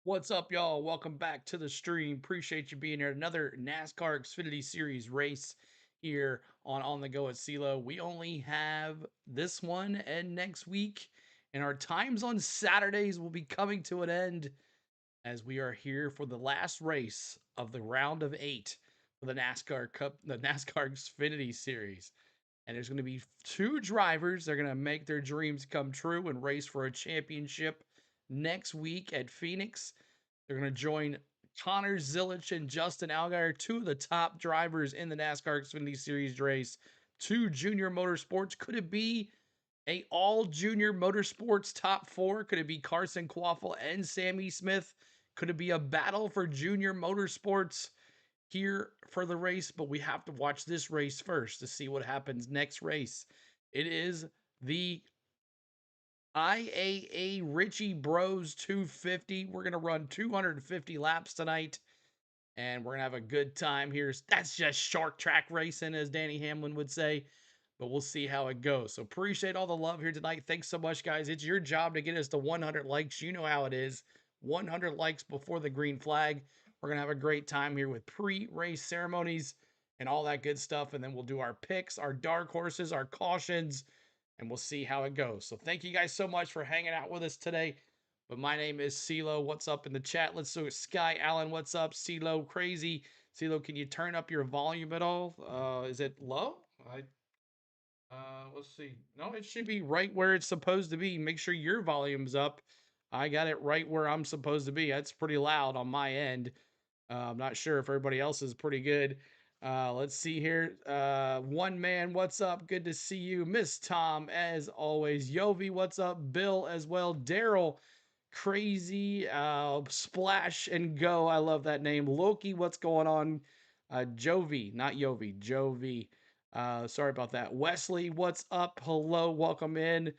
What's up, y'all? Welcome back to the stream. Appreciate you being here. Another NASCAR Xfinity Series race here on the go at CeeLo. We only have this one and next week, and our times on Saturdays will be coming to an end as we are here for the last race of the round of 8 for the NASCAR Cup, the NASCAR Xfinity Series. And there's going to be two drivers. They're going to make their dreams come true and race for a championship next week at Phoenix. They're going to join Connor Zilisch and Justin Allgaier, two of the top drivers in the NASCAR Xfinity Series race. Two junior motorsports. Could it be a all junior motorsports top four? Could it be Carson Quaffle and Sammy Smith? Could it be a battle for junior motorsports here for the race? But we have to watch this race first to see what happens next race. It is the IAA Ritchie Bros 250. We're going to run 250 laps tonight, and we're going to have a good time here. That's just short track racing, as Danny Hamlin would say, but we'll see how it goes. So appreciate all the love here tonight. Thanks so much, guys. It's your job to get us to 100 likes. You know how it is. 100 likes before the green flag. We're going to have a great time here with pre-race ceremonies and all that good stuff, and then we'll do our picks, our dark horses, our cautions, and we'll see how it goes. So thank you guys so much for hanging out with us today. But my name is CeeLo. What's up in the chat? Let's do it. Sky Allen, what's up? CeeLo Crazy. CeeLo, can you turn up your volume at all? Is it low? Let's see. No, it should be right where it's supposed to be. Make sure your volume's up. I got it right where I'm supposed to be. That's pretty loud on my end. I'm not sure if everybody else is pretty good. Let's see here. One man, what's up? Good to see you. Miss Tom, as always. Yovi, what's up? Bill, as well. Daryl, crazy. Splash and go. I love that name. Loki, what's going on? Jovi, not Yovi. Jovi. Sorry about that. Wesley, what's up? Hello, welcome in.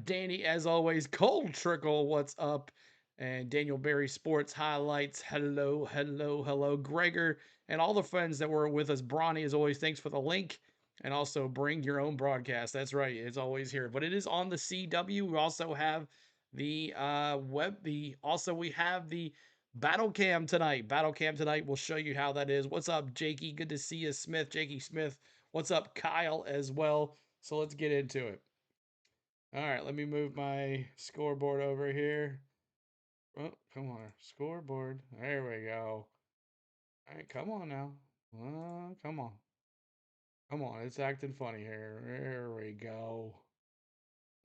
Danny, as always. Cold Trickle, what's up? And Daniel Berry Sports Highlights. Hello, hello, hello. Gregor and all the friends that were with us. Bronny, as always, thanks for the link. And also bring your own broadcast. That's right. It's always here. But it is on the CW. We also have the we have the Battle Cam tonight. Battle Cam tonight. We'll show you how that is. What's up, Jakey? Good to see you, Smith. Jakey Smith. What's up, Kyle, as well? So let's get into it. All right, let me move my scoreboard over here. Oh, come on, scoreboard. There we go. All right, come on now. Come on. Come on, it's acting funny here. There we go.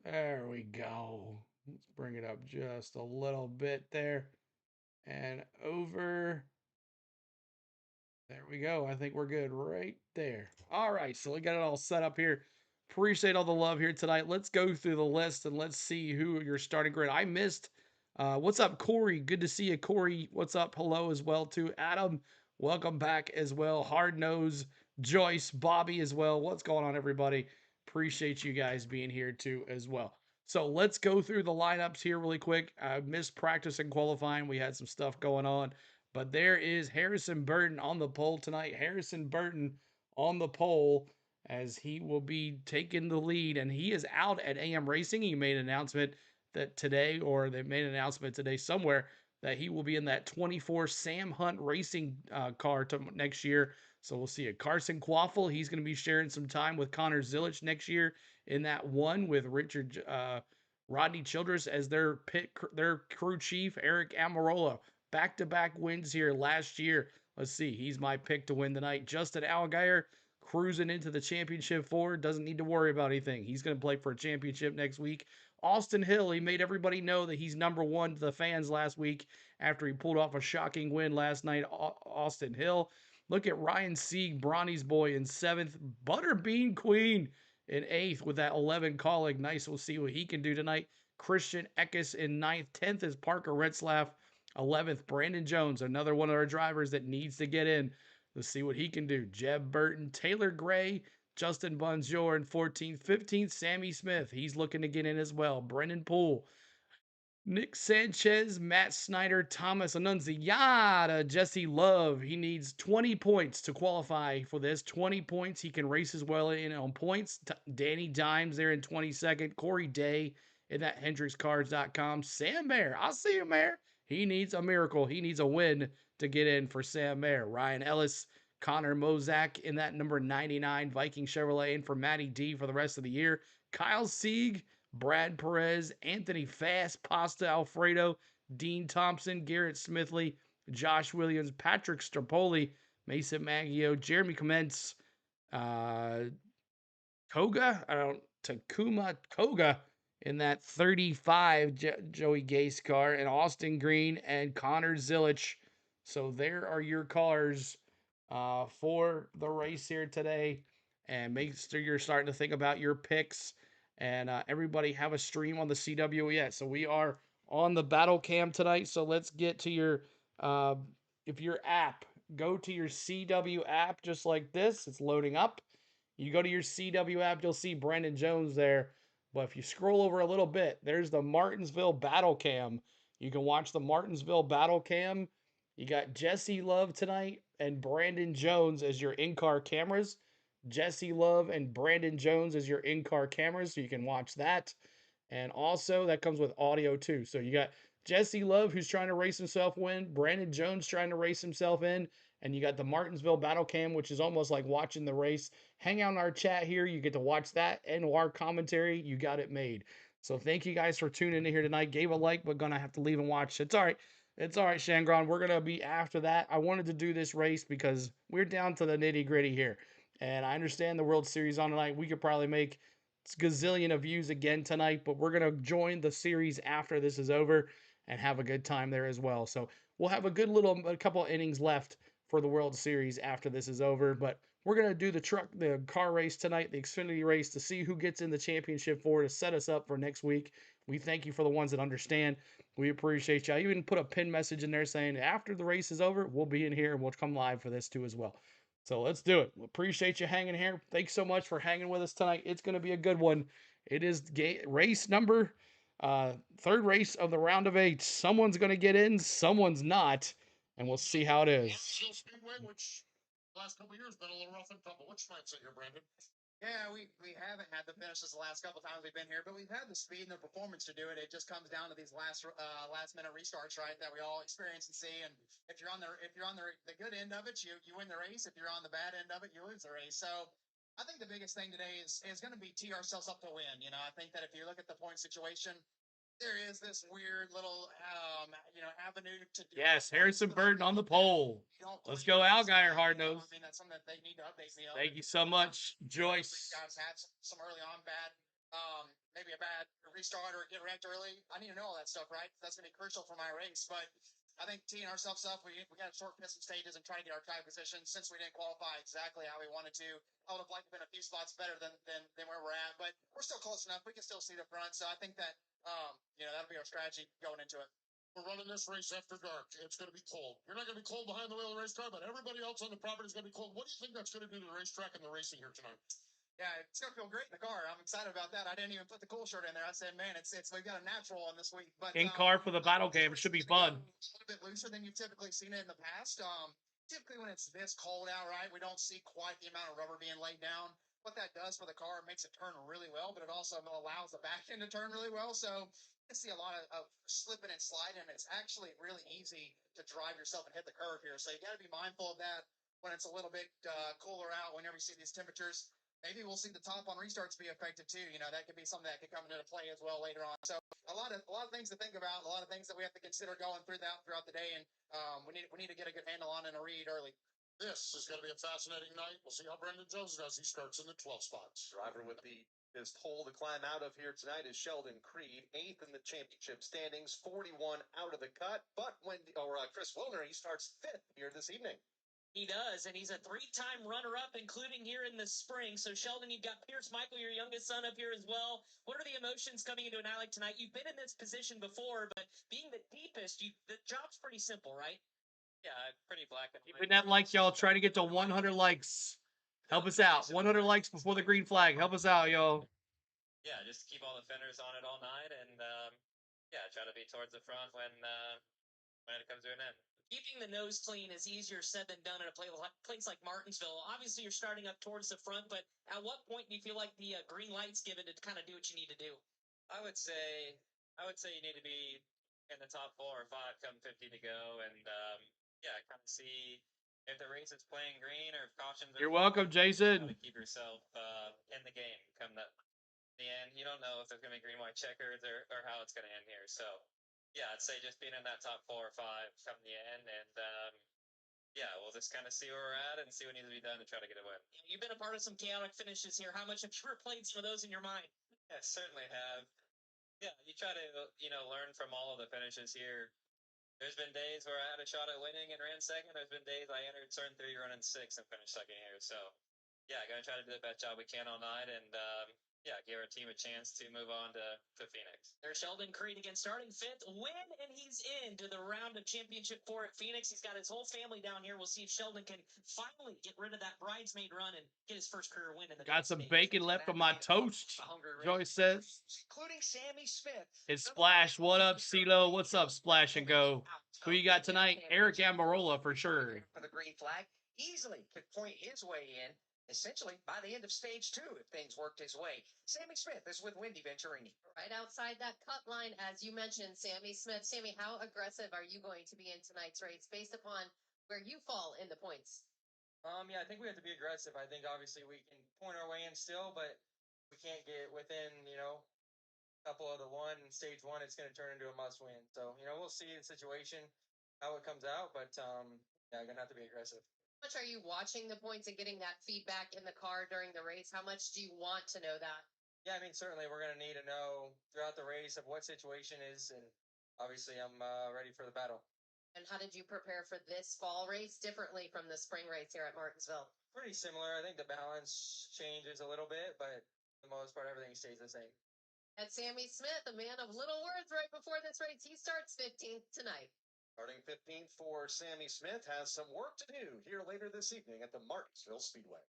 There we go. Let's bring it up just a little bit there. And over. There we go. I think we're good right there. All right, so we got it all set up here. Appreciate all the love here tonight. Let's go through the list and let's see who your starting grid. I missed. What's up, Corey? Good to see you, Corey. What's up? Hello as well to Adam. Welcome back as well. Hard Nose, Joyce, Bobby as well. What's going on, everybody? Appreciate you guys being here too as well. So let's go through the lineups here really quick. I missed practice and qualifying. We had some stuff going on. But there is Harrison Burton on the pole tonight. Harrison Burton on the pole as he will be taking the lead. And he is out at AM Racing. He made an announcement that today, or they made an announcement today somewhere, that he will be in that 24 Sam Hunt Racing car next year. So we'll see it. Carson Quaffle, he's going to be sharing some time with Connor Zilisch next year in that one with Rodney Childress as their crew chief. Eric Amarola, back-to-back wins here last year. Let's see. He's my pick to win tonight. Justin Allgaier cruising into the championship four. Doesn't need to worry about anything. He's going to play for a championship next week. Austin Hill, he made everybody know that he's number one to the fans last week after he pulled off a shocking win last night. Austin Hill. Look at Ryan Sieg, Bronny's boy, in seventh. Butterbean Queen in eighth with that 11 calling. Nice. We'll see what he can do tonight. Christian Eckes in ninth. 10th is Parker Retzlaff. 11th, Brandon Jones, another one of our drivers that needs to get in. Let's see what he can do. Jeb Burton, Taylor Gray, Justin Bonjour in 14th. 15th, Sammy Smith. He's looking to get in as well. Brennan Poole, Nick Sanchez, Matt Snyder, Thomas Annunziata, Jesse Love. He needs 20 points to qualify for this. 20 points. He can race as well in on points. Danny Dimes there in 22nd. Corey Day in that HendricksCards.com. Sam Mayer. I'll see you, Mayer. He needs a miracle. He needs a win to get in for Sam Mayer. Ryan Ellis, Connor Mozak in that number 99 Viking Chevrolet in for Matty D for the rest of the year. Kyle Sieg, Brad Perez, Anthony Fast, Pasta Alfredo, Dean Thompson, Garrett Smithley, Josh Williams, Patrick Strapoli, Mason Maggio, Jeremy Clements, uh, Koga, I don't Takuma Koga in that 35 Joey Gase car, and Austin Green and Connor Zilich. So there are your cars for the race here today. And make sure you're starting to think about your picks. And everybody have a stream on the CWES. So we are on the battle cam tonight. So let's get to your uh, if your app, go to your CW app just like this. It's loading up. You go to your CW app, you'll see Brandon Jones there. But if you scroll over a little bit, there's the Martinsville Battle Cam. You can watch the Martinsville Battle Cam. You got Jesse Love tonight and Brandon Jones as your in-car cameras. Jesse Love and Brandon Jones as your in-car cameras, so you can watch that. And also, that comes with audio too. So you got Jesse Love, who's trying to race himself win, Brandon Jones trying to race himself in, and you got the Martinsville Battle Cam, which is almost like watching the race. Hang out in our chat here. You get to watch that and our commentary. You got it made. So thank you guys for tuning in here tonight. Gave a like, but gonna have to leave and watch. It's all right. It's all right, Shangron. We're gonna be after that. I wanted to do this race because we're down to the nitty gritty here. And I understand the World Series on tonight. We could probably make gazillion of views again tonight, but we're going to join the series after this is over and have a good time there as well. So we'll have a couple innings left for the World Series after this is over, but we're going to do the car race tonight, the Xfinity race, to see who gets in the championship for, to set us up for next week. We thank you for the ones that understand. We appreciate you. I even put a pin message in there saying after the race is over, we'll be in here and we'll come live for this too as well. So let's do it. Appreciate you hanging here. Thanks so much for hanging with us tonight. It's going to be a good one. It is race number third race of the round of 8. Someone's going to get in, someone's not, and we'll see how it is. Martinsville Speedway, which last couple of years been a little rough and tumble. What's your mindset here, Brandon? Yeah, we haven't had the finishes the last couple times we've been here, but we've had the speed and the performance to do it. It just comes down to these last minute restarts, right? That we all experience and see. And if you're on the good end of it, you win the race. If you're on the bad end of it, you lose the race. So I think the biggest thing today is going to be tee ourselves up to win. You know, I think that if you look at the point situation, there is this weird little avenue to do. Yes, Harrison Burton on the pole. Let's go, Algeier, hard nose. I mean, that's something that they need to update me on. Thank you so much, Joyce. These guys had some early on bad, maybe a bad restart or get wrecked early. I need to know all that stuff, right? That's going to be crucial for my race. But I think teeing ourselves up, we got to short piss some stages and try to get our tire position. Since we didn't qualify exactly how we wanted to, I would have liked to have been a few spots better than where we're at. But we're still close enough. We can still see the front. So I think that that'll be our strategy going into it. We're running this race after dark. It's going to be cold. You're not going to be cold behind the wheel of the race car, but everybody else on the property is going to be cold. What do you think that's going to do to the racetrack and the racing here tonight? Yeah, it's gonna feel great in the car. I'm excited about that. I didn't even put the cool shirt in there. I said, man, it's we've got a natural on this week. But in car for the battle game, it should be fun. A little bit looser than you've typically seen it in the past. Typically when it's this cold out, right, we don't see quite the amount of rubber being laid down. What that does for the car, it makes it turn really well, but it also allows the back end to turn really well. So you see a lot of slipping and sliding. It's actually really easy to drive yourself and hit the curve here. So you got to be mindful of that when it's a little bit cooler out. Whenever you see these temperatures. Maybe we'll see the top on restarts be effective too. You know, that could be something that could come into play as well later on. So a lot of things to think about, a lot of things that we have to consider going throughout the day, and we need to get a good handle on and a read early. This is going to be a fascinating night. We'll see how Brendan Jones does. He starts in the 12 spots. Driver with his hole to climb out of here tonight is Sheldon Creed, 8th in the championship standings, 41 out of the cut. But Chris Wilner, he starts 5th here this evening. He does, and he's a 3-time runner-up, including here in the spring. So, Sheldon, you've got Pierce Michael, your youngest son, up here as well. What are the emotions coming into a night like tonight? You've been in this position before, but being the deepest, the job's pretty simple, right? Yeah, pretty black and white. Keeping that like, y'all. Try to get to 100 likes. Help us out. 100 likes before the green flag. Help us out, y'all. Yeah, just keep all the fenders on it all night, and try to be towards the front when it comes to an end. Keeping the nose clean is easier said than done at a place like Martinsville. Obviously, you're starting up towards the front, but at what point do you feel like the green light's given to kind of do what you need to do? I would say you need to be in the top 4 or 5 come 50 to go, and yeah, kind of see if the race is playing green or if cautions are. You're welcome, Jason. How to keep yourself in the game come the end. You don't know if there's gonna be green white checkers or how it's gonna end here. So yeah, I'd say just being in that top 4 or 5 come the end, and yeah, we'll just kind of see where we're at and see what needs to be done to try to get a win. You've been a part of some chaotic finishes here. How much have you replayed some of those in your mind? Yeah, certainly have. Yeah, you try to learn from all of the finishes here. There's been days where I had a shot at winning and ran second. There's been days I entered turn 3 running 6 and finished second here. So yeah, gonna try to do the best job we can all night, and yeah, give our team a chance to move on to Phoenix. There's Sheldon Creed again, starting 5th, win, and he's into the round of championship 4 at Phoenix. He's got his whole family down here. We'll see if Sheldon can finally get rid of that bridesmaid run and get his first career win in the Got some stage. bacon left on my toast, Joyce says. Including Sammy Smith. It's Splash. What up, CeeLo? What's up, Splash and Go? Who you got tonight? Eric Amarola for sure. For the green flag, easily could point his way in, essentially by the end of stage 2 if things worked his way. Sammy Smith is with Wendy Venturini. Right outside that cut line, as you mentioned, Sammy Smith. Sammy, how aggressive are you going to be in tonight's race based upon where you fall in the points? Yeah, I think we have to be aggressive. I think obviously we can point our way in still, but we can't get within, a couple of the one in stage 1. It's going to turn into a must win. So, we'll see the situation, how it comes out, but yeah, going to have to be aggressive. How much are you watching the points and getting that feedback in the car during the race? How much do you want to know that? Yeah, I mean, certainly we're going to need to know throughout the race of what situation is, and obviously I'm ready for the battle. And how did you prepare for this fall race differently from the spring race here at Martinsville? Pretty similar. I think the balance changes a little bit, but for the most part, everything stays the same. And Sammy Smith, a man of little words right before this race, he starts 15th tonight. Starting 15th for Sammy Smith has some work to do here later this evening at the Martinsville Speedway.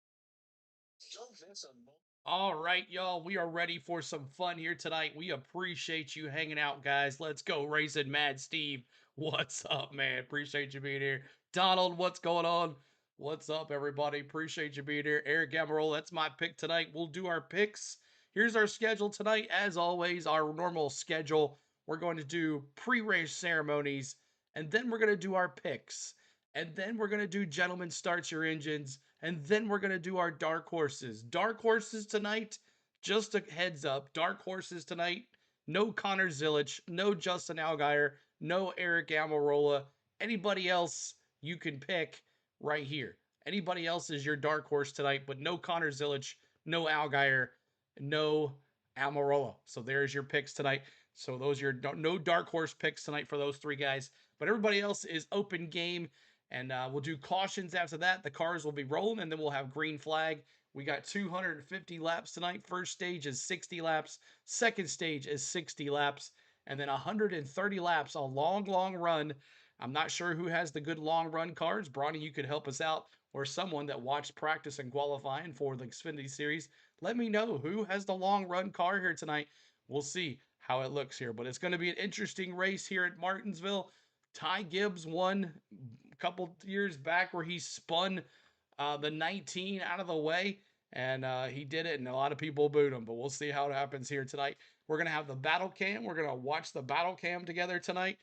Don't miss a moment. All right, y'all. We are ready for some fun here tonight. We appreciate you hanging out, guys. Let's go racing, Mad Steve. What's up, man? Appreciate you being here. Donald, what's going on? What's up, everybody? Appreciate you being here. Eric Amarola, that's my pick tonight. We'll do our picks. Here's our schedule tonight. As always, our normal schedule. We're going to do pre-race ceremonies, and then we're going to do our picks. And then we're going to do Gentlemen Starts Your Engines. And then we're going to do our dark horses. Dark horses tonight, just a heads up, dark horses tonight. No Connor Zilic, no Justin Allgaier, no Eric Amarola. Anybody else you can pick right here. Anybody else is your dark horse tonight, but no Connor Zilic, no Allgaier, no Amarola. So there's your picks tonight. So those are your no dark horse picks tonight for those 3 guys. But everybody else is open game. And we'll do cautions after that. The cars will be rolling, and then we'll have green flag. We got 250 laps tonight. First stage is 60 laps. Second stage is 60 laps. And then 130 laps, a long, long run. I'm not sure who has the good long run cars. Bronny, you could help us out, or someone that watched practice and qualifying for the Xfinity Series. Let me know who has the long run car here tonight. We'll see how it looks here. But it's going to be an interesting race here at Martinsville. Ty Gibbs won a couple years back where he spun the 19 out of the way, and he did it, and a lot of people booed him. But we'll see how it happens here tonight. We're going to have the battle cam. We're going to watch the battle cam together tonight.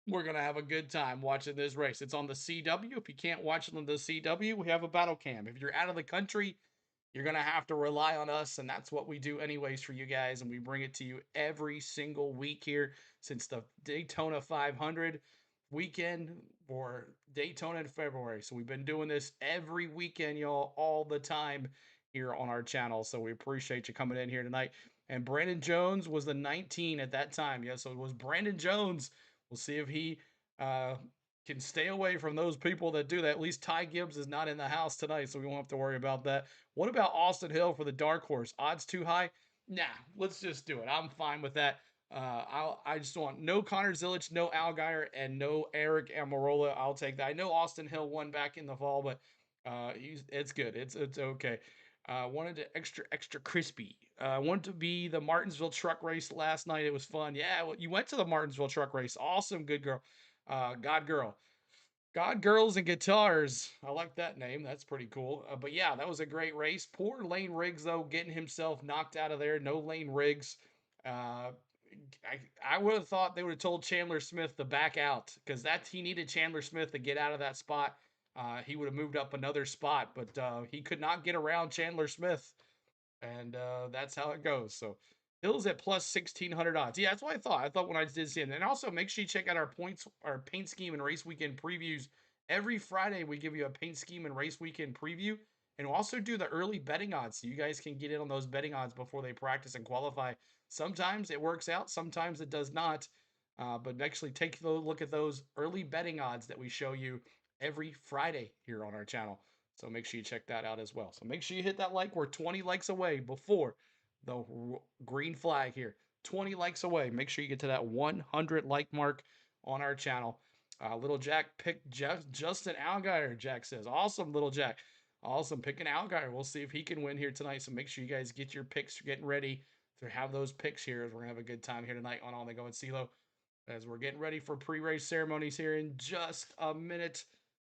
We're going to have a good time watching this race. It's on the CW. If you can't watch it on the CW, we have a battle cam. If you're out of the country, you're going to have to rely on us, and that's what we do anyways for you guys, and we bring it to you every single week here since the Daytona 500 weekend for Daytona in February. So we've been doing this every weekend, y'all, all the time here on our channel. So we appreciate you coming in here tonight. And Brandon Jones was the 19 at that time. Yeah, so it was Brandon Jones. We'll see if he can stay away from those people that do that. At least Ty Gibbs is not in the house tonight, so we won't have to worry about that. What about Austin Hill for the dark horse? Odds too high? Nah, let's just do it. I'm fine with that. I just want no Connor Zilic, no Allgaier, and no Eric Amarola. I'll take that. I know Austin Hill won back in the fall, but it's good. It's okay. Wanted to extra crispy. Wanted to be the Martinsville truck race last night. It was fun. Yeah, well, you went to the Martinsville truck race. Awesome, good girl. God girl. God Girls and Guitars. I like that name. That's pretty cool. But yeah, that was a great race. Poor Lane Riggs, though, getting himself knocked out of there. No Lane Riggs. I would have thought they would have told Chandler Smith to back out because he needed Chandler Smith to get out of that spot. He would have moved up another spot, but he could not get around Chandler Smith, and that's how it goes. So Hill's at plus 1,600 odds. Yeah, that's what I thought. I thought when I did see him. And also make sure you check out our paint scheme and race weekend previews. Every Friday we give you a paint scheme and race weekend preview, and we'll also do the early betting odds, so you guys can get in on those betting odds before they practice and qualify. Sometimes it works out, sometimes it does not. But actually, take a look at those early betting odds that we show you every Friday here on our channel. So make sure you check that out as well. So make sure you hit that like. We're 20 likes away before the green flag here. 20 likes away. Make sure you get to that 100 like mark on our channel. Little Jack picked Justin Allgaier, Jack says. Awesome, Little Jack. Awesome. Picking Allgaier. We'll see if he can win here tonight. So make sure you guys get your picks. You're getting ready to have those picks here. As we're going to have a good time here tonight on the Go and CeeLo. As we're getting ready for pre-race ceremonies here in just a minute.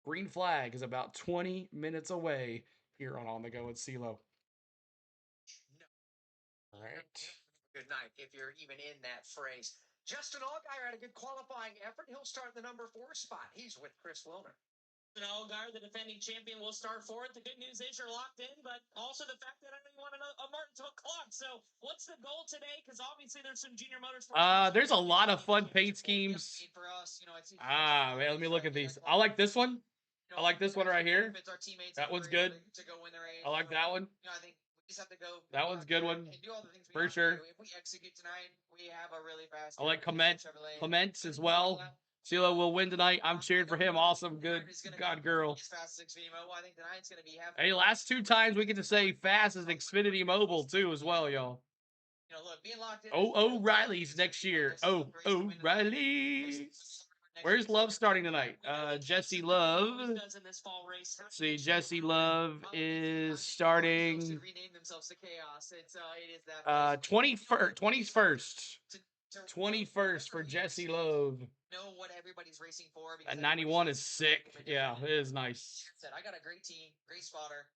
Green flag is about 20 minutes away here on the Go with CeeLo. All right. Good night, if you're even in that phrase. Justin Allgaier had a good qualifying effort. He'll start in the number 4 spot. He's with Chris Wilner. Allgaier, the defending champion, will start fourth. The good news is you're locked in, but also the fact that I know you want a Martinsville clock. So what's the goal today? Because obviously there's some junior motorsports. There's a lot of fun paint schemes. Man, let me look at these. I like this one. I like this one right here. That one's good. I like that one. That one's a good one. For sure. If we execute tonight, we have a really fast. I like Clements as well. CeeLo will win tonight. I'm cheering for him. Awesome. Good. God, girl. Hey, last 2 times we get to say fast as Xfinity Mobile, too, as well, y'all. O'Reilly's next year. O'Reilly. Where's Love starting tonight? Jesse Love. Let's see, Jesse Love is starting 21st. 21st for Jesse Love. Know what everybody's racing for. That 91 is sick. Yeah, it is nice. I got a great team, great spotter.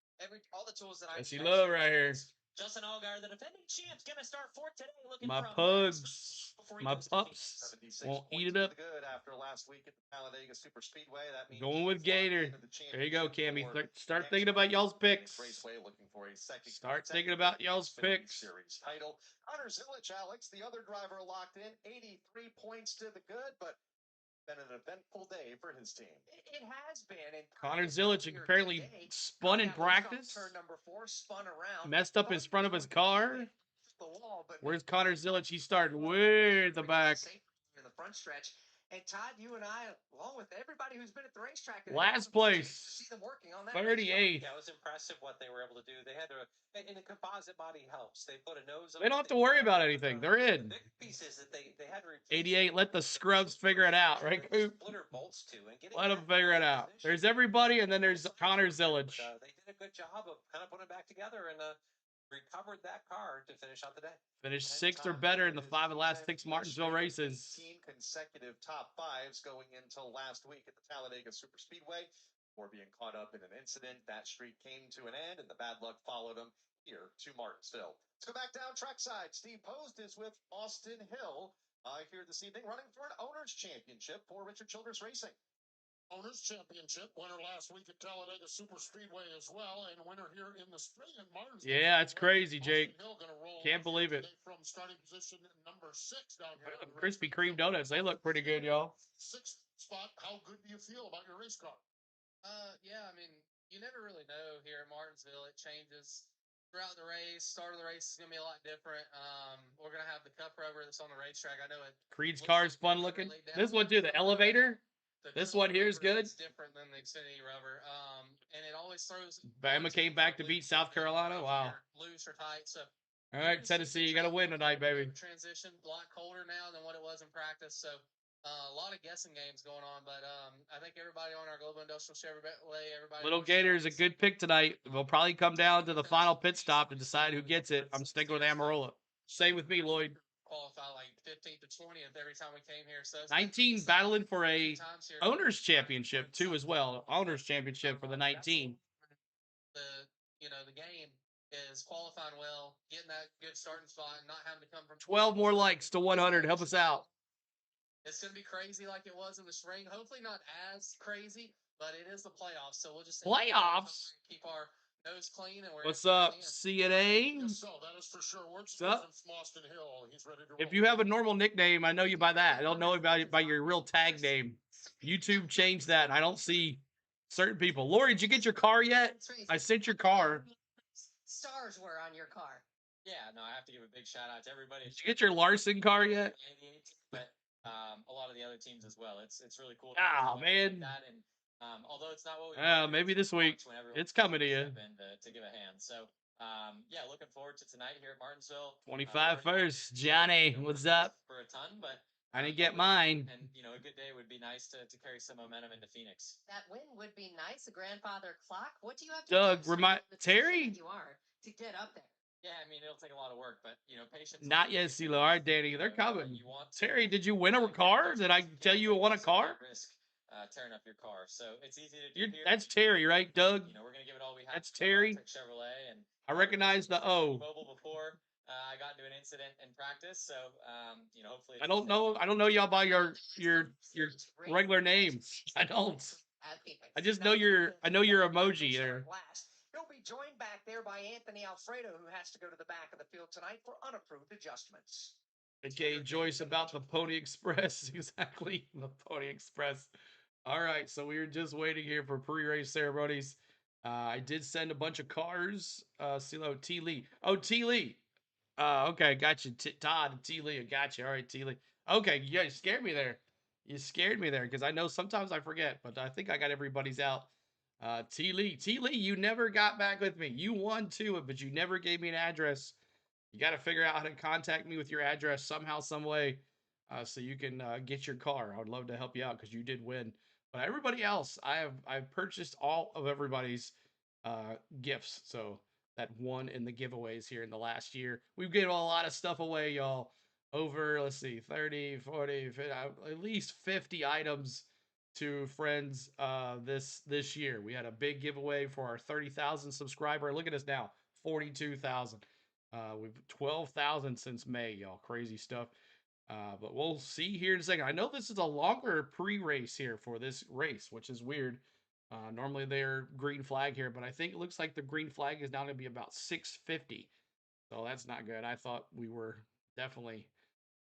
All the tools that I Jesse Love right here. Justin Allgaier, the defending champ's gonna start fourth today. My pugs, my pups won't eat it up. Good after last week at the Talladega Super Speedway. That means going with Gator. There you go, Cammy. Start thinking about y'all's picks. Start thinking about y'all's picks. Series title. Connor Zilic, Alex, the other driver, locked in 83 points to the good, but been an eventful day for his team. It has been. And Connor Zilic apparently spun in practice. Turn number 4, spun around. Messed up in front of his car. Where's Connor Zilic? He started way at the back. In the front stretch. And Todd, you and I, along with everybody who's been at the racetrack, last place, see them working on that. 38th. Yeah, it was impressive what they were able to do. They had to, and the composite body helps. They put a nose. They don't have to worry about anything. They're in. The big pieces that they had to 88. Let the scrubs figure it out, right, Coop? Splitter bolts to and let them figure it out. There's everybody, and then there's Connor Zilic. They did a good job of kind of putting it back together and recovered that car to finish out the day. Finished 6th or better in the 5 of the last 6 Martinsville races. 15 consecutive top 5s going until last week at the Talladega Super Speedway. Before being caught up in an incident, that streak came to an end, and the bad luck followed him here to Martinsville. Let's go back down trackside. Steve Post is with Austin Hill here this evening, running for an Owners Championship for Richard Childress Racing. Owners Championship winner last week at Talladega Super Speedway as well, and winner here in the spring at Martinsville. Yeah, it's crazy, Jake. Can't believe it. From starting position number 6 down here. Krispy Kreme donuts, they look pretty good, y'all. 6th spot. How good do you feel about your race car? Yeah, I mean, you never really know here at Martinsville. It changes throughout the race. Start of the race is gonna be a lot different. We're gonna have the cup rubber that's on the racetrack. I know it. Creed's car is fun looking. This one too, the elevator. This one here is good. It's different than the Xfinity rubber. And it always throws. Bama came back to beat South Carolina. Wow. Loose or tight. So. All right, Tennessee, you got to win tonight, baby. Transition a lot colder now than what it was in practice. So a lot of guessing games going on. But I think everybody on our Global Industrial Chevrolet, everybody. Little Gator is a good pick tonight. We'll probably come down to the final pit stop to decide who gets it. I'm sticking with Amarola. Same with me, Lloyd. Qualify like 15th to 20th every time we came here. So 19 battling for a Owners Championship too as well. Owners Championship for the 19. The game is qualifying well, getting that good starting spot, and not having to come from 12 more likes to 100. Help us out. It's going to be crazy like it was in the spring. Hopefully not as crazy, but it is the playoffs, so we'll just Playoffs? keep our nose clean. And we're What's up, CNA? Yes, so that is for sure. What's up? From Austin Hill. He's ready to If roll. you have a normal nickname, I know you by that. I don't know about it by your real tag name. YouTube changed that. I don't see certain people. Lori, did you get your car yet? I sent your car. Stars were on your car. Yeah, no, I have to give a big shout out to everybody. Did you get your Larson car yet? But a lot of the other teams as well. It's really cool. Oh, man. That and although it's not what we Maybe this week. It's coming to you. To give a hand. So yeah, looking forward to tonight here at Martinsville. 25 first. Johnny, what's up? For a ton, but I didn't get mine. And a good day would be nice to carry some momentum into Phoenix. That win would be nice. A grandfather clock. What do you have to Doug, do remind Terry. you are to get up there? Yeah, I mean it'll take a lot of work, but patience. Not yet, CeeLo. All right, Danny, they're coming. Terry, did you win a car? Did I tell you won a car? Risk tearing up your car, so it's easy to do. That's Terry, right, Doug? We're gonna give it all we have. That's Terry. Chevrolet, and I recognize the O. Mobile before I got into an incident in practice, so hopefully. I don't know y'all by your regular names. I don't. I just know your emoji there. He'll be joined back there by Anthony Alfredo, who has to go to the back of the field tonight for unapproved adjustments. Okay, Joyce, about the Pony Express. Exactly, the Pony Express. All right, so we were just waiting here for pre-race ceremonies. I did send a bunch of cars. CeeLo, T. Lee. Oh, T. Lee. Okay, got you. Todd, T. Lee, I got you. All right, T. Lee. Okay, yeah, you scared me there. You scared me there because I know sometimes I forget, but I think I got everybody's out. T. Lee, you never got back with me. You won too, but you never gave me an address. You got to figure out how to contact me with your address somehow, some way, so you can get your car. I would love to help you out because you did win. But everybody else, I've purchased all of everybody's gifts. So that won in the giveaways here in the last year. We've given a lot of stuff away, y'all. Over, let's see, 30, 40, 50, at least 50 items to friends this year. We had a big giveaway for our 30,000 subscriber. Look at us now, 42,000. We've 12,000 since May, y'all. Crazy stuff. But we'll see here in a second. I know this is a longer pre-race here for this race, which is weird. Normally they're green flag here, but I think it looks like the green flag is now going to be about 6:50. So that's not good. I thought we were definitely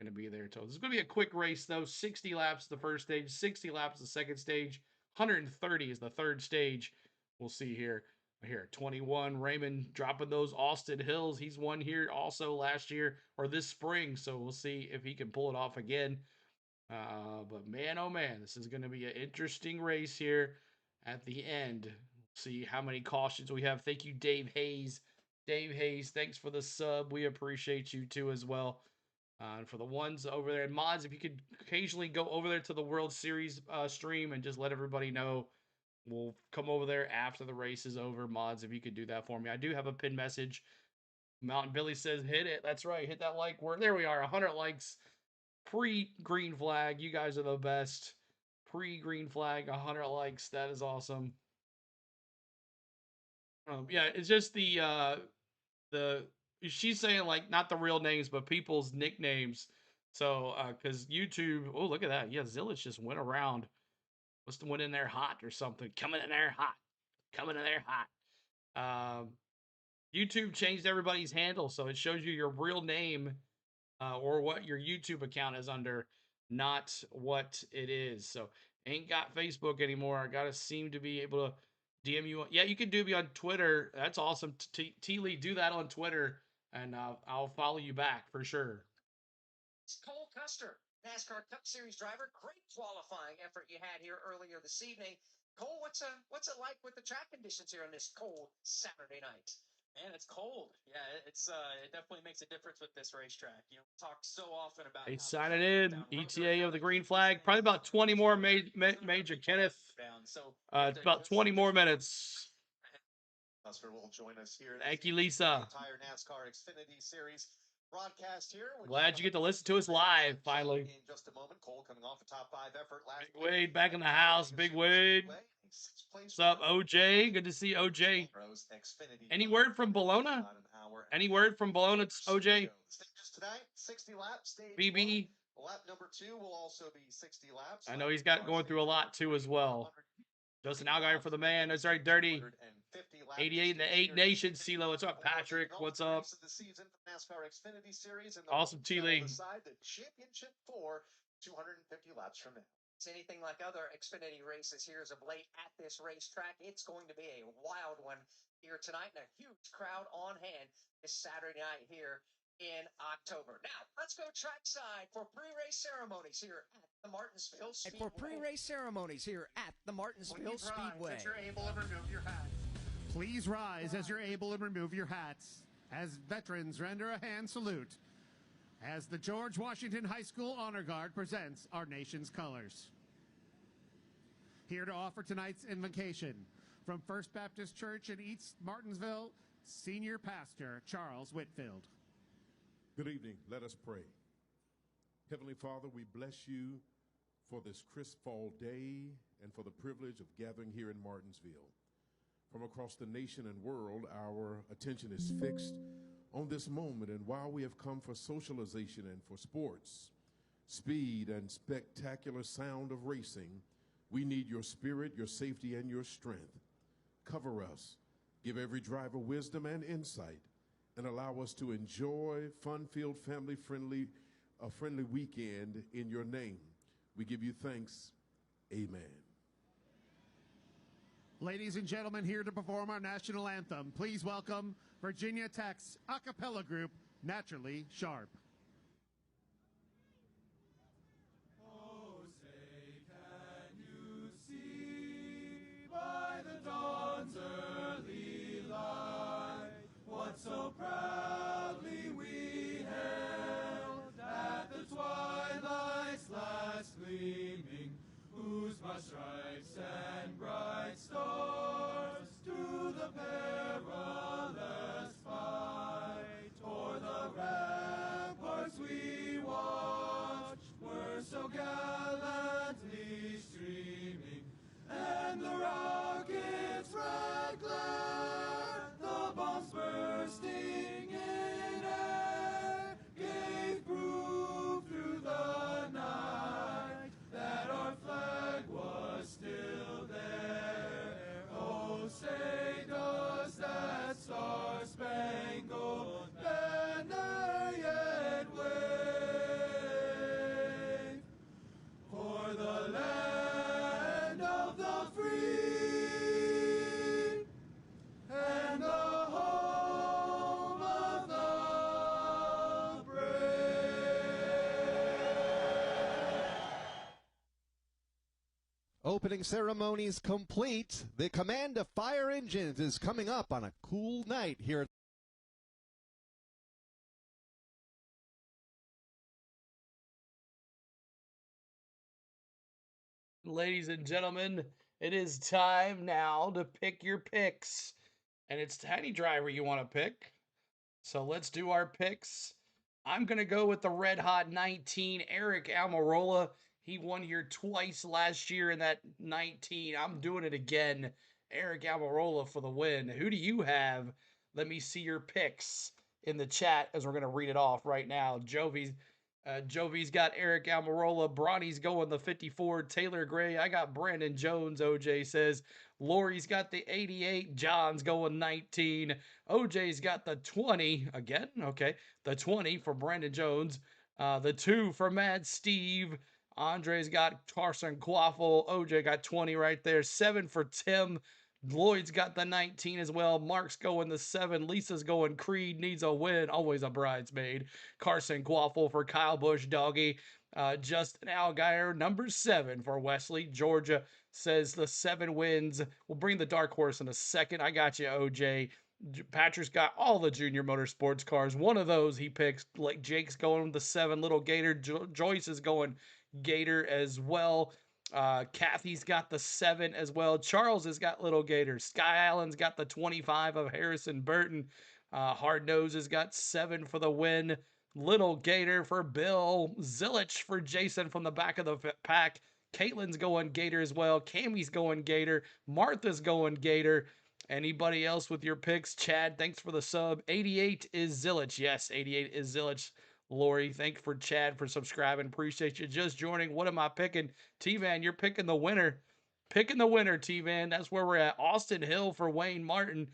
going to be there. So this is going to be a quick race, though. 60 laps the first stage, 60 laps the second stage, 130 is the third stage. We'll see here. Here, 21, Raymond dropping those Austin Hills. He's won here also last year or this spring, so we'll see if he can pull it off again. But man, oh man, this is going to be an interesting race here at the end. See how many cautions we have. Thank you, Dave Hayes. Dave Hayes, thanks for the sub. We appreciate you too as well. And for the ones over there, and mods, if you could occasionally go over there to the World Series stream and just let everybody know. We'll come over there after the race is over. Mods, if you could do that for me. I do have a pin message. Mountain Billy says, hit it. That's right. Hit that like. There we are. 100 likes. Pre-green flag. You guys are the best. Pre-green flag. 100 likes. That is awesome. Yeah, it's just the she's saying like not the real names, but people's nicknames. So, because YouTube, oh, look at that. Yeah, Zillage just went around. Must have went in there hot or something. Coming in there hot. Coming in there hot. YouTube changed everybody's handle, so it shows you your real name or what your YouTube account is under, not what it is. So ain't got Facebook anymore. I gotta seem to be able to DM you. Yeah, you can do me on Twitter. That's awesome. T Lee, do that on Twitter, and I'll follow you back for sure. Cole Custer, NASCAR Cup Series driver. Great qualifying effort you had here earlier this evening. Cole, what's it like with the track conditions here on this cold Saturday night? Man, it's cold. Yeah, it definitely makes a difference with this racetrack. We talk so often about. Hey, sign it in. ETA of the green flag. Probably about 20 more, Major Kenneth. It's about 20 more minutes. Buster will join us here. Thank you, Lisa. Entire NASCAR Xfinity Series broadcast here. Glad you get to listen to us live, finally. In just a moment, Cole coming off a top 5 effort last Big Wade back in the house. Big Wade. What's up, OJ? Good to see OJ. Any word from Bologna? Any word from Bologna, OJ? Tonight, 60 laps, stage BB. Lap number 2 will also be 60 laps. I know he's got going through a lot too as well. Justin Allgaier for the man. That's right, Dirty. 88 in the 8 Nations. CeeLo, what's up, Patrick? What's up? NASCAR Xfinity Series and Awesome, T-Lee. Decide the championship for 250 laps from now. It's anything like other Xfinity races here as of late at this racetrack. It's going to be a wild one here tonight and a huge crowd on hand this Saturday night here in October. Now, let's go trackside for pre-race ceremonies here at the Martinsville Speedway. For pre-race ceremonies here at the Martinsville Speedway. As you're able to remove your hat. Please rise as you're able and remove your hats as veterans render a hand salute as the George Washington High School Honor Guard presents our nation's colors. Here to offer tonight's invocation from First Baptist Church in East Martinsville, Senior Pastor Charles Whitfield. Good evening. Let us pray. Heavenly Father, we bless you for this crisp fall day and for the privilege of gathering here in Martinsville. From across the nation and world, our attention is fixed on this moment, and while we have come for socialization and for sports, speed, and spectacular sound of racing, we need your spirit, your safety, and your strength. Cover us, give every driver wisdom and insight, and allow us to enjoy fun-filled, family-friendly, a friendly weekend in your name. We give you thanks. Amen. Ladies and gentlemen, here to perform our national anthem, please welcome Virginia Tech's a cappella group, Naturally Sharp. Oh, say, can you see by the dawn's early light what so proudly we hailed at the twilight's last gleaming, whose marked stripes and bright stars to the perilous fight o'er the ramparts we watched were so gallantly streaming, and the rockets' red glare, the bombs bursting in air, gave proof through the night that our flag was still there. Oh, say does that star-spangled banner yet wave for the land of the free and the home of the Opening ceremonies complete. The command to fire engines is coming up on a cool night here. Ladies and gentlemen, it is time now to pick your picks. And it's Tiny Driver you want to pick. So let's do our picks. I'm going to go with the Red Hot 19, Eric Almirola. He won here twice last year in that 19. I'm doing it again. Eric Almirola for the win. Who do you have? Let me see your picks in the chat as we're going to read it off right now. Jovi's got Eric Almirola. Bronny's going the 54. Taylor Gray. I got Brandon Jones, OJ says. Lori's got the 88. John's going 19. OJ's got the 20. Again? Okay. The 20 for Brandon Jones. The 2 for Mad Steve. Andre's got Carson Quaffle. OJ got 20 right there. 7 for Tim. Lloyd's got the 19 as well. Mark's going the 7. Lisa's going Creed needs a win. Always a bridesmaid. Carson Quaffle for Kyle Busch Doggy. Justin Allgaier, number 7 for Wesley. Georgia says the 7 wins. We'll bring the dark horse in a second. I got you, OJ. Patrick's got all the junior motorsports cars. One of those he picks. Like Jake's going with the 7 little Gator. Joyce is going Gator as well. Kathy's got the 7 as well. Charles has got little Gator. Sky Allen's got the 25 of Harrison Burton. Hard Nose has got 7 for the win. Little Gator for Bill. Zilich for Jason from the back of the pack. Caitlin's going Gator as well. Cammy's going Gator. Martha's going Gator. Anybody else with your picks? Chad, thanks for the sub. 88 is Zilich. Yes, 88 is Zilich. Lori, thanks for Chad for subscribing. Appreciate you just joining. What am I picking? T-Van, you're picking the winner. Picking the winner, T-Van. That's where we're at. Austin Hill for Wayne Martin.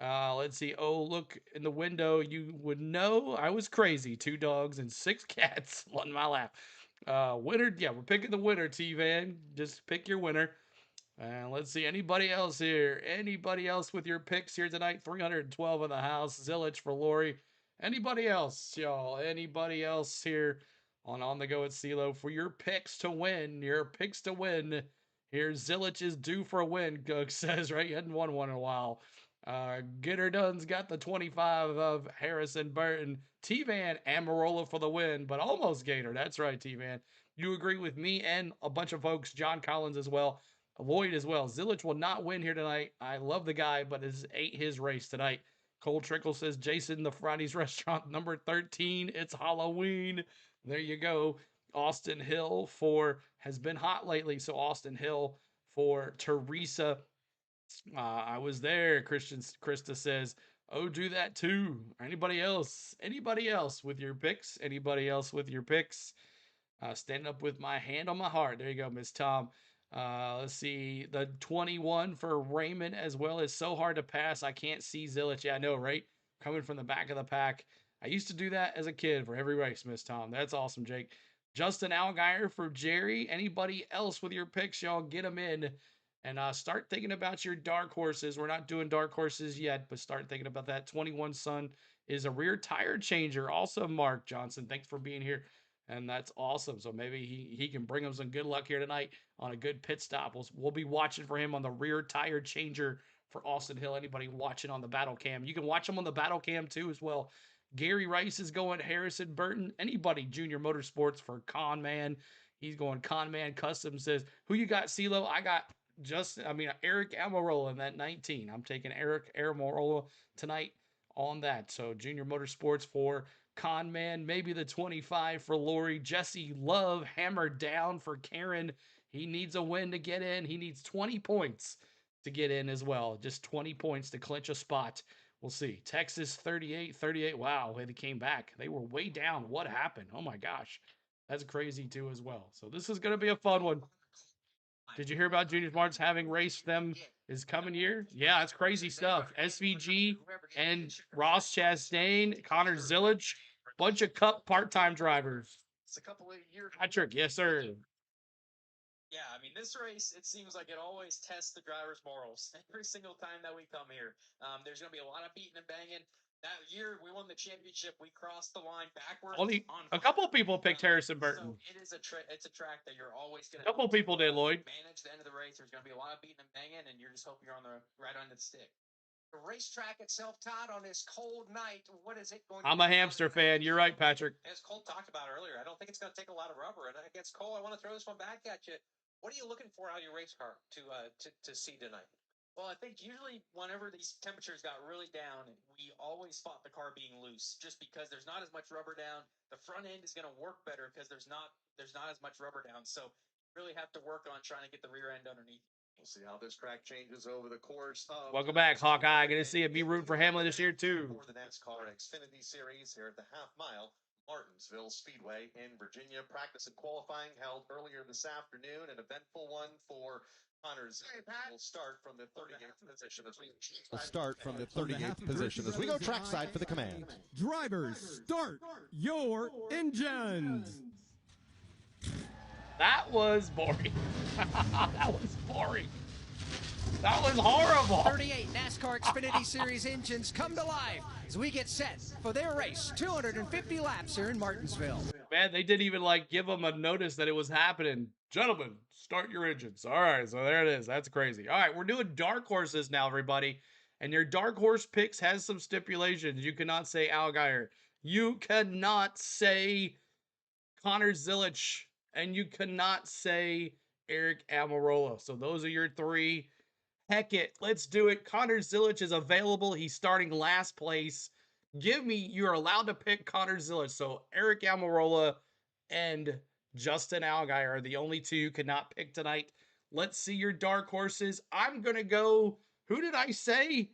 Let's see. Oh, look in the window. You would know I was crazy. 2 dogs and 6 cats on my lap. Winner. Yeah, we're picking the winner, T-Van. Just pick your winner. And let's see. Anybody else here? Anybody else with your picks here tonight? 312 in the house. Zilich for Lori. Anybody else, y'all? Anybody else here on the go at CeeLo for your picks to win? Your picks to win. Here, Zilich is due for a win, Gook says, right? You hadn't won one in a while. Get her done's got the 25 of Harrison Burton. T-Van Amarola for the win, but almost Gator. That's right, T-Van. You agree with me and a bunch of folks, John Collins as well, Lloyd as well. Zilich will not win here tonight. I love the guy, but it ain't his race tonight. Cole Trickle says, Jason, the Friday's restaurant, number 13. It's Halloween. There you go. Austin Hill has been hot lately. So Austin Hill for Teresa. I was there. Krista says, oh, do that too. Anybody else? Anybody else with your picks? Anybody else with your picks? Standing up with my hand on my heart. There you go, Miss Tom. Let's see. The 21 for Raymond as well is so hard to pass. I can't see Zilich. Yeah, I know, right? Coming from the back of the pack. I used to do that as a kid for every race, Miss Tom. That's awesome, Jake. Justin Allgaier for Jerry. Anybody else with your picks, y'all get them in. And start thinking about your dark horses. We're not doing dark horses yet, but start thinking about that. 21 Sun is a rear tire changer. Also, Mark Johnson, thanks for being here. And that's awesome. So maybe he can bring him some good luck here tonight on a good pit stop. We'll be watching for him on the rear tire changer for Austin Hill. Anybody watching on the battle cam, you can watch him on the battle cam too as well. Gary Rice is going Harrison Burton. Anybody Junior Motorsports for Con Man. He's going Con Man Custom. Says, who you got, CeeLo? I got Eric Almirola in that 19. I'm taking Eric Almirola tonight on that. So Junior Motorsports for Con Man, maybe the 25 for Lori. Jesse Love hammered down for Karen. He needs a win to get in. He needs 20 points to get in as well. Just 20 points to clinch a spot. We'll see. Texas 38. Wow, they came back. They were way down. What happened? Oh my gosh. That's crazy too as well. So this is going to be a fun one. Did you hear about Junior Smarts having raced them this coming year? Yeah, that's crazy stuff. SVG and Ross Chastain, Connor Zilich, bunch of Cup part-time drivers. It's a couple of years. Patrick, yes, sir. Yeah, I mean, this race, it seems like it always tests the driver's morals every single time that we come here. There's going to be a lot of beating and banging. That year we won the championship, we crossed the line backwards. Only a couple people picked Harrison Burton. So it is it's a track that you're always going A to. couple people did, Lloyd. Manage the end of the race. There's going to be a lot of beating and banging, and you're just hoping you're on the right end of the stick. The racetrack itself, Todd, on this cold night, what is it going I'm a hamster fan. You're right, Patrick. As Cole talked about earlier, I don't think it's going to take a lot of rubber. And against Cole, I want to throw this one back at you. What are you looking for out of your race car to see tonight? Well, I think usually whenever these temperatures got really down, we always fought the car being loose, just because there's not as much rubber down. The front end is going to work better because there's not as much rubber down. So you really have to work on trying to get the rear end underneath. We'll see how this track changes over the course of. Welcome back, Hawkeye. Good to see you. Be rooting for Hamlin this year too. For the NASCAR Xfinity Series here at the half mile. Martinsville Speedway in Virginia. Practice and qualifying held earlier this afternoon. An eventful one for Connors. Will start from the 38th position as we. We'll start from the 38th position as we go trackside for the command. Drivers, start your engines. That was boring. That was boring. That was horrible. 38 NASCAR Xfinity Series engines come to life as we get set for their race. 250 laps here in Martinsville. Man, they didn't even give them a notice that it was happening. Gentlemen, start your engines. All right, so there it is. That's crazy. All right, we're doing dark horses now, everybody. And your dark horse picks has some stipulations. You cannot say Allgaier. You cannot say Connor Zilich. And you cannot say Eric Almirola. So those are your three. Heck it, let's do it. Connor Zilich is available. He's starting last place. You're allowed to pick Connor Zilisch. So Eric Almirola and Justin Allgaier are the only two you cannot pick tonight. Let's see your dark horses. I'm going to go. Who did I say?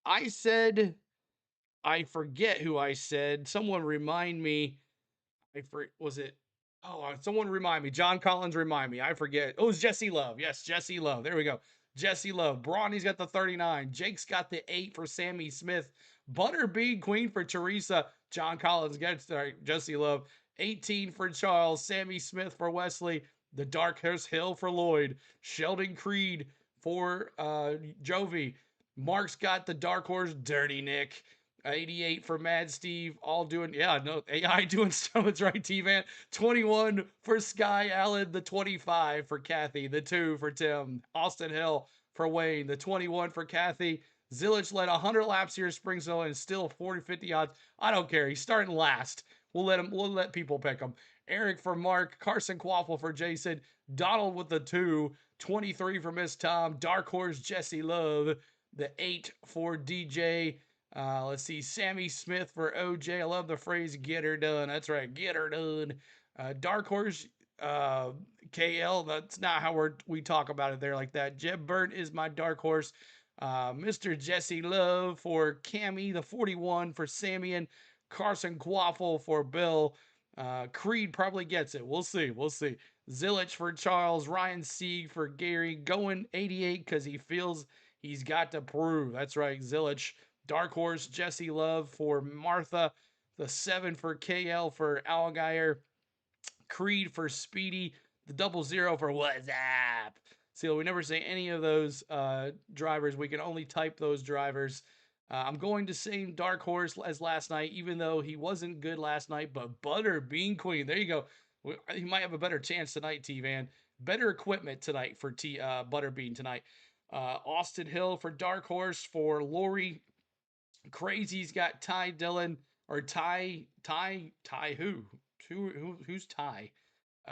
I said, I forget who I said. Someone remind me. Was it? Oh, someone remind me. John Collins remind me. I forget. Oh, it was Jesse Love. Yes, Jesse Love. There we go. Jesse Love. Brawny's got the 39. Jake's got the 8 for Sammy Smith. Butterbean Queen for Teresa. John Collins gets there. Jesse Love. 18 for Charles. Sammy Smith for Wesley. The Dark Horse Hill for Lloyd. Sheldon Creed for Jovi. Mark's got the Dark Horse Dirty Nick. 88 for Mad Steve, all doing, yeah, no, AI doing stones, right, T-Man? 21 for Sky Allen, the 25 for Kathy, the 2 for Tim, Austin Hill for Wayne, the 21 for Kathy. Zilisch led 100 laps here at Springsville and still 40-50 odds. I don't care. He's starting last. We'll let people pick him. Eric for Mark, Carson Quaffle for Jason, Donald with the 2, 23 for Miss Tom, Dark Horse Jesse Love, the 8 for DJ. Let's see, Sammy Smith for OJ. I love the phrase "get her done." That's right, get her done. Dark Horse KL. That's not how we talk about it there like that. Jeb Burnt is my dark horse. Mr. Jesse Love for Cammy, the 41 for Samian, Carson Quaffle for Bill. Creed probably gets it. We'll see. We'll see. Zilisch for Charles, Ryan Sieg for Gary, going 88 because he feels he's got to prove. That's right, Zilisch. Dark Horse Jesse Love for Martha, the 7 for KL for Allgaier, Creed for Speedy, the 00 for What's Up. See, we never say any of those drivers. We can only type those drivers. I'm going to say Dark Horse as last night, even though he wasn't good last night. But Butter Bean Queen, there you go. He might have a better chance tonight, T-Van. Better equipment tonight for Butterbean tonight. Austin Hill for Dark Horse for Lori. Crazy's got Ty Dillon or Ty who's Ty?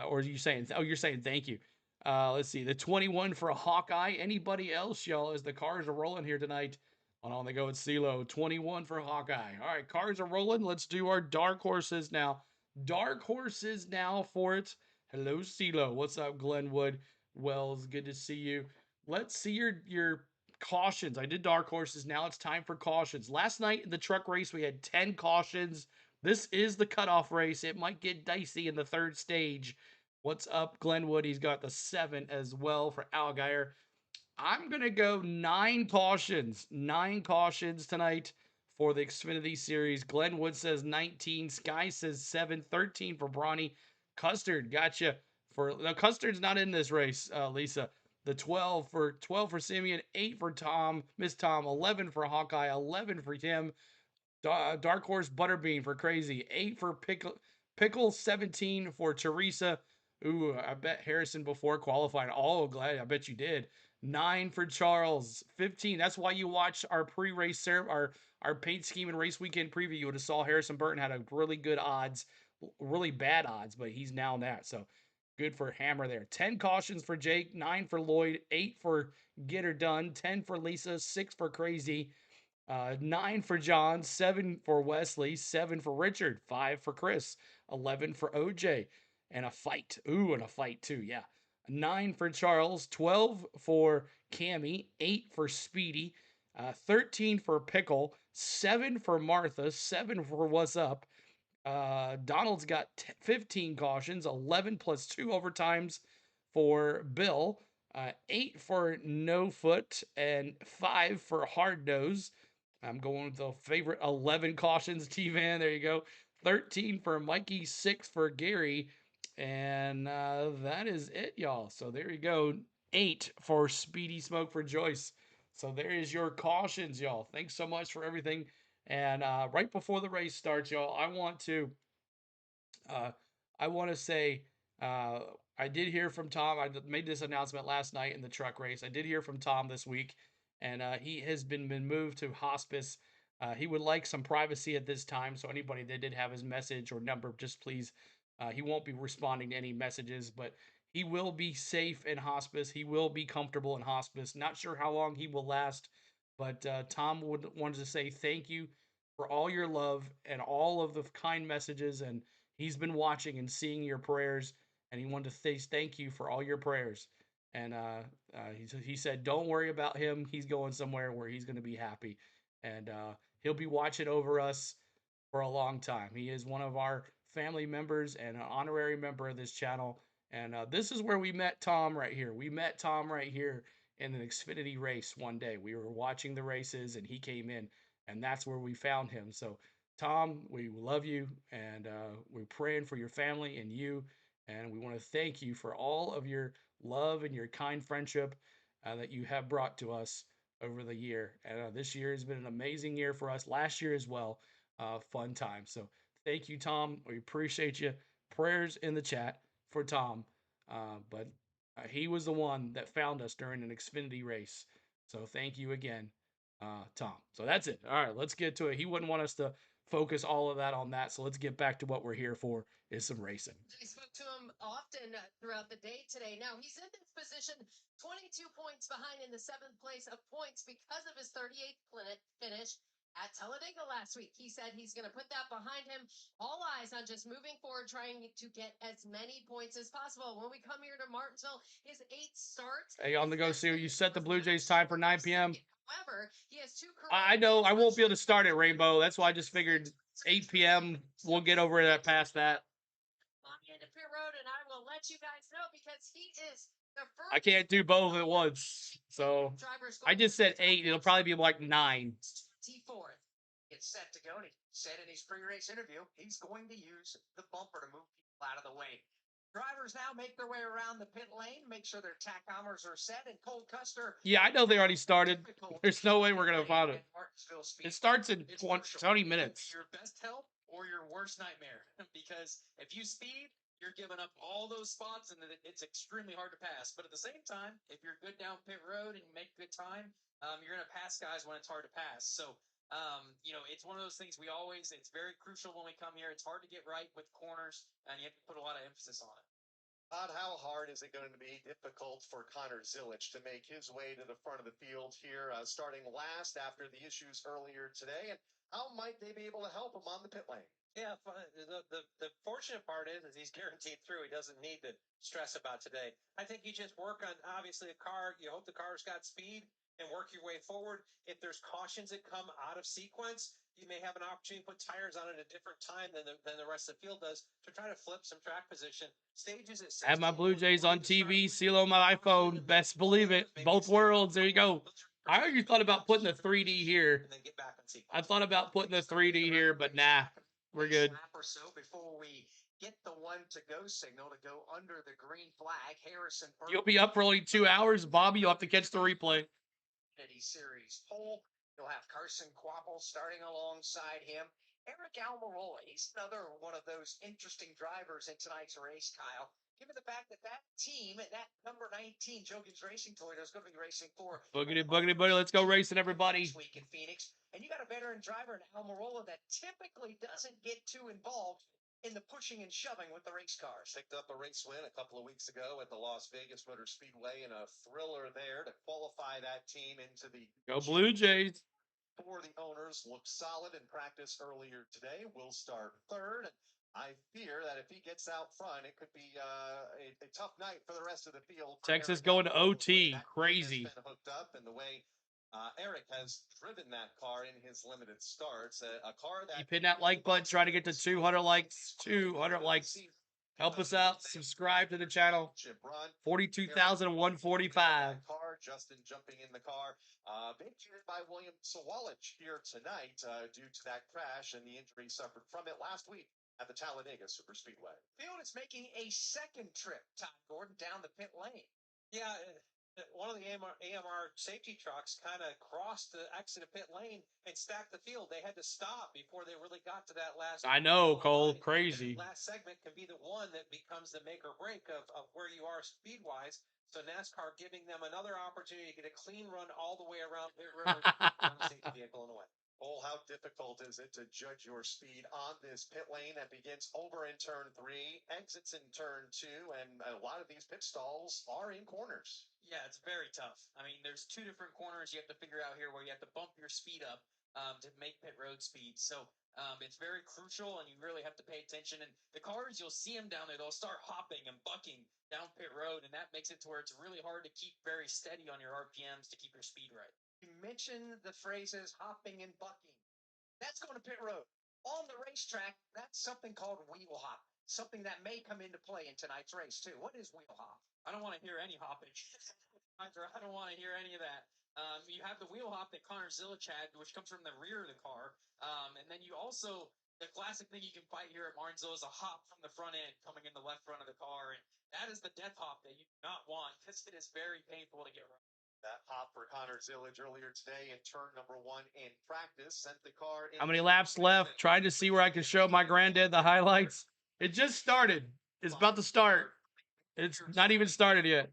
Or are you saying? Oh, you're saying thank you. Let's see, the 21 for a Hawkeye. Anybody else, y'all? As the cars are rolling here tonight. On they go at CeeLo. 21 for Hawkeye. All right, cars are rolling. Let's do our dark horses now. Dark horses now for it. Hello, CeeLo. What's up, Glenwood? Wells, good to see you. Let's see your cautions. I did dark horses. Now it's time for cautions. Last night in the truck race, we had 10 cautions. This is the cutoff race. It might get dicey in the third stage. What's up, Glenwood? He's got the 7 as well for Allgaier. I'm going to go 9 cautions. 9 cautions tonight for the Xfinity Series. Glenwood says 19. Sky says 7. 13 for Brawny. Custard, gotcha. No, Custard's not in this race, Lisa. The 12 for Simeon, 8 for Tom, Miss Tom, 11 for Hawkeye, 11 for Tim. Dark Horse Butterbean for Crazy, 8 for Pickle, 17 for Teresa. Ooh, I bet Harrison before qualifying. Oh, glad I bet you did. 9 for Charles, 15. That's why you watch our pre-race our paint scheme and race weekend preview. You would have saw Harrison Burton had a really good odds, really bad odds, but he's now that. So good for Hammer there. 10 cautions for Jake, 9 for Lloyd, 8 for Get Her Done, 10 for Lisa, 6 for Crazy. 9 for John, 7 for Wesley, 7 for Richard, 5 for Chris, 11 for OJ, and a fight. Ooh, and a fight too, yeah. 9 for Charles, 12 for Cammy, 8 for Speedy, 13 for Pickle, 7 for Martha, 7 for What's Up. Donald's got 15 cautions, 11 plus 2 overtimes for Bill, 8 for No Foot, and 5 for Hard Nose. I'm going with the favorite 11 cautions, T-Van. There you go. 13 for Mikey, 6 for Gary. And that is it, y'all. So there you go. 8 for Speedy Smoke for Joyce. So there is your cautions, y'all. Thanks so much for everything. And right before the race starts, y'all, I want to say I did hear from Tom. I made this announcement last night in the truck race. I did hear from Tom this week, and he has been moved to hospice. He would like some privacy at this time, so anybody that did have his message or number, just please, he won't be responding to any messages, but he will be safe in hospice. He will be comfortable in hospice. Not sure how long he will last, but Tom wanted to say thank you for all your love and all of the kind messages. And he's been watching and seeing your prayers. And he wanted to say thank you for all your prayers. And he said, don't worry about him. He's going somewhere where he's going to be happy. And he'll be watching over us for a long time. He is one of our family members and an honorary member of this channel. And this is where we met Tom right here. We met Tom right here in an Xfinity race one day. We were watching the races and he came in, and that's where we found him. So, Tom, we love you, and we're praying for your family and you. And we want to thank you for all of your love and your kind friendship that you have brought to us over the year. And this year has been an amazing year for us. Last year as well. Fun time. So thank you, Tom. We appreciate you. Prayers in the chat for Tom. But he was the one that found us during an Xfinity race. So thank you again, Tom. So that's it. All right, let's get to it. He wouldn't want us to focus all of that on that. So let's get back to what we're here for, is some racing. I spoke to him often throughout the day today. Now he's in this position 22 points behind in the 7th place of points because of his 38th finish at Talladega last week. He said he's going to put that behind him. All eyes on just moving forward, trying to get as many points as possible. When we come here to Martinsville, his 8th start. Hey, on the go, see you set the Blue Jays time for 9 p.m. However, he has 2 I know I won't be able to start at Rainbow. That's why I just figured 8 p.m. We'll get over that past that. On the end of pit road, and I will let you guys know because he is the first. I can't do both at once. So I just said 8. It'll probably be like 9. T4th. It's set to go. And he said in his pre-race interview, he's going to use the bumper to move people out of the way. Drivers now make their way around the pit lane, make sure their tachyometers are set, and Cole Custer. Yeah, I know they already started. There's no way we're going to find it. It starts in 20 minutes. Your best help or your worst nightmare. Because if you speed, you're giving up all those spots, and it's extremely hard to pass. But at the same time, if you're good down pit road and you make good time, you're going to pass guys when it's hard to pass. So, it's one of those things it's very crucial when we come here. It's hard to get right with corners, and you have to put a lot of emphasis on it. Todd, how hard is it going to be difficult for Connor Zilic to make his way to the front of the field here, starting last after the issues earlier today? And how might they be able to help him on the pit lane? Yeah, the fortunate part is he's guaranteed through. He doesn't need to stress about today. I think you just work on, obviously, a car. You hope the car's got speed and work your way forward. If there's cautions that come out of sequence, you may have an opportunity to put tires on at a different time than the rest of the field does to try to flip some track position. Stages at 16, I have my Blue Jays on TV, seal on my iPhone. Best believe it. Both worlds. There you go. I already thought about putting the 3D here. and then get back on sequence. I thought about putting the 3D here, but nah. We're good. Lap or so before we get the one to go signal to go under the green flag. Harrison. You'll be up for only 2 hours, Bobby. You'll have to catch the replay. Xfinity Series pole. You'll have Carson Quapple starting alongside him. Eric Almirola, he's another one of those interesting drivers in tonight's race, Kyle. Given the fact that team, that number 19 Jokins Racing Toyota is going to be racing for Boogity, boogity, boogity. Let's go racing, everybody. This week in Phoenix. And you got a veteran driver in Almirola that typically doesn't get too involved in the pushing and shoving with the race cars. Picked up a race win a couple of weeks ago at the Las Vegas Motor Speedway in a thriller there to qualify that team into the Go Blue Jays. For the owners, looked solid in practice earlier today. Will start third. And I fear that if he gets out front, it could be a tough night for the rest of the field. Texas going to OT. Crazy. Been hooked up, and the way Eric has driven that car in his limited starts, a car that Keep hitting that like button. Try to get to 200 likes. 200 likes. Help us out. Subscribe to the channel. 42,145. Car, Justin jumping in the car. Being cheered by William Sawalich here tonight due to that crash and the injury suffered from it last week at the Talladega Superspeedway. Field is making a second trip, Todd Gordon, down the pit lane. Yeah, one of the AMR safety trucks kind of crossed the exit of pit lane and stacked the field. They had to stop before they really got to that last. I know, Cole. Crazy. Last segment can be the one that becomes the make or break of where you are speed wise. So NASCAR giving them another opportunity to get a clean run all the way around Pit River on the safety vehicle in the way. Oh, how difficult is it to judge your speed on this pit lane that begins over in turn 3, exits in turn 2, and a lot of these pit stalls are in corners. Yeah, it's very tough. I mean, there's 2 different corners you have to figure out here where you have to bump your speed up. to make pit road speed. So it's very crucial, and you really have to pay attention. And the cars, you'll see them down there, they'll start hopping and bucking down pit road, and that makes it to where it's really hard to keep very steady on your RPMs to keep your speed right. You mentioned the phrases hopping and bucking. That's going to pit road. On the racetrack, that's something called wheel hop, something that may come into play in tonight's race, too. What is wheel hop? I don't want to hear any hopping. I don't want to hear any of that. You have the wheel hop that Connor Zilic had, which comes from the rear of the car. And then you also, the classic thing you can fight here at Martinsville is a hop from the front end coming in the left front of the car. And that is the death hop that you do not want because it is very painful to get right. That hop for Connor Zilic earlier today in turn number 1 in practice sent the car in. How many laps left? Trying to see where I can show my granddad the highlights. It just started. It's about to start. It's not even started yet.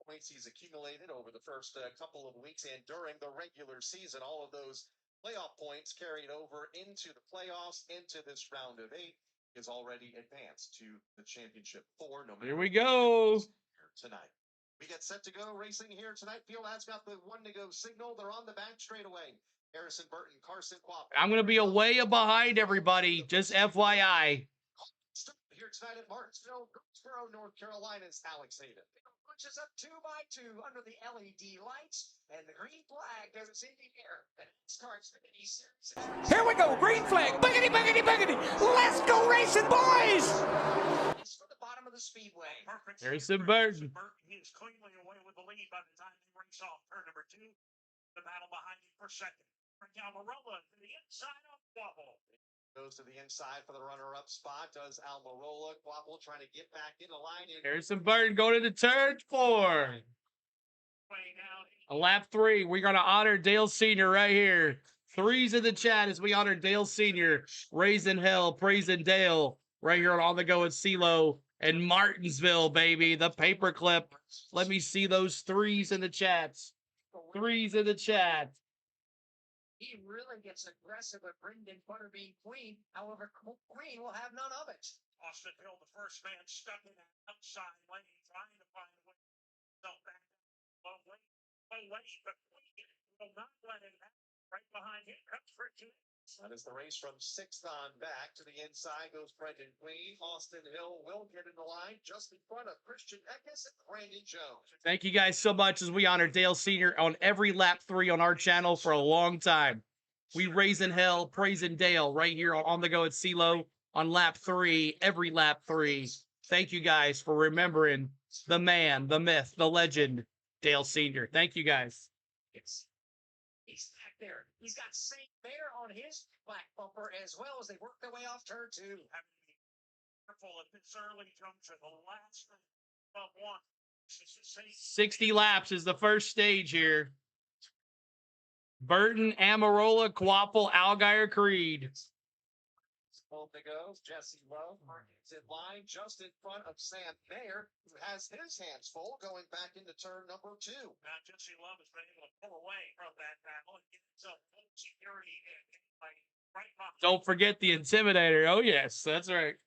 Points he's accumulated over the first couple of weeks and during the regular season. All of those playoff points carried over into the playoffs, into this round of 8, is already advanced to the championship 4. No matter Here we go. Tonight. We get set to go racing here tonight. Field has got the 1 to go signal. They're on the back straightaway. Harrison Burton, Carson Quap. I'm going to be way behind everybody. Just FYI. Here tonight at Martinsville, Greensboro, North Carolina's Alex Hayden. Punches up 2 by 2 under the LED lights, and the green flag goes in the air. The NASCAR Xfinty Series. Here we go, green flag. Boogity, boogity, boogity. Let's go racing, boys. It's for the bottom of the speedway. Harrison Burton. He is cleanly away with the lead by the time he race off turn number 2. The battle behind him for second. Almirola to the inside of Quapple. Goes to the inside for the runner-up spot. Does Almirola. Quapple trying to get back in the line. Harrison Burton going to turn 4. A lap 3. We're going to honor Dale Sr. right here. 3s in the chat as we honor Dale Sr. Raising hell, praising Dale. Right here on the go at CeeLo and Martinsville, baby. The paperclip. Let me see those 3s in the chats. 3s in the chat. He really gets aggressive with Brendan Butterbean Queen. However, Queen will have none of it. Austin Hill, the first man, stuck in that outside lane, trying to find a way himself back low lane, but Queen will not let it happen. Right behind him comes Richie. That is the race from 6th on back. To the inside goes Brendan Queen. Austin Hill will get in the line just in front of Christian Eckes and Brandon Jones. Thank you guys so much as we honor Dale Sr. on every lap 3 on our channel for a long time. We raising hell, praising Dale right here on the go at CeeLo on lap 3, every lap 3. Thank you guys for remembering the man, the myth, the legend, Dale Sr. Thank you guys. He's back there. He's got St. Bear on his black bumper as well as they work their way off turn 2. Having to be careful at this early junction, the last of 1. 60 laps is the first stage here. Burton, Almirola, Quapple, Allgaier, Creed. Home to go. Jesse Love is in line just in front of Sam Mayer, who has his hands full going back into turn number 2. Now Jesse Love has been able to pull away from that battle and get himself full security in right behind. Don't forget the Intimidator. Oh, yes, that's right.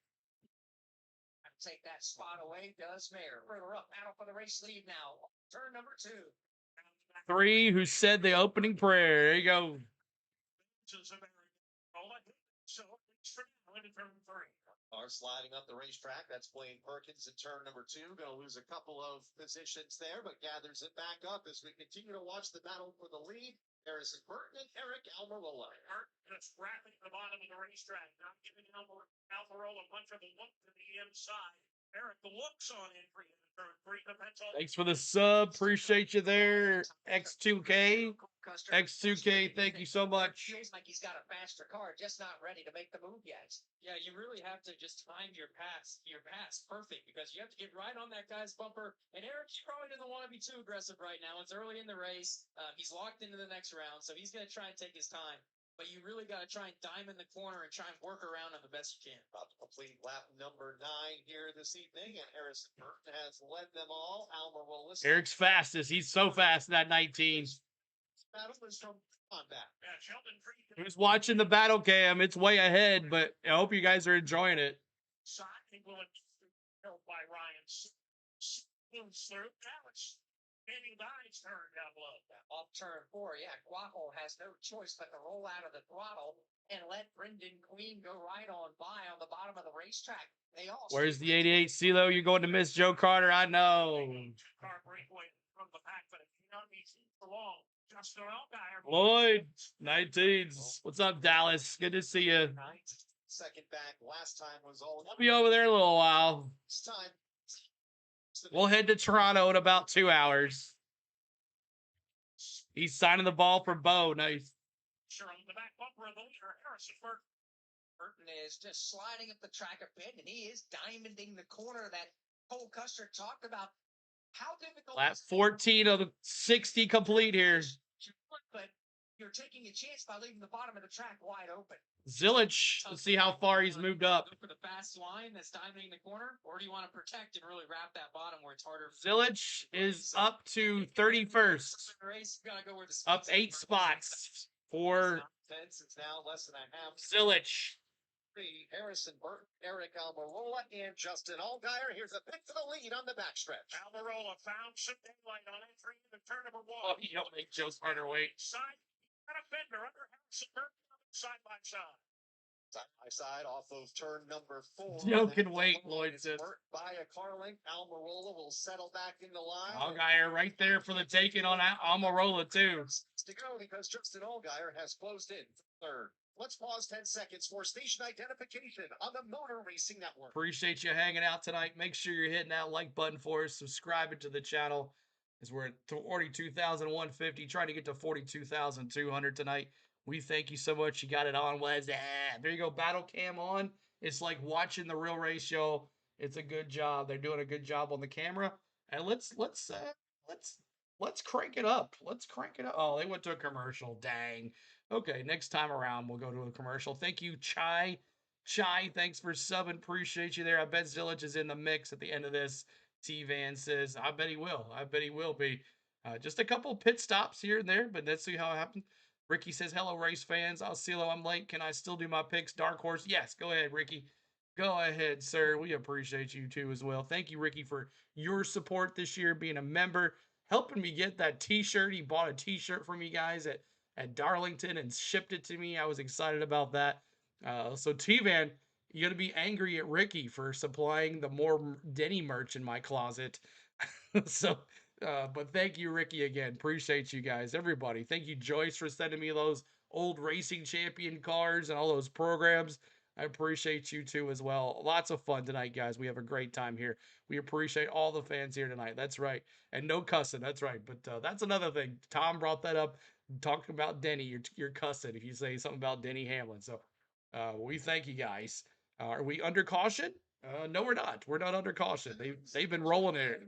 Take that spot away, does Mayer. Further up, battle for the race lead now. Turn number 2. 3, who said the opening prayer. There you go. Are sliding up the racetrack. That's Blaine Perkins in turn number 2. Going to lose a couple of positions there, but gathers it back up as we continue to watch the battle for the lead. Harrison Burton and Eric Almirola. Just wrapping the bottom of the racetrack, not giving Almirola much of a look to the inside. Eric looks on entry in turn 3, but that's all. Thanks for the sub. Appreciate you there, X2K. X2K, thank you so much. Feels like he's got a faster car, just not ready to make the move yet. Yeah, you really have to just time your pass perfect because you have to get right on that guy's bumper. And Eric probably doesn't want to be too aggressive right now. It's early in the race. He's locked into the next round, so he's going to try and take his time. But you really got to try and diamond the corner and try and work around him the best you can. About to complete lap number 9 here this evening, and Harrison Burton has led them all. Almirola. Eric's fastest. He's so fast in that 19. Battle is from on back. Who's watching the battle cam? It's way ahead, but I hope you guys are enjoying it. Held by Ryan. Through Alex. Maybe Guy's turn down below. Off turn 4, yeah, Guapo has no choice but to roll out of the throttle and let Brendan Queen go right on by on the bottom of the racetrack. They all. Where's the 88 CeeLo? You're going to miss Joe Carter. I know. Car breakaway from the pack, but if you don't be for long, Justin Allgaier. Lloyd, 19s. What's up, Dallas? Good to see you. Second back. Last time was all. I'll be over there a little while. This time. We'll head to Toronto in about 2 hours. He's signing the ball for Bo. Nice. Sure, on the back bumper of the leader, Harrison Burton. Burton is just sliding up the track a bit, and he is diamonding the corner that Cole Custer talked about. How difficult. Lap 14 of the 60 complete here. But you're taking a chance by leaving the bottom of the track wide open. Zillich, let's see how far he's moved up. Go for the fast line that's diamonding the corner, or do you want to protect and really wrap that bottom where it's harder? Zillich is up to 31st. Up 8 spots for It's now less than a half. Zillich. Harrison Burton, Eric Almirola, and Justin Allgaier. Here's a pick for the lead on the backstretch. Almirola found some daylight on entry into turn number 1. Oh, you don't make Joe Carter wait. Side, got a fender under Harrison Burton, side by side. Side by side off of turn number 4. Joe can wait, Lloyd says. By a car link, Almirola will settle back in the line. Allgaier right there for the taking on Almirola, too. To go because Justin Allgaier has closed in third. Let's pause 10 seconds for station identification on the Motor Racing Network. Appreciate you hanging out tonight. Make sure you're hitting that like button for us. Subscribing to the channel as we're at 42,150, trying to get to 42,200 tonight. We thank you so much. You got it on. There you go. Battle cam on. It's like watching the real race show. It's a good job. They're doing a good job on the camera. And let's crank it up. Let's crank it up. Oh, they went to a commercial. Dang. Okay, next time around, we'll go to a commercial. Thank you, Chai. Chai, thanks for subbing. Appreciate you there. I bet Zillich is in the mix at the end of this. T-Van says, I bet he will. I bet he will be. Just a couple pit stops here and there, but let's see how it happens. Ricky says, hello, race fans. CeeLo, I'm late. Can I still do my picks? Dark Horse? Yes, go ahead, Ricky. Go ahead, sir. We appreciate you, too, as well. Thank you, Ricky, for your support this year, being a member, helping me get that T-shirt. He bought a T-shirt from you guys at Darlington and shipped it to me. I was excited about that. So T-Van, you got to be angry at Ricky for supplying the more Denny merch in my closet. But thank you, Ricky, again. Appreciate you guys, everybody. Thank you, Joyce, for sending me those old racing champion cars and all those programs. I appreciate you too as well. Lots of fun tonight, guys. We have a great time here. We appreciate all the fans here tonight. That's right. And no cussing. That's right. But that's another thing. Tom brought that up. Talking about Denny, you're cussing if you say something about Denny Hamlin. So we thank you guys. Are we under caution? No, we're not. We're not under caution. They've been rolling it.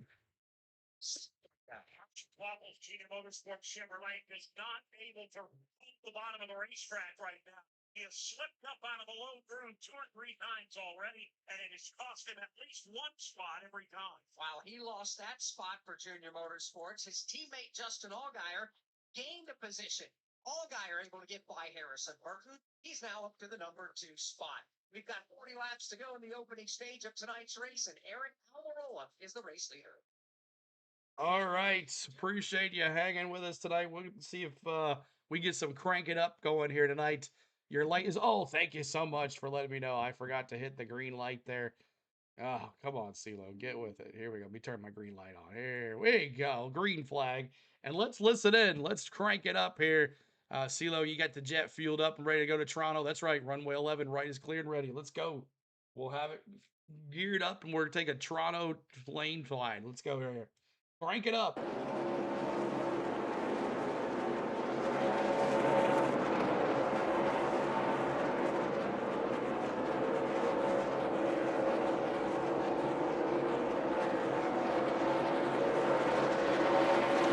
Waffles Junior Motorsports Chevrolet is not able to beat the bottom of the racetrack right now. He has slipped up out of the low groove 2 or 3 times already, and it has cost him at least 1 spot every time. While he lost that spot for Junior Motorsports, his teammate Justin Allgaier gained a position. Allgaier able to get by Harrison Burton. He's now up to the number 2 spot. We've got 40 laps to go in the opening stage of tonight's race, and Eric Almirola is the race leader. All right. Appreciate you hanging with us tonight. We'll see if we get some cranking up going here tonight. Your light is... Oh, thank you so much for letting me know. I forgot to hit the green light there. Oh, come on, CeeLo. Get with it. Here we go. Let me turn my green light on. Here we go. Green flag. And let's listen in. Let's crank it up here. CeeLo, you got the jet fueled up and ready to go to Toronto. That's right. Runway 11 right is cleared and ready. Let's go. We'll have it geared up and we're going to take a Toronto lane fly. Let's go here. Crank it up.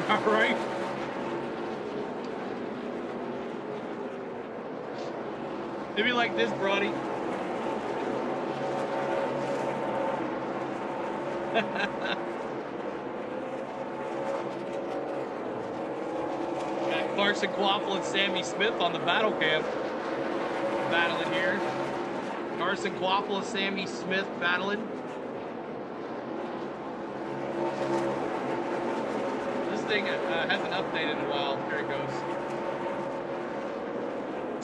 All right. Maybe like this, Brody. Carson Quaffle and Sammy Smith on the battle cam. Battling here. Carson Quaffle and Sammy Smith battling. This thing hasn't updated in a while. There it goes.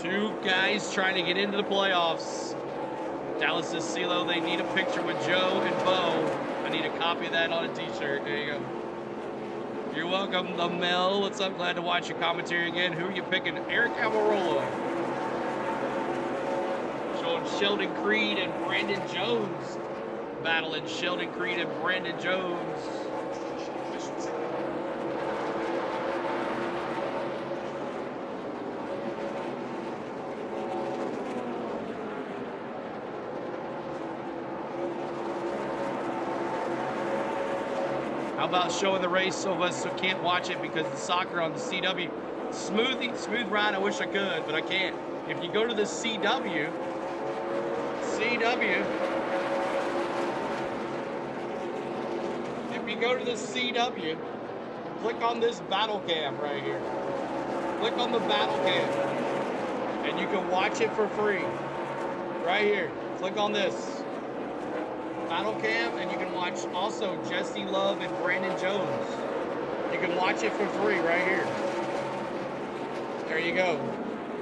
Two guys trying to get into the playoffs. Dallas says, CeeLo, they need a picture with Joe and Bo. I need a copy of that on a t-shirt. There you go. You're welcome, the Mel. What's up? Glad to watch your commentary again. Who are you picking? Eric Almirola. Showing Sheldon Creed and Brandon Jones. Battling Sheldon Creed and Brandon Jones. How about showing the race so of us who can't watch it because the soccer on the CW? Smooth ride, I wish I could, but I can't. If you go to the CW, if you go to the CW, click on this battle cam right here. Click on the battle cam, and you can watch it for free. Right here, click on this. Battle cam, and you can watch also Jesse Love and Brandon Jones. You can watch it for free right here. There you go.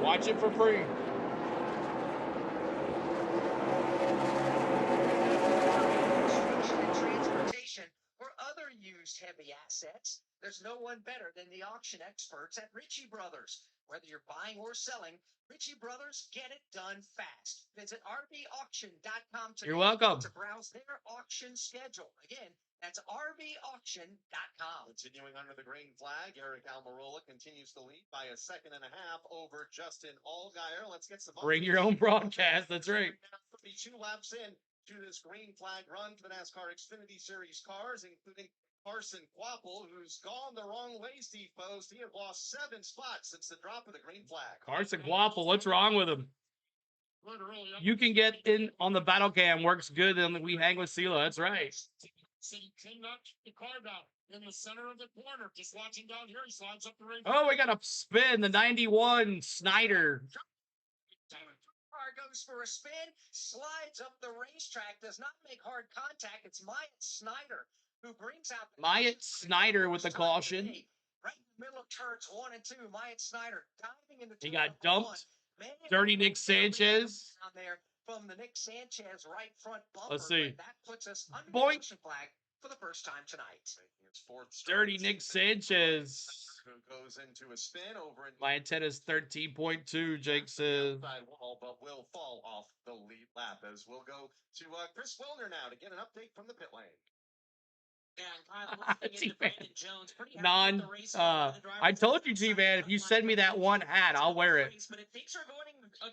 Watch it for free. Transportation or other used heavy assets, there's no one better than the auction experts at Ritchie Bros. Whether you're buying or selling, Ritchie Bros get it done fast. Visit rvauction.com today. You're welcome. To browse their auction schedule. Again, that's rvauction.com. Continuing under the green flag, Eric Almirola continues to lead by a second and a half over Justin Allgaier. Let's get some. Bring your own broadcast. That's right. 32 laps in to this green flag run for the NASCAR Xfinity Series cars, including Carson Quapple, who's gone the wrong way, Steve Post. He has lost 7 spots since the drop of the green flag. Carson Quapple, what's wrong with him? You can get in on the battle cam. Works good, and we hang with CeeLo. That's right. So he cannot the car down in the center of the corner. Just watching down here, he slides up the race. Oh, we got a spin. The 91 Snyder. Car goes for a spin, slides up the racetrack, does not make hard contact. It's Myatt Snyder who brings out Myatt Snyder with the caution. Right in the middle of turns 1 and 2, Myatt Snyder diving into. He got dumped. Dirty Nick Sanchez. Down there from the Nick Sanchez right front bumper. Let's see. That puts us under Boink. the flag for the first time tonight. Dirty Nick Sanchez. Who goes into a spin over in My antenna's 13.2, Jake says. wall, but will fall off the lead lap as we'll go to Chris Wilner now to get an update from the pit lane. I told you, T-Man, if you send me that one hat, I'll wear it.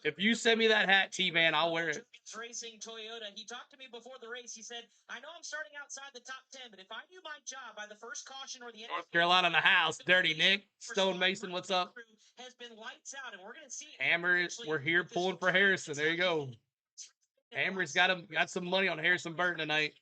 If you send me that hat, T-Man, I'll wear it. Racing Toyota. He talked to me before the race. He said, I know I'm starting outside the top 10, but if I knew my job by the first caution or the end North Carolina in the house. Dirty Nick. Stone Mason, what's up? Has been lights out, and we're going to see Hammer, we're here pulling for Harrison. There you go. Hammer's got some money on Harrison Burton tonight.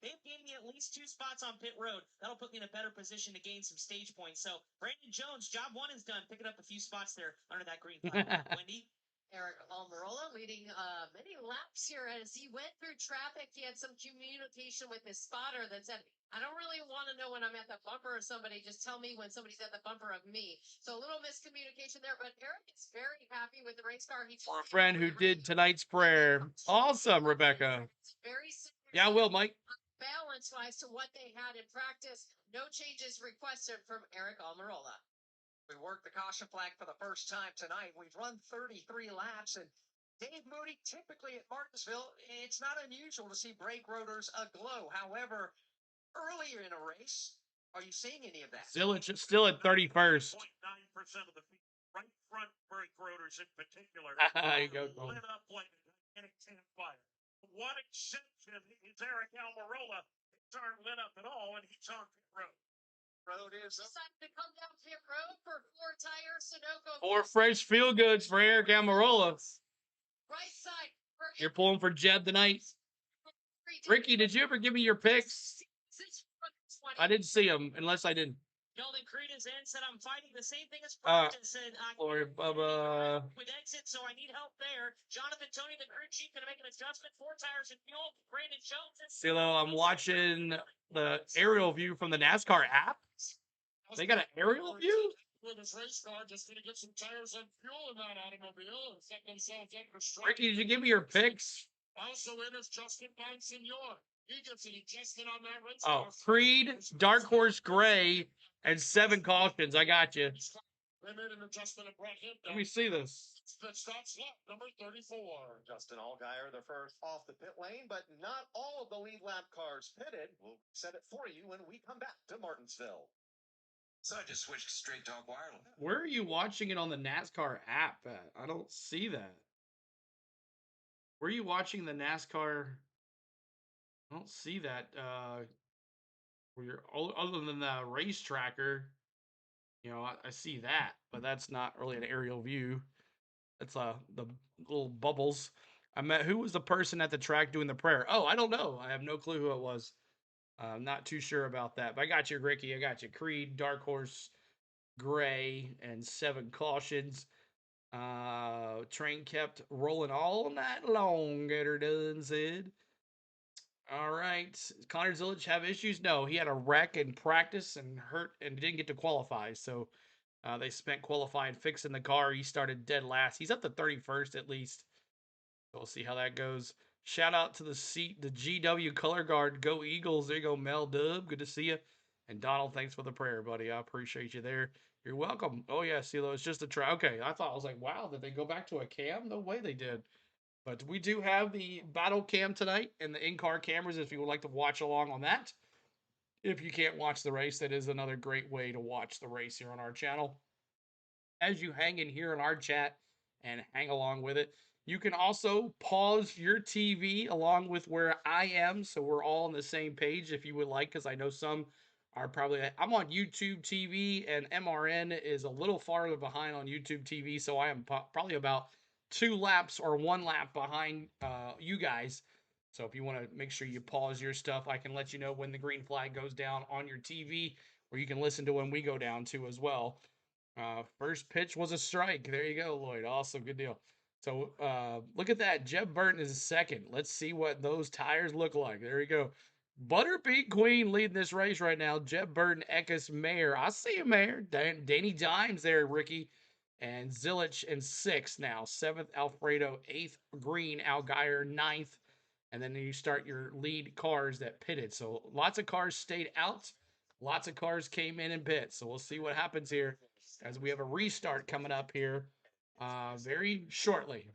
They've gained me at least 2 spots on pit road. That'll put me in a better position to gain some stage points. So, Brandon Jones, job 1 is done. Picking up a few spots there under that green flag. Wendy? Eric Almirola leading many laps here as he went through traffic. He had some communication with his spotter that said, I don't really want to know when I'm at the bumper of somebody. Just tell me when somebody's at the bumper of me. So a little miscommunication there, but Eric is very happy with the race car. For a friend who did tonight's prayer. Awesome, Rebecca. Very yeah, I will, Mike. Balance-wise to what they had in practice. No changes requested from Eric Almirola. We worked the caution flag for the first time tonight. We've run 33 laps, and Dave Moody, typically at Martinsville, it's not unusual to see brake rotors aglow. However, earlier in a race, are you seeing any of that? Still at 31st. 0.9% of the right front brake rotors in particular you go, lit up like a gigantic campfire. One exception is Eric Almirola. His aren't lit up at all, and he's on pit road. Road is decided to come down pit road for 4 tire Sunoco. 4 fresh feel goods for Eric Almirola. Right side. You're pulling for Jeb tonight. Ricky, did you ever give me your picks? I didn't see them, unless I didn't. Sheldon Creed is in, said I'm fighting the same thing as practice, and with exit, so I need help there. Jonathan Tony, the crew chief, going to make an adjustment. 4 tires and fuel. Brandon Jones. CeeLo, I'm watching the aerial view from the NASCAR app. They got an aerial view? With his race car, just going to get some tires and fuel in that automobile and set themselves up for strike. Ricky, did you give me your picks? Also in is Justin Bonsignor. He gets an adjustment on that race Oh, car. Creed, Dark Horse Gray, and 7 cautions. I got you. They made an adjustment and brought him down. Let me see this. That stops lap number 34. Justin Allgaier, the first off the pit lane, but not all of the lead lap cars pitted. We'll set it for you when we come back to Martinsville. So I just switched straight talk wireless. Where are you watching it on the NASCAR app at? I don't see that. Where are you watching the NASCAR? I don't see that. Where you're other than the race tracker, you know, I see that, but that's not really an aerial view. That's the little bubbles. I met who was the person at the track doing the prayer? Oh, I don't know. I have no clue who it was. I'm not too sure about that. But I got you, Ricky. I got you. Creed, Dark Horse, Gray, and 7 cautions. Train kept rolling all night long, Gator Dunn said. All right. Connor Zilic have issues? No, he had a wreck in practice and hurt and didn't get to qualify. So they spent qualifying fixing the car. He started dead last. He's up to 31st at least. So we'll see how that goes. Shout out to the GW Color Guard. Go Eagles. There you go, Mel Dub. Good to see you. And Donald, thanks for the prayer, buddy. I appreciate you there. You're welcome. Oh, yeah, CeeLo, it's just a try. Okay, I was like, wow, did they go back to a cam? No way they did. But we do have the battle cam tonight and the in-car cameras if you would like to watch along on that. If you can't watch the race, that is another great way to watch the race here on our channel. As you hang in here in our chat and hang along with it, you can also pause your TV along with where I am, so we're all on the same page if you would like, because I know some are probably... I'm on YouTube TV, and MRN is a little farther behind on YouTube TV, so I am probably about 2 laps or 1 lap behind you guys. So if you want to make sure you pause your stuff, I can let you know when the green flag goes down on your TV, or you can listen to when we go down too as well. First pitch was a strike. There you go, Lloyd. Awesome. Good deal. So look at that. Jeb Burton is second. Let's see what those tires look like. There you go. Butterbeat Queen leading this race right now. Jeb Burton, Eckes, Mayer. I see you, Mayer. Danny Dimes there, Ricky. And Zilic in 6th now. 7th, Alfredo. 8th, Green. Allgaier, 9th. And then you start your lead cars that pitted. So lots of cars stayed out. Lots of cars came in and pit. So we'll see what happens here as we have a restart coming up here very shortly.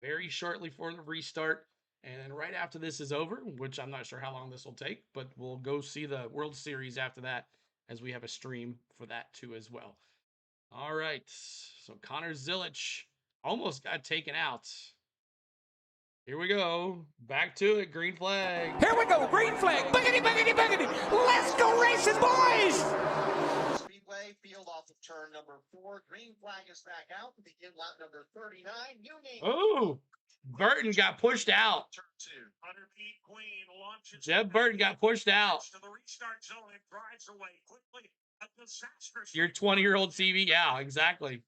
Very shortly for the restart. And then right after this is over, which I'm not sure how long this will take, but we'll go see the World Series after that as we have a stream for that too as well. All right. So Connor Zilic almost got taken out. Here we go. Back to it. Green flag. Here we go. Green flag. Boogity, boogity, boogity. Let's go racing, boys. Speedway, field off of turn number 4. Green flag is back out. Begin lap number 39. You name it. Oh, Burton got pushed out. Turn 2. Butterbeat Queen launches. Jeb Burton got pushed out. To the restart zone and drives away quickly. A disastrous. Your 20-year-old TV. Yeah, exactly.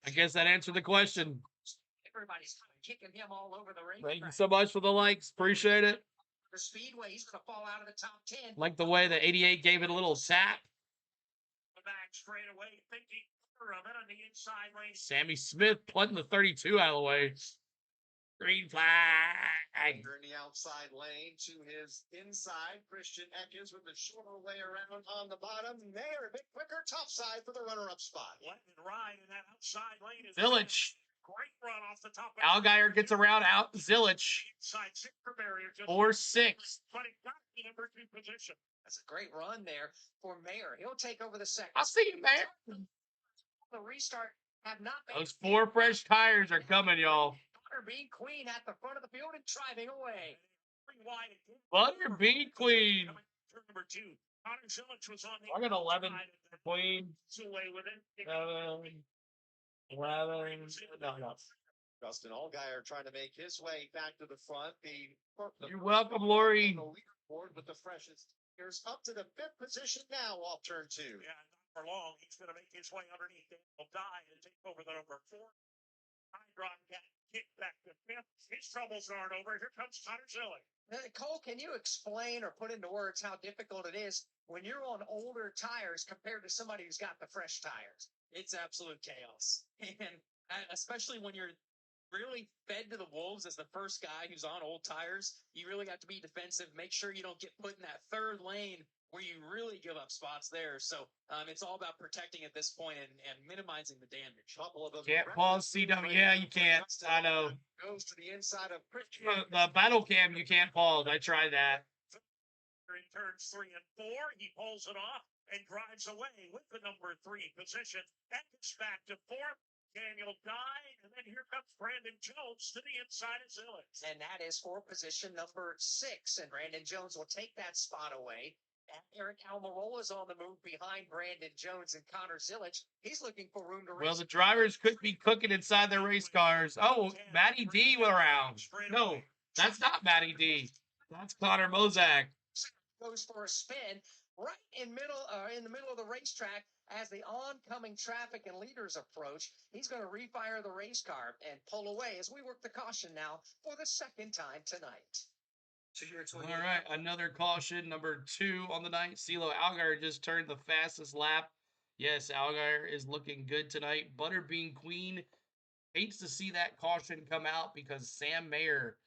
I guess that answered the question. Everybody's kind of kicking him all over the racetrack. Thank you so much for the likes. Appreciate it. The Speedway, he's going to fall out of the top 10. Like the way the 88 gave it a little tap. Back straight away, thinking of it on the inside lane. Sammy Smith putting the 32 out of the way. Green flag. In the outside lane to his inside, Christian Eckes with the shorter way around on the bottom. Mayer a bit quicker, top side for the runner-up spot. Letting ride in that outside lane is Zilic. Great run off the top. Allgaier gets around out. Zilic. Inside 6 barrier. Or 6. But it got the number 2 position. That's a great run there for Mayer. He'll take over the second. I'll see you, Mayer. The restart have not made. Those 4 fresh tires are coming, y'all. Butterbeat Queen at the front of the field and driving away. Butterbeat Queen. Turn number 2. Connor Zilic was on the. I got 11. Queen. Away with it. 11. No. Justin Allgaier trying to make his way back to the front. You're welcome, Lori. The leaderboard with the freshest tires up to the 5th position now off turn 2. Yeah, not for long. He's going to make his way underneath Daniel Dye and take over the number 4. High drop kick back to fifth. His troubles aren't over. Here comes Connor Zillig. Cole, can you explain or put into words how difficult it is when you're on older tires compared to somebody who's got the fresh tires? It's absolute chaos. And especially when you're really fed to the wolves as the first guy who's on old tires, you really got to be defensive. Make sure you don't get put in that third lane where you really give up spots there. So it's all about protecting at this point and minimizing the damage. Couple of them Can't pause CW. Yeah, you can't. I know. Goes to the inside of The battle cam, you can't pause. I tried that. In turns 3 and 4, he pulls it off and drives away with the number 3 position. And gets back to 4th. Daniel Dye, and then here comes Brandon Jones to the inside of Zillich. And that is for position number 6. And Brandon Jones will take that spot away. And Eric Almirola is on the move behind Brandon Jones and Connor Zillich. He's looking for room to race. Well, the drivers could be cooking inside their race cars. Oh, Matty D around. No, that's not Matty D. That's Connor Mozak. Goes for a spin right in the middle of the racetrack as the oncoming traffic and leaders approach. He's going to refire the race car and pull away as we work the caution now for the second time tonight. All right, another caution, number 2 on the night. CeeLo Allgaier just turned the fastest lap. Yes, Allgaier is looking good tonight. Butterbean Queen hates to see that caution come out because Sam Mayer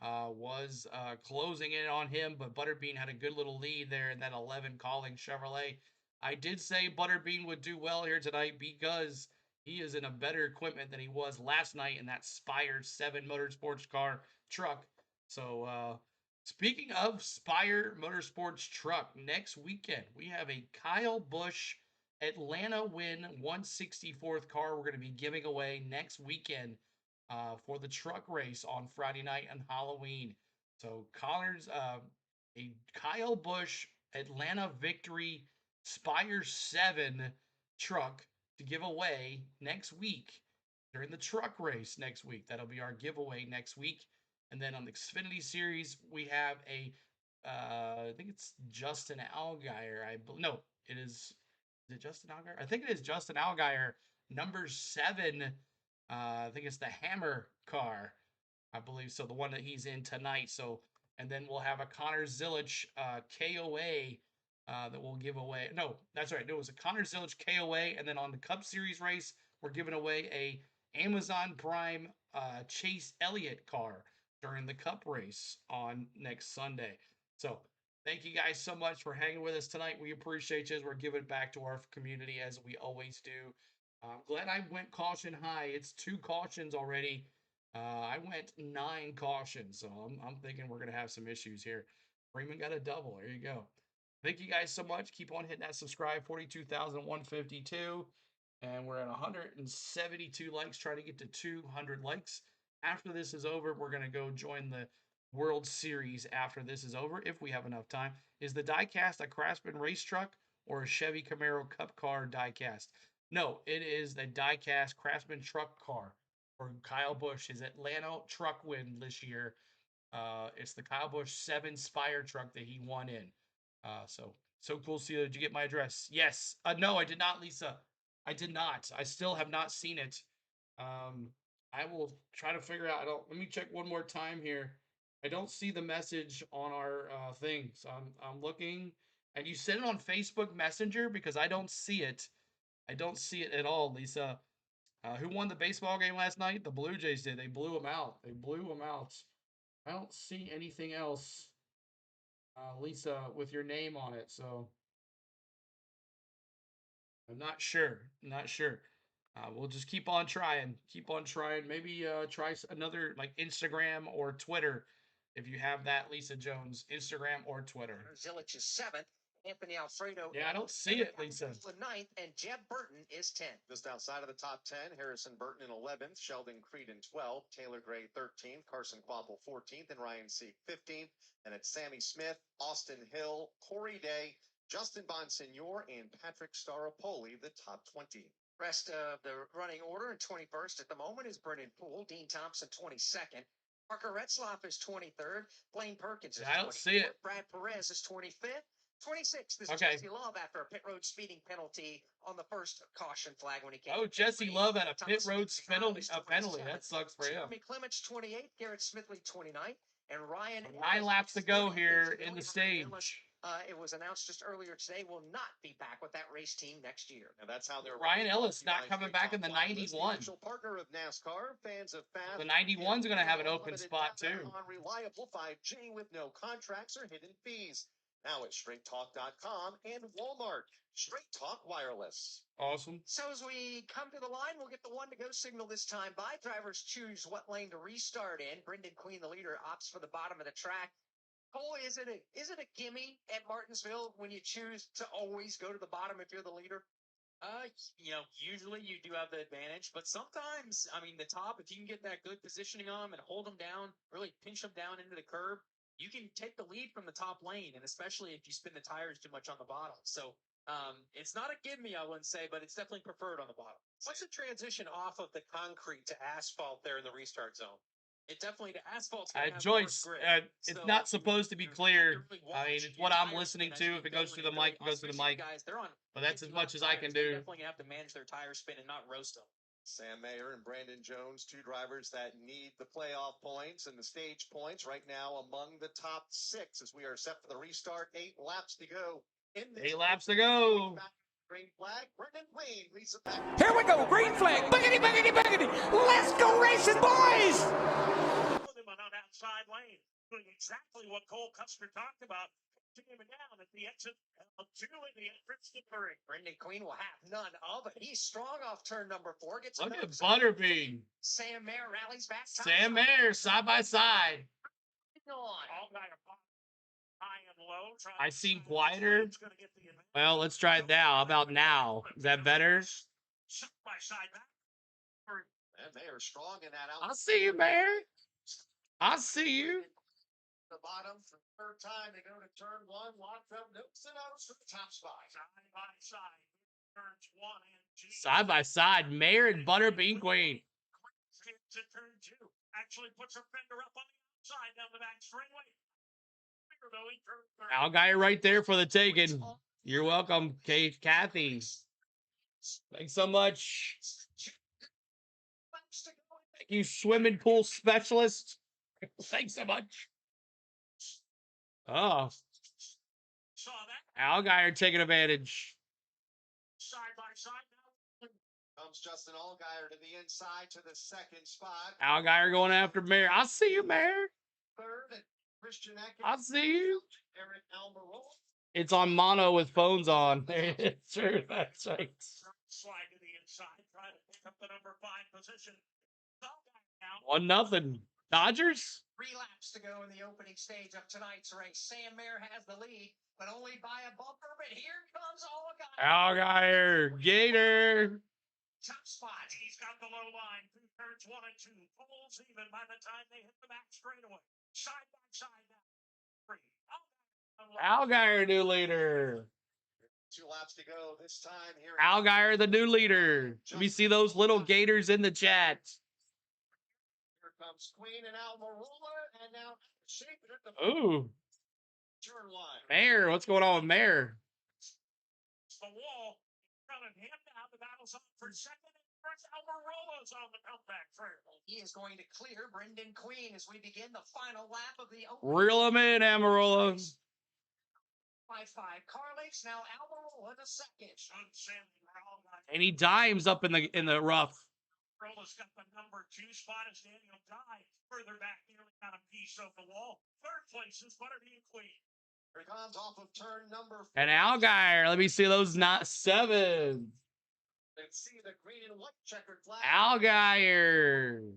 was closing in on him, but Butterbean had a good little lead there in that 11 calling Chevrolet. I did say Butterbean would do well here tonight because he is in a better equipment than he was last night in that Spire 7 Motorsports car truck. So, speaking of Spire Motorsports truck, next weekend we have a Kyle Busch Atlanta Win 164th car we're going to be giving away next weekend for the truck race on Friday night and Halloween. So Connor's a Kyle Busch Atlanta Victory Spire 7 truck to give away next week during the truck race next week. That'll be our giveaway next week. And then on the Xfinity Series, we have a, I think it's Justin Allgaier. No, it is it Justin Allgaier? I think it is Justin Allgaier, number 7. I think it's the Hammer car, I believe. So the one that he's in tonight. So, and then we'll have a Connor Zillich KOA that we'll give away. No, that's right. It was a Connor Zillich KOA. And then on the Cup Series race, we're giving away a Amazon Prime Chase Elliott car during the Cup race on next Sunday. So thank you guys so much for hanging with us tonight. We appreciate you as we're giving back to our community as we always do. I'm glad I went caution high. It's 2 cautions already. I went 9 cautions, so I'm thinking we're going to have some issues here. Freeman got a double. There you go. Thank you guys so much. Keep on hitting that subscribe. 42,152. And we're at 172 likes, trying to get to 200 likes. After this is over, we're going to go join the World Series after this is over, if we have enough time. Is the diecast a Craftsman race truck or a Chevy Camaro Cup car diecast? No, it is the diecast Craftsman truck car for Kyle Busch, his Atlanta truck win this year. It's the Kyle Busch 7 Spire truck that he won in. So cool. See, did you get my address? Yes. No, I did not, Lisa. I did not. I still have not seen it. I will try to figure out. Let me check one more time here. I don't see the message on our thing, so I'm looking. And you sent it on Facebook Messenger because I don't see it. I don't see it at all, Lisa. Who won the baseball game last night? The Blue Jays did. They blew them out. I don't see anything else, Lisa, with your name on it. So I'm not sure. We'll just keep on trying. Maybe try another like Instagram or Twitter. If you have that, Lisa Jones, Instagram or Twitter. Zillich is 7th. Anthony Alfredo. Yeah, I don't see it, Lisa. 9th, and Jeb Burton is 10th. Just outside of the top 10, Harrison Burton in 11th, Sheldon Creed in 12th, Taylor Gray 13th, Carson Quapple 14th, and Ryan Sieg 15th. And it's Sammy Smith, Austin Hill, Corey Day, Justin Bonsignor, and Patrick Staropoli, the top 20. Rest of the running order in 21st at the moment is Brennan Poole, Dean Thompson 22nd, Parker Retzloff is 23rd, Blaine Perkins is 24th, I don't see it. Brad Perez is 25th, 26. This Okay. is Jesse Love after a pit road speeding penalty on the first caution flag when he came. Oh, Jesse Love had a pit road penalty. That sucks for him. Jeremy Clements, 28. Garrett Smithley, 29. And Ryan. 9 laps to go here in the stage. It was announced just earlier today, will not be back with that race team next year. And that's how they're Ryan Ellis not coming back in the 91. Partner of NASCAR, fans of fast. The 91's going to have an open spot too. Unreliable 5G with no contracts or hidden fees. Now at StraightTalk.com and Walmart. Straight Talk Wireless. Awesome. So as we come to the line, we'll get the one to go signal this time by. Drivers choose what lane to restart in. Brendan Queen, the leader, opts for the bottom of the track. Cole, is it a gimme at Martinsville when you choose to always go to the bottom if you're the leader? Usually you do have the advantage, but sometimes, the top, if you can get that good positioning on them and hold them down, really pinch them down into the curb, you can take the lead from the top lane, and especially if you spin the tires too much on the bottom. So it's not a gimme, I wouldn't say, but it's definitely preferred on the bottom. What's the transition off of the concrete to asphalt there in the restart zone? It definitely, the asphalt's Joyce, it's not supposed to be clear. It's what I'm listening to. If it goes through the mic, it goes through the mic. But that's as much as I can do. Definitely have to manage their tire spin and not roast them. Sam Mayer and Brandon Jones, two drivers that need the playoff points and the stage points right now among the top 6 as we are set for the restart. 8 laps to go. 8 laps to go. Green flag, Brendan Queen leads the back. Here we go, green flag. Boogity, boogity, boogity. Let's go racing, boys. Put him on that outside lane, doing exactly what Cole Custer talked about. Taking him down at the exit of 2 and the entrance to 3. Brendan Queen will have none of it. He's strong off turn number 4. Gets Look at Butterbean. Sam Mayer rallies back. Sam Mayer, side by side. All guy high and low. I seem quieter. Well, let's try it now. How about now? Is that better? Side by side back. And they are strong in that out. I see you, Mayor. I see you. The bottom for the third time. They go to turn 1. Locked up. Nooks and outs for the top spot. Side by side. Turns 1 and 2. Side by side. Mayor and Butterbean Queen. To turn 2. Actually puts her fender up on the outside down the back straightaway. Al guy right there for the taking. You're welcome, Kathy. Thanks so much. Thank you, swimming pool specialist. Thanks so much. Oh. Al guy are taking advantage. Side by side now. Comes Justin Allgaier to the inside to the second spot. Al guy are going after Mayor. I see you, Mayor. Third. Christian Atkins. I see you. Eric Almirola. It's on mono with phones on. Sure, that's right. Slide to the inside, try to pick up the number 5 position. 1-0. Dodgers? 3 laps to go in the opening stage of tonight's race. Sam Mayer has the lead, but only by a bumper. But here comes Allgaier. Gator. Top spot. He's got the low line through turns 1 and 2. Pulls even by the time they hit the back straightaway. Side by side now. 3. Allgaier, new leader. 2 laps to go this time here. Allgaier, the new leader. Let me see those little gators in the chat. Here comes Queen and Almirola, and now shaping it. Ooh. Turn line. Mayor, what's going on with Mayor? The wall. Running him now. The battle's on for second. First, Almirola's on the comeback trail. He is going to clear Brendan Queen as we begin the final lap of the opening. Reel him in, Amarola. 5-5. Carlix, now Almirola the second. And he dimes up in the rough. Almirola's got the number 2 spot as Daniel Dye further back, nearly got a piece of the wall. Third place is Butterbean Queen. Here comes off of turn number 4. And Allgaier, let me see those not 7. Let's see the green and white checkered flag. Allgaier.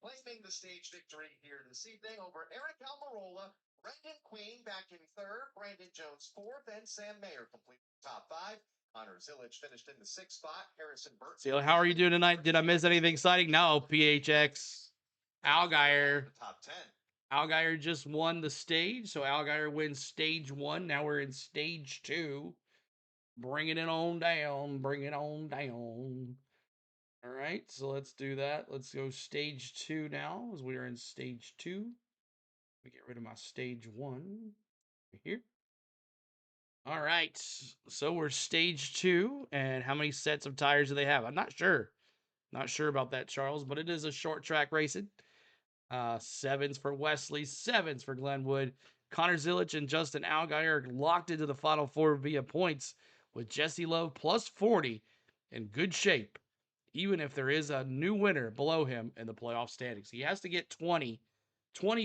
Claiming the stage victory here this evening over Eric Almirola. Brendan Queen back in 3rd. Brandon Jones 4th. And Sam Mayer completed the top 5. Connor Zillage finished in the 6th spot. Harrison Burton. See, how are you doing tonight? Did I miss anything exciting? No, PHX. Allgaier. Top 10. Allgaier just won the stage, so Allgaier wins stage 1. Now we're in stage 2. Bring it on down. Bring it on down. All right, so let's do that. Let's go stage 2 now, as we are in stage 2. Let me get rid of my stage 1 here. All right. So we're stage 2. And how many sets of tires do they have? I'm not sure. Not sure about that, Charles, but it is a short track racing. Sevens for Wesley, sevens for Glenwood. Connor Zilich and Justin Allgaier locked into the Final Four via points, with Jesse Love plus 40 in good shape, even if there is a new winner below him in the playoff standings. He has to get 20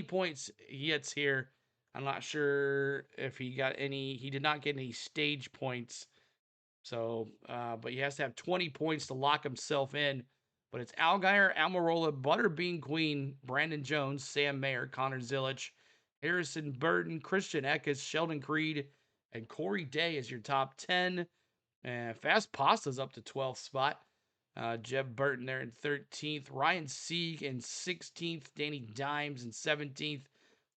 points he gets here. I'm not sure if he got any. He did not get any stage points. So, but he has to have 20 points to lock himself in. But it's Allgaier, Almirola, Butterbean Queen, Brandon Jones, Sam Mayer, Connor Zilich, Harrison Burton, Christian Eckes, Sheldon Creed, and Corey Day is your top 10. And Fast Pasta's up to 12th spot. Jeb Burton there in 13th. Ryan Sieg in 16th. Danny Dimes in 17th.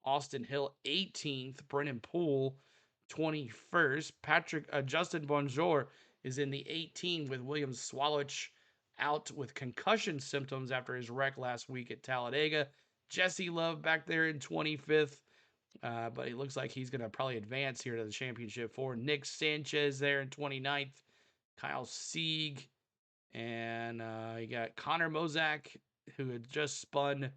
Austin Hill 18th. Brennan Poole 21st. Justin Bonjour is in the 18 with William Swalloch out with concussion symptoms after his wreck last week at Talladega. Jesse Love back there in 25th. But it looks like he's going to probably advance here to the championship for Nick Sanchez there in 29th. Kyle Sieg. And you got Connor Mozak, who had just spun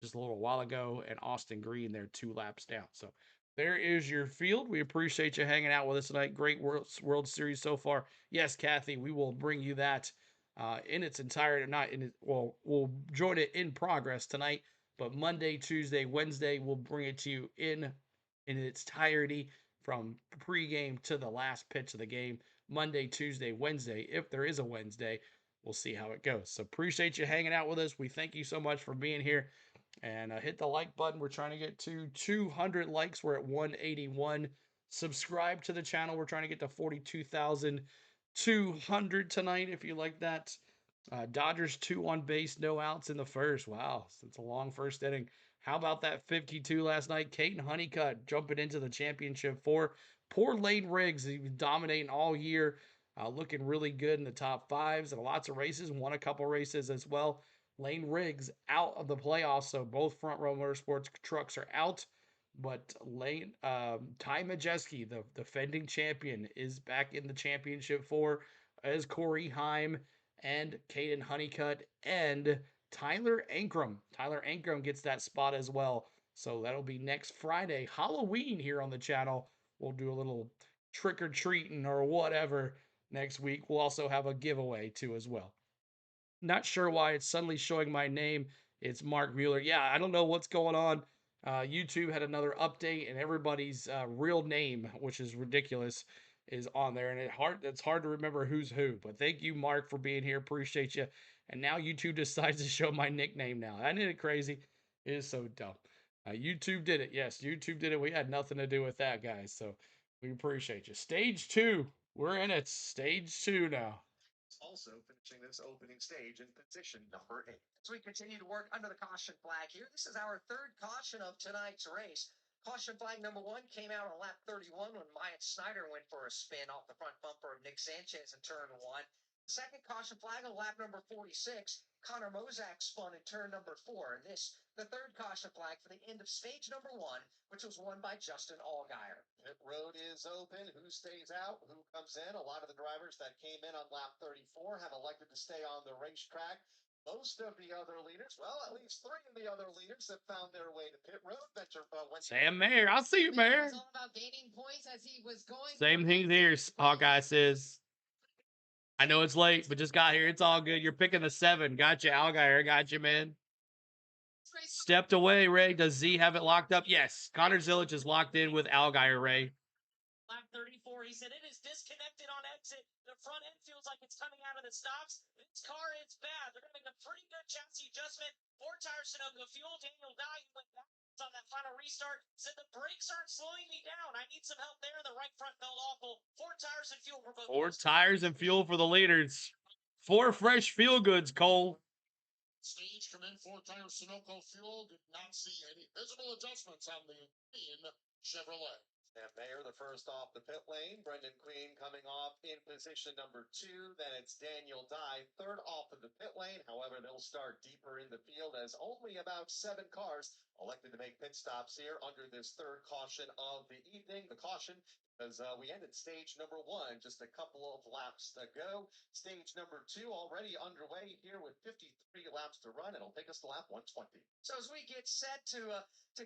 just a little while ago, and Austin Green there 2 laps down. So there is your field. We appreciate you hanging out with us tonight. Great World Series so far. Yes, Kathy, we will bring you that in its entirety. Not in it. Well, we'll join it in progress tonight, but Monday, Tuesday, Wednesday, we'll bring it to you in its entirety from pregame to the last pitch of the game. Monday, Tuesday, Wednesday, if there is a Wednesday. We'll see how it goes. So appreciate you hanging out with us. We thank you so much for being here. And hit the like button. We're trying to get to 200 likes. We're at 181. Subscribe to the channel. We're trying to get to 42,200 tonight if you like that. Dodgers 2 on base, no outs in the first. Wow, it's a long first inning. How about that 52 last night? Caden Honeycutt jumping into the championship 4. Poor Lane Riggs, he was dominating all year, looking really good in the top 5s and lots of races. Won a couple races as well. Lane Riggs out of the playoffs, so both Front Row Motorsports trucks are out. But Ty Majeski, the defending champion, is back in the championship 4 as Corey Heim and Caden Honeycutt and Tyler Ankrum. Tyler Ankrum gets that spot as well. So that'll be next Friday, Halloween, here on the channel. We'll do a little trick or treating or whatever next week. We'll also have a giveaway too as well. Not sure why it's suddenly showing my name. It's Mark Mueller. Yeah, I don't know what's going on. YouTube had another update, and everybody's real name, which is ridiculous, is on there, and it's hard to remember who's who. But thank you, Mark, for being here. Appreciate you. And now YouTube decides to show my nickname now. Isn't it crazy? It is so dumb. YouTube did it. Yes, YouTube did it. We had nothing to do with that, guys. So we appreciate you. Stage 2. We're in it. Stage 2 now. Also finishing this opening stage in position number 8. As we continue to work under the caution flag here, this is our third caution of tonight's race. Caution flag number 1 came out on lap 31 when Myatt Snyder went for a spin off the front bumper of Nick Sanchez in turn 1. The second caution flag on lap number 46, Connor Mozak spun in turn number 4. And this, the third caution flag for the end of stage number 1, which was won by Justin Allgaier. Pit road is open. Who stays out? Who comes in? A lot of the drivers that came in on lap 34 have elected to stay on the racetrack. Most of the other leaders, well, at least 3 of the other leaders have found their way to pit road. Sam Mayer, I'll see you, Mayer. It's all about gaining points as he was going. Same thing here, Hawkeye says. I know it's late, but just got here. It's all good. You're picking the 7. Gotcha, Allgaier. Gotcha, man. Stepped away, Ray. Does Z have it locked up? Yes. Connor Zilich is locked in with Allgaier, Ray. Lap 34, he said it is disconnected on exit. The front end feels like it's coming out of the stops. This car is bad. They're going to make a pretty good chassis adjustment. 4 tires to no fuel. Daniel Dye went back on that final restart. Said the brakes aren't slowing me down. I need some help there. The right front felt awful. 4 tires and fuel for both. 4 tires and fuel for the leaders. 4 fresh feel goods, Cole. Stage come in, 4 tires, Sunoco fuel. Did not see any visible adjustments on the green Chevrolet. And Mayer, the first off the pit lane. Brendan Queen coming off in position number 2. Then it's Daniel Dye, third off of the pit lane. However, they'll start deeper in the field as only about 7 cars elected to make pit stops here under this third caution of the evening. The caution As we ended stage number 1, just a couple of laps to go. Stage number 2 already underway here with 53 laps to run. It'll take us to lap 120. So as we get set to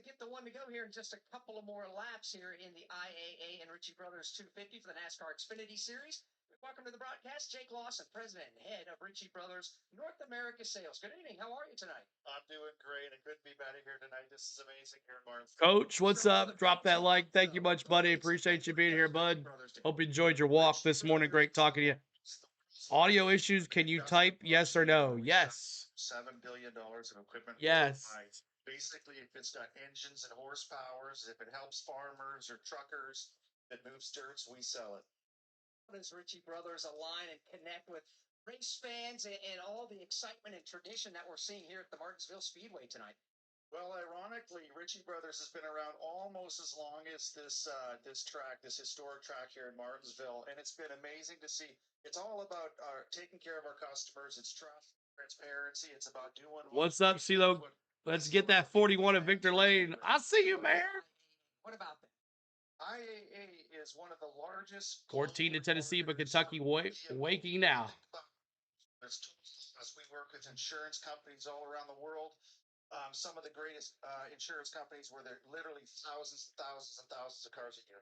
get the one to go here in just a couple of more laps here in the IAA and Ritchie Bros 250 for the NASCAR Xfinity Series. Welcome to the broadcast. Jake Lawson, President and Head of Ritchie Bros North America Sales. Good evening. How are you tonight? I'm doing great. It couldn't be better here tonight. This is amazing here in Martinsville. Coach, what's up? Drop that like. Thank you much, buddy. Appreciate you being here, bud. Hope you enjoyed your walk this morning. Great talking to you. Audio issues, can you type yes or no? Yes. $7 billion of equipment. Yes. Basically, if it's got engines and horsepowers, if it helps farmers or truckers that move stirrups, we sell it. How does Ritchie Bros align and connect with race fans and all the excitement and tradition that we're seeing here at the Martinsville Speedway tonight? Well, ironically, Ritchie Bros has been around almost as long as this track, this historic track here in Martinsville, and it's been amazing to see. It's all about taking care of our customers. It's trust, transparency. It's about doing. What's up, CeeLo? Let's get that 41 at Victor Lane. I see you, Mayor. What about that? IAA is one of the largest. 14 to Tennessee, but Kentucky waking now. As we work with insurance companies all around the world, some of the greatest insurance companies where there are literally thousands and thousands and thousands of cars a year.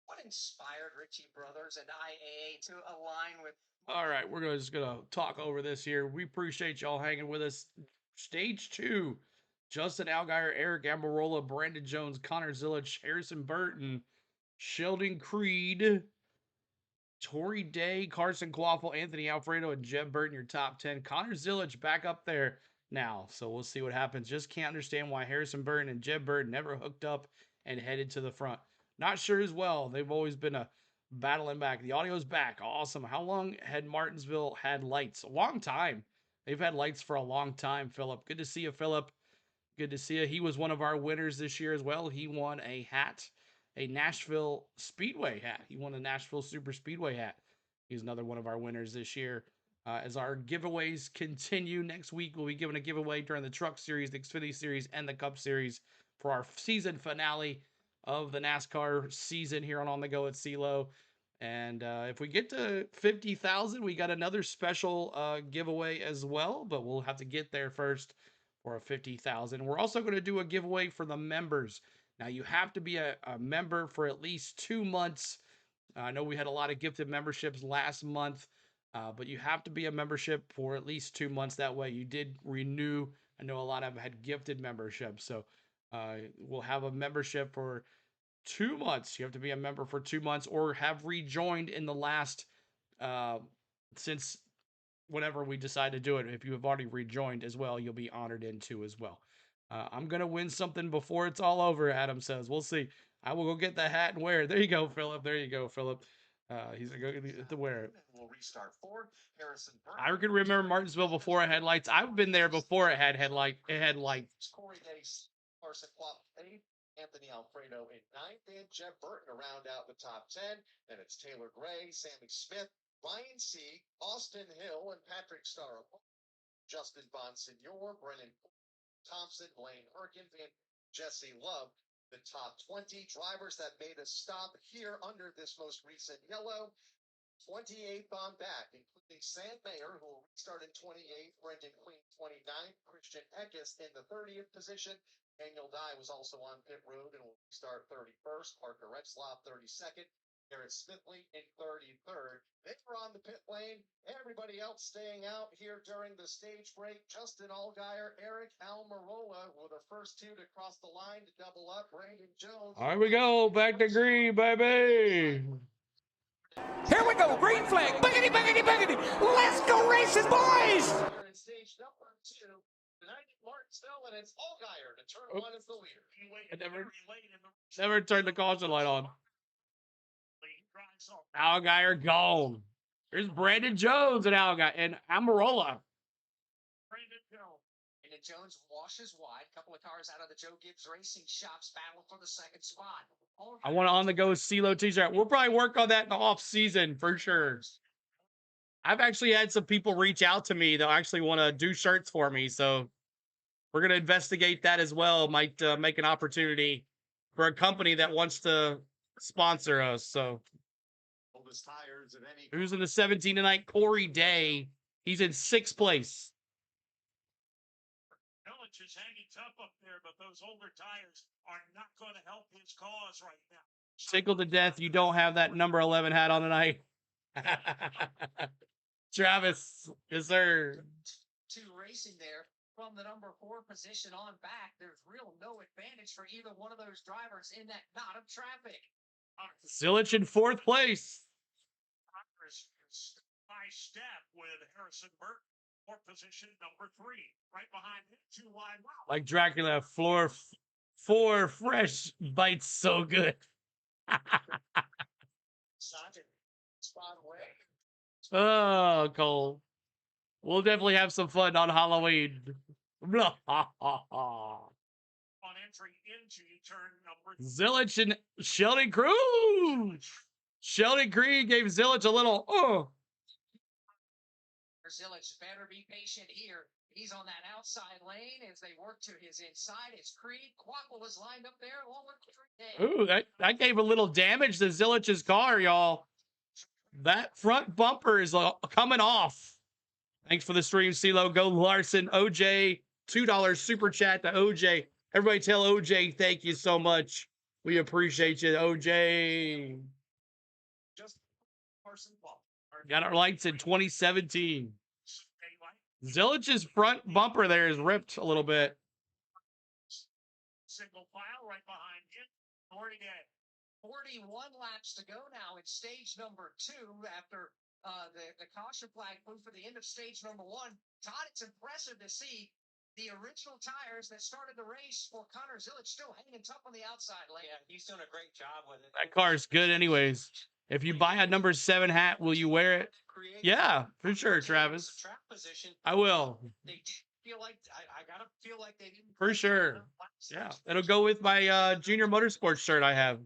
What inspired Ritchie Bros and IAA to align with? All right, we're just gonna talk over this here. We appreciate y'all hanging with us. Stage 2. Justin Allgaier, Eric Amarola, Brandon Jones, Connor Zillich, Harrison Burton, Sheldon Creed, Tori Day, Carson Quaffle, Anthony Alfredo, and Jeb Burton, your top 10. Connor Zillich back up there now, so we'll see what happens. Just can't understand why Harrison Burton and Jeb Burton never hooked up and headed to the front. Not sure as well. They've always been a battling back. The audio's back. Awesome. How long had Martinsville had lights? A long time. They've had lights for a long time, Philip. Good to see you, Philip. Good to see you. He was one of our winners this year as well. He won a hat, a Nashville Speedway hat. He won a Nashville Super Speedway hat. He's another one of our winners this year. As our giveaways continue, next week we'll be giving a giveaway during the Truck Series, the Xfinity Series, and the Cup Series for our season finale of the NASCAR season here on The Go at CeeLo. And if we get to 50,000, we got another special giveaway as well, but we'll have to get there first for a 50,000. We're also going to do a giveaway for the members. Now, you have to be a member for at least 2 months. I know we had a lot of gifted memberships last month, but you have to be a membership for at least 2 months. That way you did renew. I know a lot of them had gifted memberships. So we'll have a membership for 2 months. You have to be a member for 2 months or have rejoined in the last, since whenever we decide to do it. If you have already rejoined as well, you'll be honored into as well. I'm going to win something before it's all over, Adam says. We'll see. I will go get the hat and wear it. There you go, Philip. There you go, Philip. He's going to wear it. We'll restart forward. Harrison Burton. I can remember Martinsville before it had lights. I've been there before it had headlight. It had lights. Corey Day, Carson Quaffle, 8th, Anthony Alfredo in 9th, and Jeb Burton to round out the top 10. Then it's Taylor Gray, Sammy Smith, Ryan Sieg, Austin Hill, and Patrick Starr. Justin Bonsignor, Brennan Thompson, Blaine Herkins, and Jesse Love. The top 20 drivers that made a stop here under this most recent yellow. 28th on back, including Sam Mayer, who will restart in 28th, Brendan Queen 29th, Christian Eckes in the 30th position. Daniel Dye was also on pit road and will restart 31st. Parker Retzlaff 32nd. Garrett Smithley in 33rd. They were on the pit lane. Everybody else staying out here during the stage break. Justin Allgaier, Eric Almirola were the first two to cross the line to double up. Brandon Jones. Here we go. Back to green, baby. Here we go. Green flag. Boogity, boogity, boogity. Let's go racing, boys. We're in stage number 2. Tonight at Martinsville, and it's Allgaier to turn 1 as the leader. I never turned the caution light on. Allgaier gone. There's Brandon Jones and Allgaier and Amarola. Brandon Jones washes wide. A couple of cars out of the Joe Gibbs Racing Shops battle for the second spot. I want on the go CeeLo t-shirt. We'll probably work on that in the off season for sure. I've actually had some people reach out to me that actually want to do shirts for me, so we're going to investigate that as well. Might make an opportunity for a company that wants to sponsor us. So Oldest tires of any. who's in the 17 tonight? Corey Day. He's in 6th place. Village is hanging tough up there, but those older tires are not going to help his cause right now. Tickled to death you don't have that number 11 hat on tonight. Travis, yes sir. Two racing there from the number 4 position on back. There's real no advantage for either one of those drivers in that knot of traffic. Zilich in 4th place. By step with Harrison Burke, 4th position, number 3, right behind him, 2 wide. Wow. Like Dracula, floor 4 fresh bites so good. Spot away. Oh, Cole. We'll definitely have some fun on Halloween. On entry into turn number 3. Zilich and Sheldon Creed. Sheldon Creed gave Zilich a little, Zilich better be patient here. He's on that outside lane as they work to his inside. It's Creed. Quackle is lined up there along with Creed. Ooh, that gave a little damage to Zilich's car, y'all. That front bumper is coming off. Thanks for the stream, CeeLo. Go Larson. OJ, $2 super chat to OJ. Everybody tell OJ thank you so much. We appreciate you, OJ. Just Carson Paul. Got our lights in 2017. Zilich's front bumper there is ripped a little bit. Single file right behind him. 41 laps to go now in stage number 2 after the caution flag flew for the end of stage number 1. Todd, it's impressive to see the original tires that started the race for Connor Zilich still hanging tough on the outside lane. Yeah, he's doing a great job with it. That car's good anyways. If you buy a number 7 hat, will you wear it? Yeah, for sure, Travis. I will. They did feel like I gotta feel like they didn't. For sure. Yeah, it'll go with my Junior Motorsports shirt I have.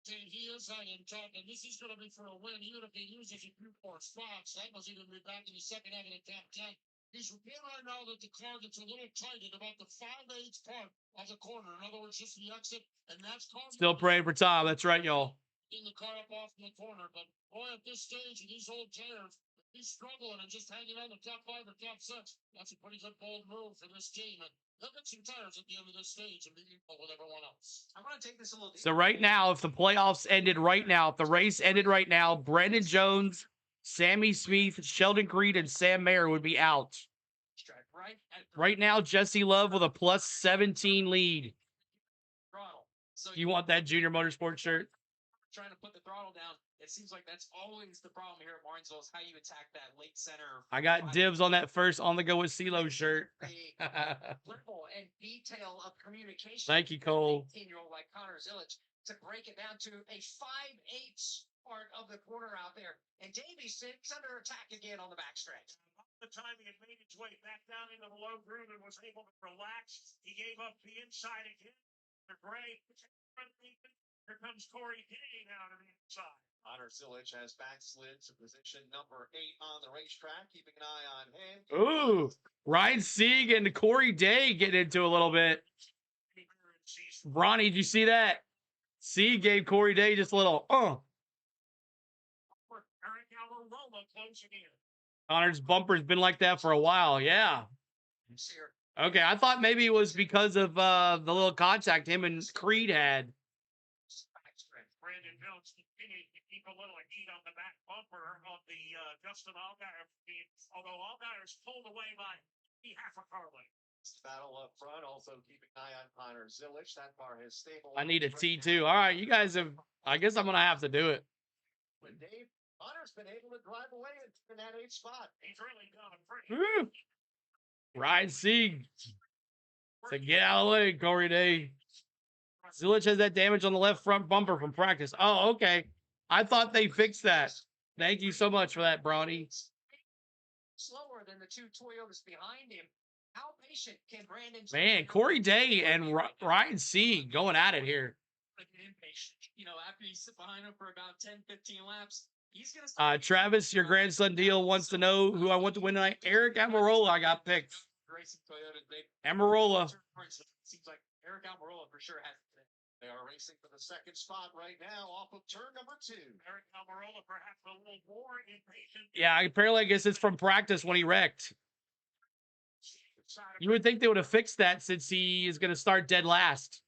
He is hanging tough, and this is going to be for a win, even if he loses a few more spots. That was even be back in the second half of the top 10. He's reporting right now that the car gets a little tight at about the 5/8 part of the corner. In other words, just the exit, and that's car. Still praying for Tom. That's right, y'all. In the car up off in the corner, but boy, at this stage, of these old tires, he's struggling and just hanging on the top 5 or top 6. That's a pretty good bold move for this team, and they'll get some tires at the end of this stage and be equal with everyone else. I'm going to take this a little deeper. So right now, if the playoffs ended right now, if the race ended right now, Brendan Jones, Sammy Smith, Sheldon Creed, and Sam Mayer would be out. Right now, Jesse Love with a plus 17 lead. So You want that Junior Motorsports shirt? trying to put the throttle down. It seems like that's always the problem here at Martinsville is how you attack that late center. I got dibs on that first on the go with CeeLo shirt. Level and detail of communication. Thank you, Cole. 18-year-old like Connor Zilich to break it down to a 5/8 part of the corner out there. And Davey Six under attack again on the backstretch. The time he had made his way back down into the low groove and was able to relax, he gave up the inside again. The gray. Here comes Corey Day now to the inside. Connor Zilich has backslid to position number 8 on the racetrack, keeping an eye on him. Ooh, Ryan Sieg and Corey Day get into a little bit. Ronnie, did you see that? Sieg gave Corey Day just a little, Eric Almirola closing in. Connor's bumper's been like that for a while, yeah. Okay, I thought maybe it was because of the little contact him and Creed had. Brandon Jones continued to keep a little heat on the back bumper of the Justin Allgaier team, although Allgaier's pulled away by half a car length. Battle up front, also keeping an eye on Connor Zilich. That car has stabilized. I need a T2. All right, you guys have, I guess I'm going to have to do it. When Dave Connor's been able to drive away in that 8th spot. He's really gone pretty. Woo. Ryan Sieg. So get out of the way, Corey Day. Zilich has that damage on the left front bumper from practice. Oh, okay. I thought they fixed that. Thank you so much for that, Bronny. Slower than the 2 Toyotas behind him. How patient can Brandon? Man, Corey Day and Ryan Sieg going at it here. Impatient. You know, after you sit behind him for about 10, 15 laps, he's going to Travis, your grandson deal wants to know who I want to win tonight. Eric Almirola, I got picked. Racing Toyota. Almirola. Seems like Eric Almirola for sure has it. They are racing for the second spot right now off of turn number 2. Eric Almirola perhaps a little more impatient. Yeah, apparently I guess it's from practice when he wrecked. You would think they would have fixed that since he is going to start dead last.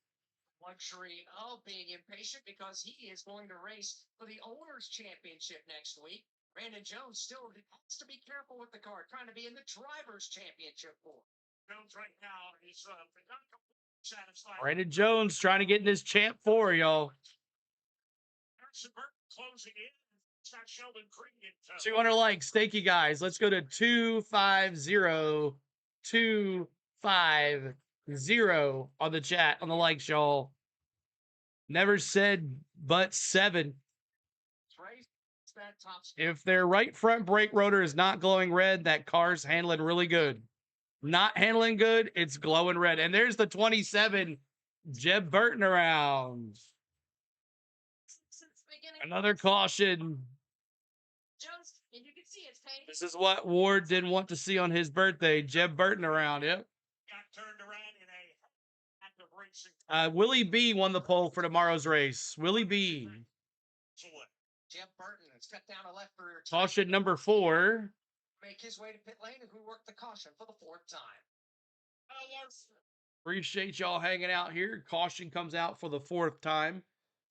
Luxury of being impatient because he is going to race for the Owners' Championship next week. Brandon Jones still has to be careful with the car, trying to be in the Drivers' Championship for. Jones right now is not completely satisfied. Brandon Jones trying to get in his champ 4, y'all. Harrison Burton closing in. It's not Sheldon Creed in tow. 200 likes. Thank you, guys. Let's go to 250. 250 on the chat, on the likes, y'all. Never said but 7. If their right front brake rotor is not glowing red, that car's handling really good. Not handling good, it's glowing red. And there's the 27, Jeb Burton around. Another caution. And you can see it's painting. This is what Ward didn't want to see on his birthday. Jeb Burton around, yep. Got turned around in a active racing. Willie B won the pole for tomorrow's race. Willie B. Jeb Burton has cut down a left rear. Caution number 4. Make his way to pit lane, and who worked the caution for the 4th time. Appreciate y'all hanging out here. Caution comes out for the 4th time.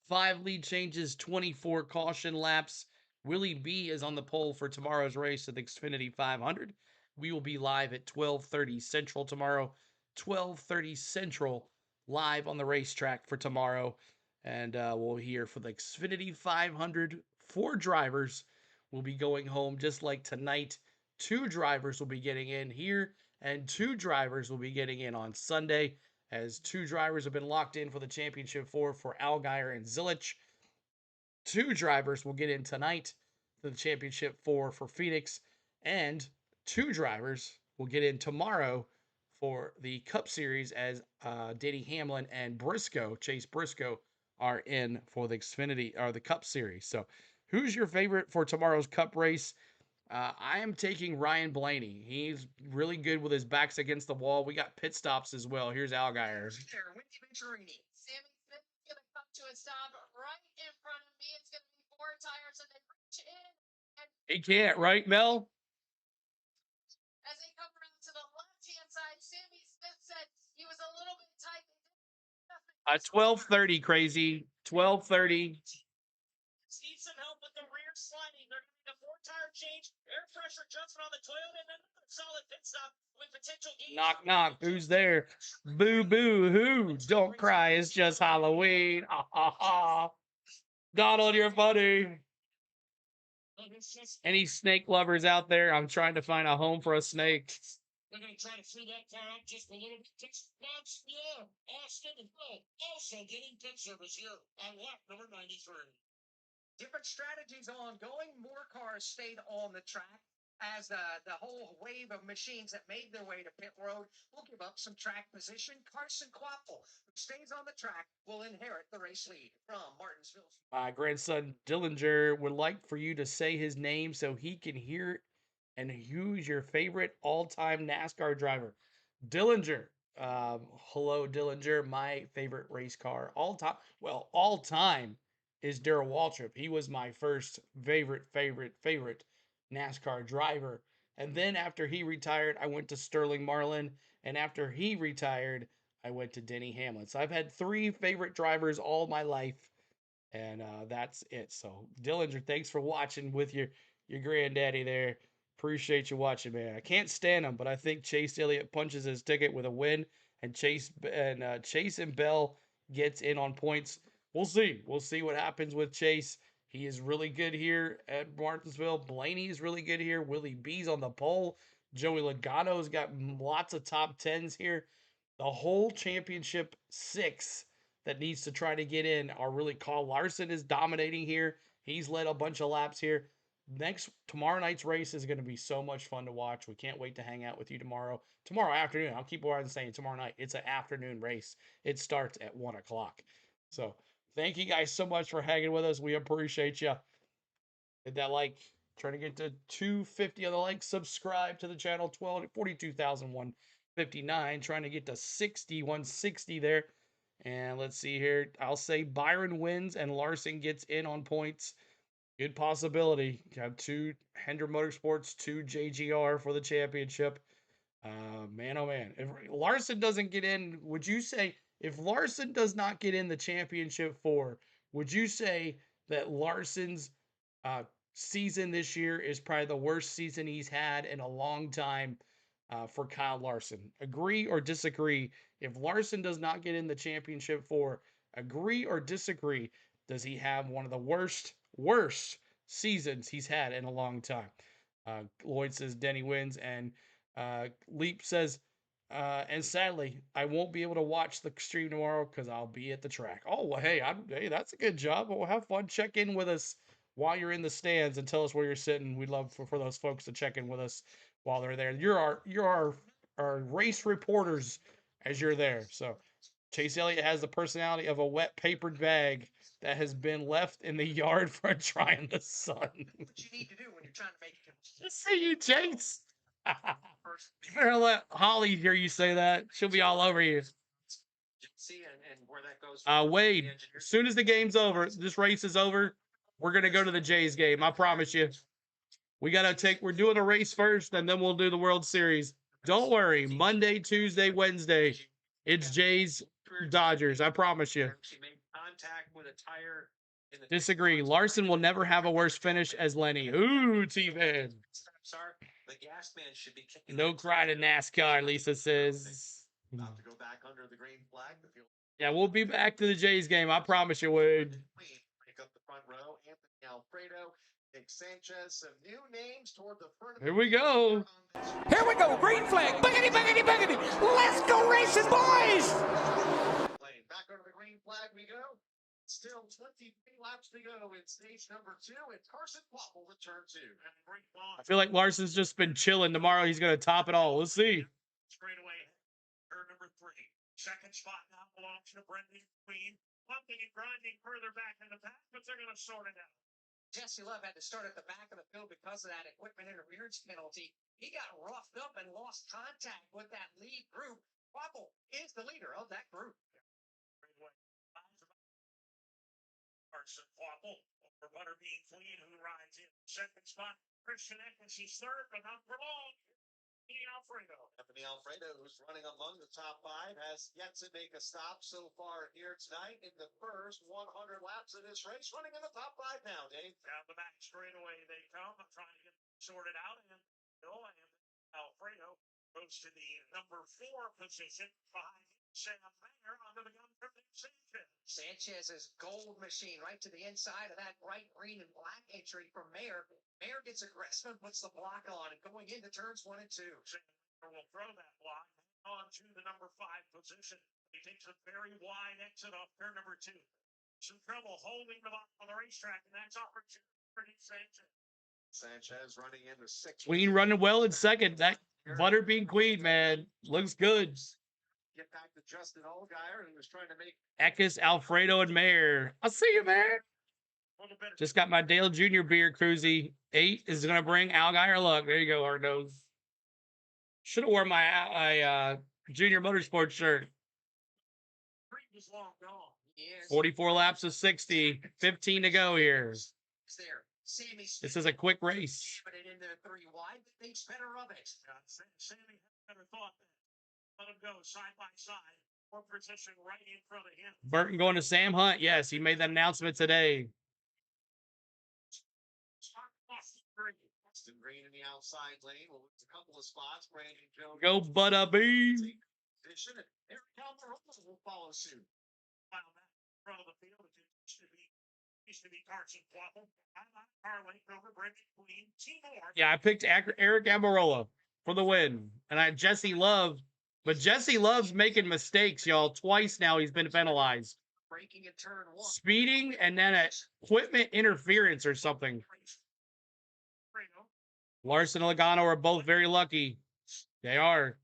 5 lead changes, 24 caution laps. Willie B is on the pole for tomorrow's race at the Xfinity 500. We will be live at 12:30 Central tomorrow. 12:30 Central live on the racetrack for tomorrow. And we'll hear for the Xfinity 500. 4 drivers will be going home just like tonight. 2 drivers will be getting in here, and 2 drivers will be getting in on Sunday, as 2 drivers have been locked in for the championship for Allgaier and Zilich. 2 drivers will get in tonight to the championship for Phoenix, and 2 drivers will get in tomorrow for the Cup Series, as Denny Hamlin and Chase Briscoe, are in for the Xfinity or the Cup Series. So, who's your favorite for tomorrow's Cup race? I am taking Ryan Blaney. He's really good with his backs against the wall. We got pit stops as well. Here's Allgaier. Sammy Smith is going to come to a stop right in front of me. It's going to be 4 tires and then reach in. And He can't, right, Mel? as they come around to the left-hand side, Sammy Smith said he was a little bit tight. 12:30, crazy. 12:30. Need some help with the rear sliding. They're going to need a 4-tire change, air pressure adjustment on the Toyota, and then another solid pit stop with potential gains. Knock, knock. Who's there? Boo, boo, who? Don't cry. It's just Halloween. Ha, ha, ha. Donald, you're funny. Any snake lovers out there? I'm trying to find a home for a snake. They're going to try to free that car up just a little bit. Yeah, Austin and Bill also getting pit service here on lap number 93. Different strategies ongoing. More cars stayed on the track as the whole wave of machines that made their way to pit road will give up some track position. Carson Quapple, who stays on the track, will inherit the race lead from Martinsville. My grandson Dillinger would like for you to say his name so he can hear it. And who's your favorite all-time NASCAR driver? Dillinger. Hello, Dillinger. My favorite race car all time is Darrell Waltrip. He was my first favorite NASCAR driver. And then after he retired, I went to Sterling Marlin. And after he retired, I went to Denny Hamlin. So I've had 3 favorite drivers all my life. And that's it. So, Dillinger, thanks for watching with your granddaddy there. Appreciate you watching, man. I can't stand him, but I think Chase Elliott punches his ticket with a win, and Chase and Bell gets in on points. We'll see. We'll see what happens with Chase. He is really good here at Martinsville. Blaney is really good here. Willie B's on the pole. Joey Logano's got lots of top 10s here. The whole championship 6 that needs to try to get in are really Kyle Larson is dominating here. He's led a bunch of laps here. Tomorrow night's race is going to be so much fun to watch. We can't wait to hang out with you tomorrow. Tomorrow afternoon. I'll keep on saying tomorrow night. It's an afternoon race. It starts at 1 o'clock. So thank you guys so much for hanging with us. We appreciate you. Hit that like. Trying to get to 250 on the like. Subscribe to the channel. 42,159. Trying to get to 160 there. And let's see here. I'll say Byron wins and Larson gets in on points. Good possibility. You have 2 Hendrick Motorsports, 2 JGR for the championship. Man, oh man. If Larson doesn't get in, would you say, if Larson does not get in the championship 4, would you say that Larson's season this year is probably the worst season he's had in a long time for Kyle Larson? Agree or disagree? If Larson does not get in the championship 4, agree or disagree? Does he have one of the worst seasons he's had in a long time? Lloyd says Denny wins, and Leap says, and sadly, I won't be able to watch the stream tomorrow because I'll be at the track. Oh, well, hey, hey, that's a good job. Well, have fun. Check in with us while you're in the stands and tell us where you're sitting. We'd love for those folks to check in with us while they're there. You're our race reporters as you're there. So Chase Elliott has the personality of a wet papered bag that has been left in the yard for a dry in the sun. What you need to do when you're trying to make it. See you, Chase. Better let Holly hear you say that. She'll be all over you. See and where that goes. Wade, as soon as the game's over, this race is over, we're gonna go to the Jays game. I promise you. We're doing a race first, and then we'll do the World Series. Don't worry. Monday, Tuesday, Wednesday, it's Jays, Dodgers. I promise you. Contact with a tire. Disagree. Larson will never have a worse finish as Lenny. Ooh, T-Man. The gas man should be kicking. No cry to NASCAR, Lisa says. About to go back under the green flag. Yeah, we'll be back to the Jays game. I promise you, Wade. Pick up the front row. Anthony Alfredo, Nick Sanchez. Some new names toward the front. Here we go. Here we go. Green flag. Buggity, buggity, buggity. Let's go racing, boys. Back under the green flag we go. Still 23 laps to go in stage number 2. It's Carson Waffle with turn 2. I feel like Larson's just been chilling. Tomorrow he's going to top it all. We'll see. Straight away, turn number 3. Second spot now belongs to Brendan Queen. Pumping and grinding further back in the pack, but they're going to sort it out. Jesse Love had to start at the back of the field because of that equipment interference penalty. He got roughed up and lost contact with that lead group. Waffle is the leader of that group. Carson Waffle over Butterbean Queen, who rides in second spot. Christian Eckes, he's third, but not for long. Anthony Alfredo, who's running among the top 5, has yet to make a stop so far here tonight in the first 100 laps of this race. Running in the top 5 now, Dave. Down the back straightaway they come. I'm trying to get sorted out. And Alfredo goes to the number 4 position behind Sam Mayer under the gun from Sanchez. Sanchez's gold machine right to the inside of that bright green and black entry from Mayer. Mayer gets aggressive, puts the block on, and going into turns 1 and 2. Will throw that block on to the number 5 position. He takes a very wide exit off turn number 2. Some trouble holding the bottom of the racetrack, and that's opportunity Sanchez. Sanchez running into 6th. Queen running well in second. That Butterbean Queen, man, looks good. Get back to Justin Allgaier, who was trying to make Eckes, Alfredo, and Mayer. I'll see you, man. Just got my Dale Jr. beer, Cruzy. 8 is going to bring Allgaier luck. There you go, Hard Nose. Should have worn my Junior Motorsports shirt. 44 laps of 60. 15 to go here. This is a quick race. But it in there 3 wide, thinks better of it. Sammy had better thought that. Let him go side by side. 4 position right in front of him. Burton going to Sam Hunt. Yes, he made that announcement today. Austin Green in the outside lane. We'll lose a couple of spots. Brandon Jones. Go Butterbean. Position. And Eric Almirola will follow suit. Final back in front of the field. It used to be Carson Waffle. Carlin over Brendan Queen. Yeah, I picked Eric Almirola for the win. And I Jesse Love. But Jesse Love's making mistakes, y'all. Twice now he's been penalized. Breaking in turn 1. Speeding and then equipment interference or something. Larson and Logano are both very lucky. They are.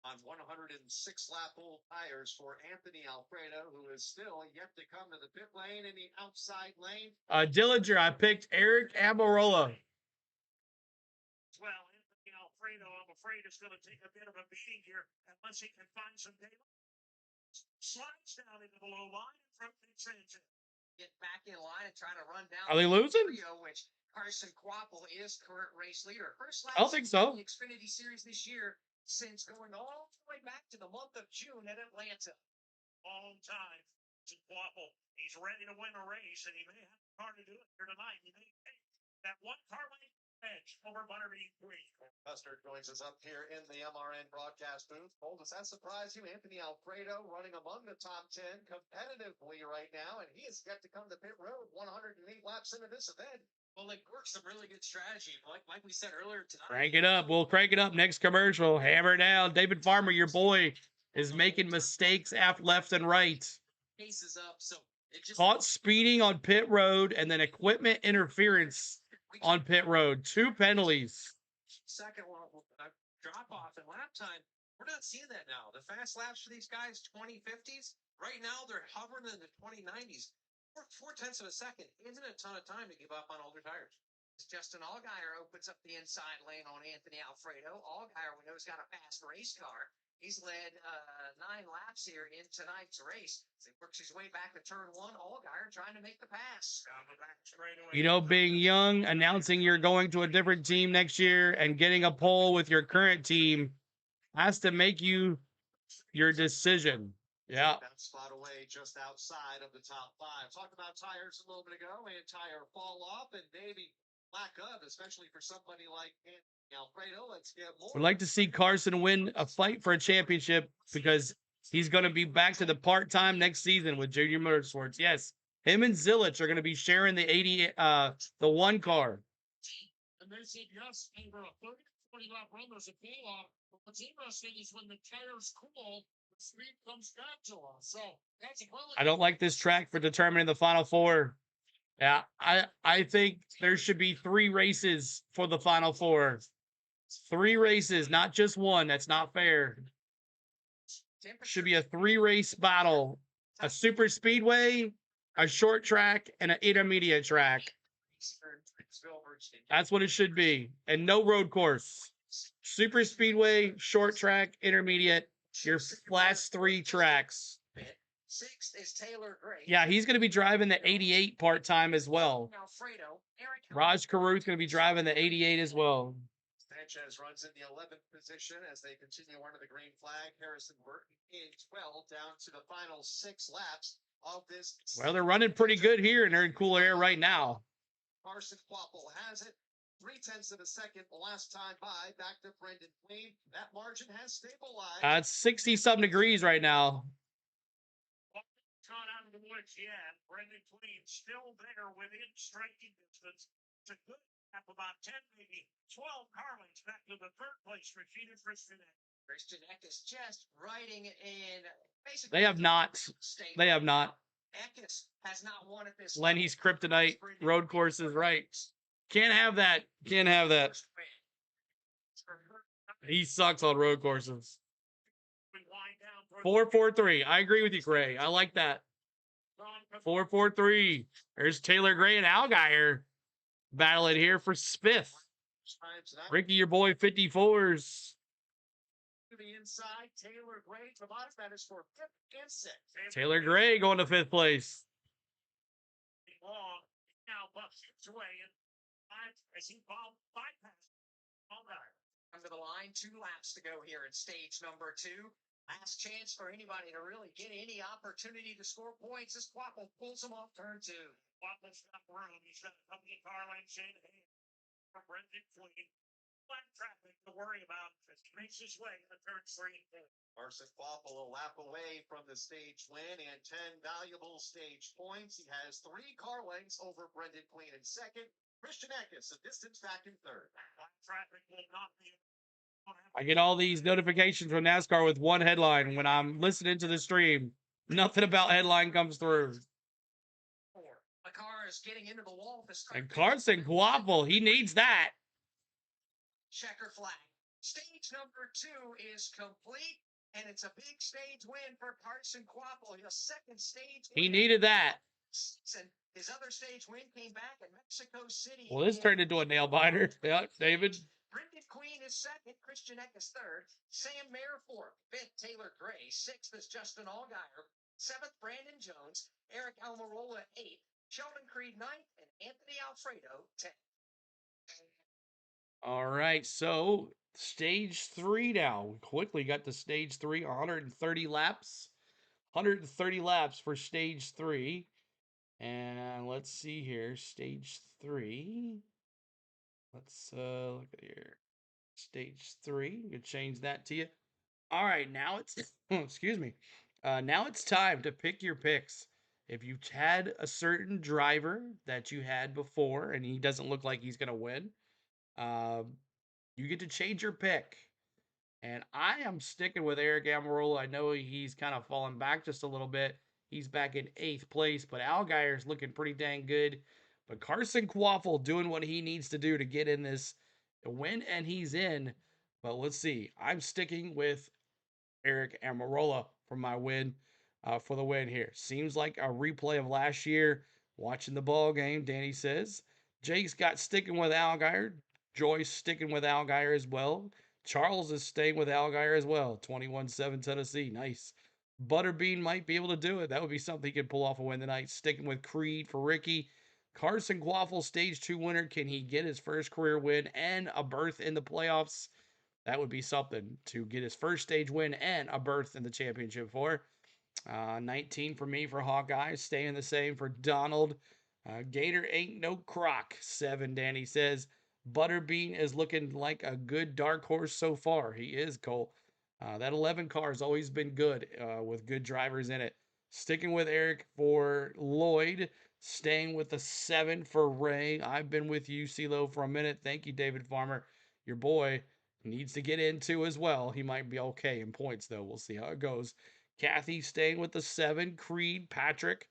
On 106 lap old tires for Anthony Alfredo, who is still yet to come to the pit lane in the outside lane. Dillinger, I picked Eric Almirola. Well, Anthony Alfredo, I'm afraid afraid is going to take a bit of a beating here unless he can find some daylight. Slides down into the low line from Vincent. Get back in line and try to run down. Are they losing? Trio, which Carson Quapple is current race leader. First lap I don't think so. in the Xfinity Series this year since going all the way back to the month of June at Atlanta. Long time to Quapple. He's ready to win a race, and he may have the car to do it here tonight. He may take that one car lane edge over Butterbean Queen. Custer joins us up here in the MRN broadcast booth. Cole, does that surprise you? Anthony Alfredo running among the top 10 competitively right now, and he has yet to come to pit road 108 laps into this event. Well, it works some really good strategy. Like we said earlier tonight. Crank it up. We'll crank it up next commercial. Hammer down. David Farmer, your boy, is making mistakes left and right. Paces up, so it just Caught speeding on pit road and then equipment interference on pit road. 2 penalties. second drop off in lap time. We're not seeing that now. The fast laps for these guys, 2050s. Right now, they're hovering in the 2090s. 4/10 of a second isn't a ton of time to give up on older tires. Justin Allgaier opens up the inside lane on Anthony Alfredo. Allgaier, we know, has got a fast race car. He's led 9 laps here in tonight's race. As he works his way back to turn 1, Allgaier trying to make the pass. You know, being young, announcing you're going to a different team next year and getting a pole with your current team has to make you your decision. Yeah. That spot away just outside of the top 5. Talked about tires a little bit ago, and tire fall off and maybe lack of, especially for somebody like Anthony Alfredo. Let's get more. We'd like to see Carson win a fight for a championship because he's going to be back to the part-time next season with Junior Motorsports. Yes, him and Zilich are going to be sharing the the 1 car. And they said yes, over a 30-40 lap run, there's a fall off. But what's interesting is when the tires cool, the speed comes back to us. So that's really. I don't like this track for determining the Final 4. Yeah, I think there should be 3 races for the Final 4. 3 races, not just 1. That's not fair. Should be a 3-race battle. A super speedway, a short track, and an intermediate track. That's what it should be. And no road course. Super speedway, short track, intermediate, your last 3 tracks. 6th is Taylor Gray. Yeah, he's going to be driving the 88 part-time as well. Raj Caruth's going to be driving the 88 as well. Sanchez runs in the 11th position as they continue under the green flag. Harrison Burton in 12 down to the final 6 laps of this. Well, they're running pretty good here, and they're in cooler air right now. Carson Quapple has it. 0.3 of a second the last time by. Back to Brendan Queen. That margin has stabilized. It's 60-something degrees right now. Caught out of the woods, yeah. Brendan Queen still there within striking distance. It's a good gap, about 10, maybe 12 car lengths back to the 3rd place for Christian Eck. Christian Eck is just riding in basically. They have not. They have not. Eckes has not won at this. Lenny's kryptonite road courses, right? Can't have that. Can't have that. He sucks on road courses. 4-4-3. I agree with you, Gray. I like that. 4-4-3. There's Taylor Gray and Allgaier battling here for 5th. Ricky, your boy, 54s. To the inside, Taylor Gray from Automatters for 5th and 6th. Taylor Gray going to 5th place. Long now bucks its way and as he bypassed Allgaier. Under the line, 2 laps to go here in stage number 2. Last chance for anybody to really get any opportunity to score points as Quapple pulls him off turn 2. Quapple's got room. He's got a couple of car lengths in hand for Brendan Queen. Flat traffic to worry about as he makes his way in the turn 3 and 4. Carson Quapple a lap away from the stage win and 10 valuable stage points. He has 3 car lengths over Brendan Queen in 2nd. Christian Eckes a distance back in 3rd. Flat traffic will not be. I get all these notifications from NASCAR with one headline when I'm listening to the stream. Nothing about headline comes through. The car is getting into the wall. And Carson Quapple, he needs that. Checker flag. Stage number 2 is complete, and it's a big stage win for Carson Quapple. His 2nd stage win. He needed that. His other stage win came back at Mexico City. Well, this turned into a nail biter. Yeah, David. Brendan Queen is 2nd. Christian Eck is third. Sam Mayer fourth. Fifth, Taylor Gray. Sixth is Justin Allgaier. Seventh, Brandon Jones. Eric Almirola eighth. Sheldon Creed ninth. And Anthony Alfredo 10th. All right, so stage 3 now. We quickly got to stage 3, 130 laps. 130 laps for stage 3. And let's see here, stage 3. Let's look at here. Stage 3. You can change that to you. All right, now it's excuse me. Now it's time to pick your picks. If you've had a certain driver that you had before and he doesn't look like he's gonna win, um, you get to change your pick. And I am sticking with Eric Almirola. I know he's kind of fallen back just a little bit. He's back in 8th place, but Allgaier's looking pretty dang good. But Carson Quaffle doing what he needs to do to get in this win, and he's in. But let's see. I'm sticking with Eric Almirola for my win, for the win here. Seems like a replay of last year. Watching the ball game, Danny says. Jake's got sticking with Allgaier. Joyce sticking with Allgaier as well. Charles is staying with Allgaier as well. 21-7 Tennessee. Nice. Butterbean might be able to do it. That would be something he could pull off a win tonight. Sticking with Creed for Ricky. Carson Quaffle, stage 2 winner. Can he get his first career win and a berth in the playoffs? That would be something to get his first stage win and a berth in the championship for. 19 for me for Hawkeye. Staying the same for Donald. Gator ain't no crock. 7, Danny says. Butterbean is looking like a good dark horse so far. He is, Cole. That 11 car has always been good with good drivers in it. Sticking with Eric for Lloyd. Staying with the 7 for Ray. I've been with you, CeeLo, for a minute. Thank you, David Farmer. Your boy needs to get into as well. He might be okay in points, though. We'll see how it goes. Kathy staying with the 7. Creed, Patrick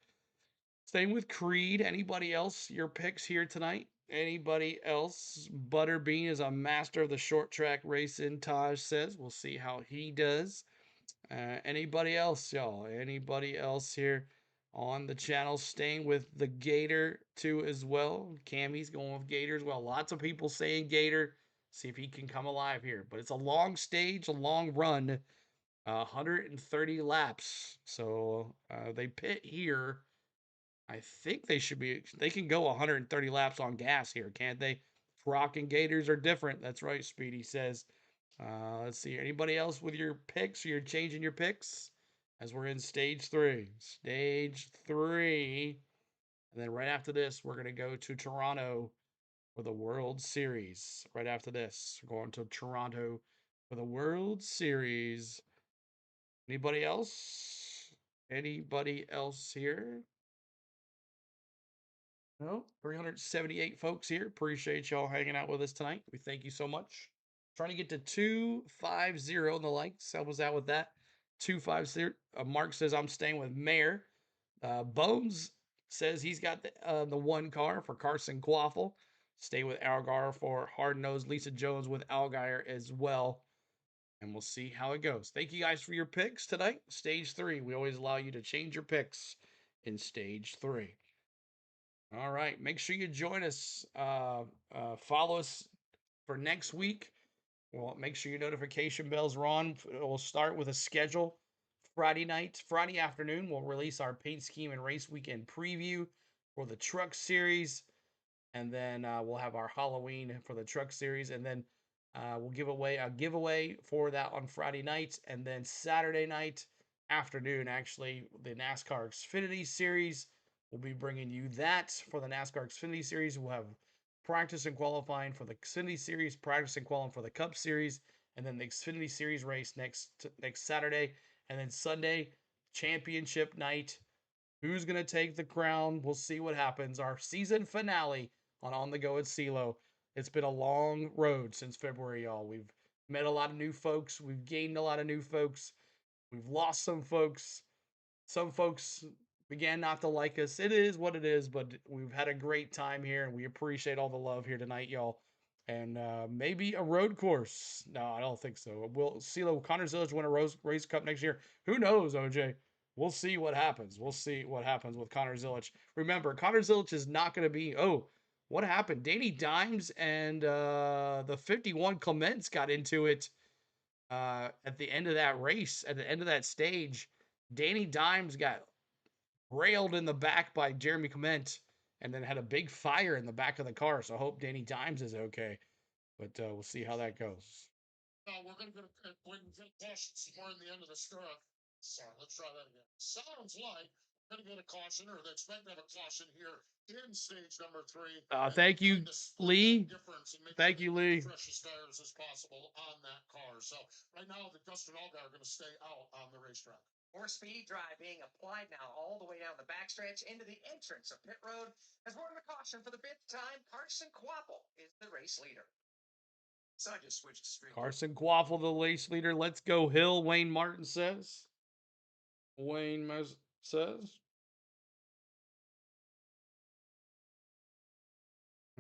staying with Creed. Anybody else? Your picks here tonight? Anybody else? Butterbean is a master of the short track racing, Taj says. We'll see how he does. Anybody else, y'all? Anybody else here on the channel staying with the Gator too as well? Cammy's going with Gator as well. Lots of people saying Gator. See if he can come alive here. But it's a long stage, a long run. 130 laps. So they pit here. I think they can go 130 laps on gas here, can't they? Rock and Gators are different. That's right, Speedy says. Let's see. Anybody else with your picks? Or you're changing your picks as we're in stage 3. Stage 3. And then right after this, we're going to go to Toronto for the World Series. Right after this, we're going to Toronto for the World Series. Anybody else? Anybody else here? No, 378 folks here. Appreciate y'all hanging out with us tonight. We thank you so much. Trying to get to 250 in the likes. Help us out with that. 250. Mark says I'm staying with Mayor. Bones says he's got the 1 car for Carson Quaffle. Stay with Algar for Hard Nose. Lisa Jones with Allgaier as well. And we'll see how it goes. Thank you guys for your picks tonight. Stage 3. We always allow you to change your picks in stage 3. All right. Make sure you join us. Follow us for next week. Well, make sure your notification bells are on. We'll start with a schedule. Friday night, Friday afternoon, we'll release our paint scheme and race weekend preview for the Truck Series. And then we'll have our Halloween for the Truck Series. And then we'll give away a giveaway for that on Friday night. And then Saturday night afternoon, actually, the NASCAR Xfinity Series. We'll be bringing you that for the NASCAR Xfinity Series. We'll have practice and qualifying for the Xfinity Series, practice and qualifying for the Cup Series, and then the Xfinity Series race next Saturday. And then Sunday, championship night. Who's going to take the crown? We'll see what happens. Our season finale on the Go at CeeLo. It's been a long road since February, y'all. We've met a lot of new folks. We've gained a lot of new folks. We've lost some folks. Some folks began not to like us. It is what it is, but we've had a great time here, and we appreciate all the love here tonight, y'all. And maybe a road course. No, I don't think so. Will CeeLo, Connor Zillage win a race cup next year? Who knows, OJ? We'll see what happens. We'll see what happens with Connor Zillage. Remember, Connor Zillage is not going to be, What happened? Danny Dimes and the 51 Clements got into it at the end of that race, at the end of that stage. Danny Dimes got railed in the back by Jeremy Clement and then had a big fire in the back of the car. So I hope Danny Dimes is okay. But we'll see how that goes. We're going to go to when caution somewhere in the end of the stirrup. Sorry, let's try that again. Sounds like we're going to get a caution, or they expect to have a caution here in stage number 3. Thank you, Lee. Thank you, Lee. Freshest tires as possible on that car. So right now, the Dustin Allgaier are going to stay out on the racetrack. More speed drive being applied now all the way down the backstretch into the entrance of pit road. As we're on the caution for the 5th time, Carson Quapple is the race leader. So I just switched to street. Carson Quaffle, the race leader. Let's go, Hill. Wayne Martin says. Wayne says.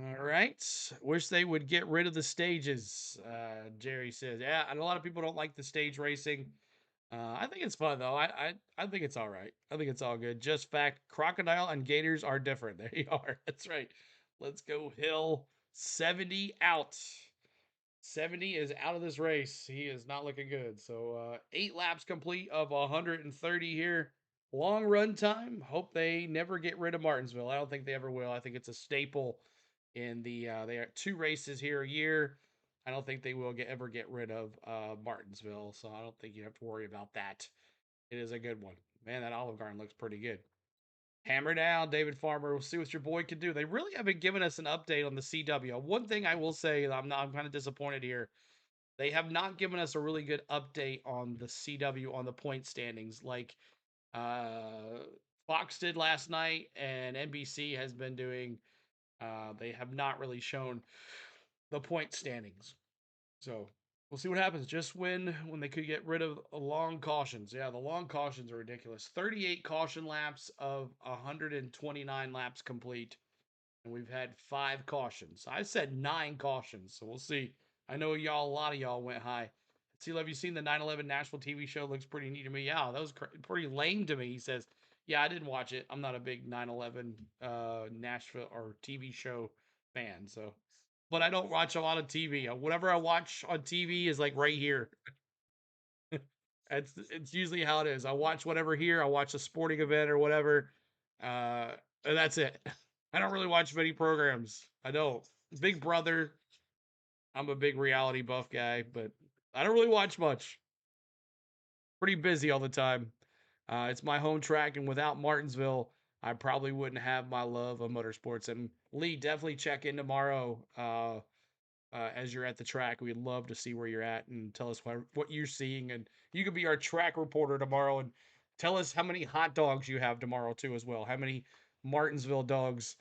All right. Wish they would get rid of the stages, Jerry says. Yeah, and a lot of people don't like the stage racing. I think it's fun, though. I think it's all right. I think it's all good. Just fact, crocodile and gators are different. There you are. That's right. Let's go, Hill. 70 out. 70 is out of this race. He is not looking good. So 8 laps complete of 130 here. Long run time. Hope they never get rid of Martinsville. I don't think they ever will. I think it's a staple in the they are 2 races here a year. I don't think they will ever get rid of Martinsville. So I don't think you have to worry about that. It is a good one. Man, that Olive Garden looks pretty good. Hammer down, David Farmer. We'll see what your boy can do. They really haven't given us an update on the CW. One thing I will say, I'm kind of disappointed here. They have not given us a really good update on the CW on the point standings, like Fox did last night, and NBC has been doing. They have not really shown the point standings, so we'll see what happens. Just when they could get rid of long cautions. Yeah, the long cautions are ridiculous. 38 caution laps of 129 laps complete. And we've had 5 cautions. I said 9 cautions, so we'll see. I know a lot of y'all went high. See, have you seen the 9/11 Nashville TV show? Looks pretty neat to me. Yeah, that was pretty lame to me. He says, yeah, I didn't watch it. I'm not a big 9/11 Nashville or TV show fan, so. But I don't watch a lot of TV. Whatever I watch on TV is like right here. It's usually how it is. I watch whatever here. I watch a sporting event or whatever, and that's it. I don't really watch many programs. I don't. Big Brother. I'm a big reality buff guy, but I don't really watch much. Pretty busy all the time. It's my home track, and without Martinsville, I probably wouldn't have my love of motorsports. And Lee, definitely check in tomorrow as you're at the track. We'd love to see where you're at and tell us what you're seeing. And you could be our track reporter tomorrow and tell us how many hot dogs you have tomorrow, too, as well. How many Martinsville dogs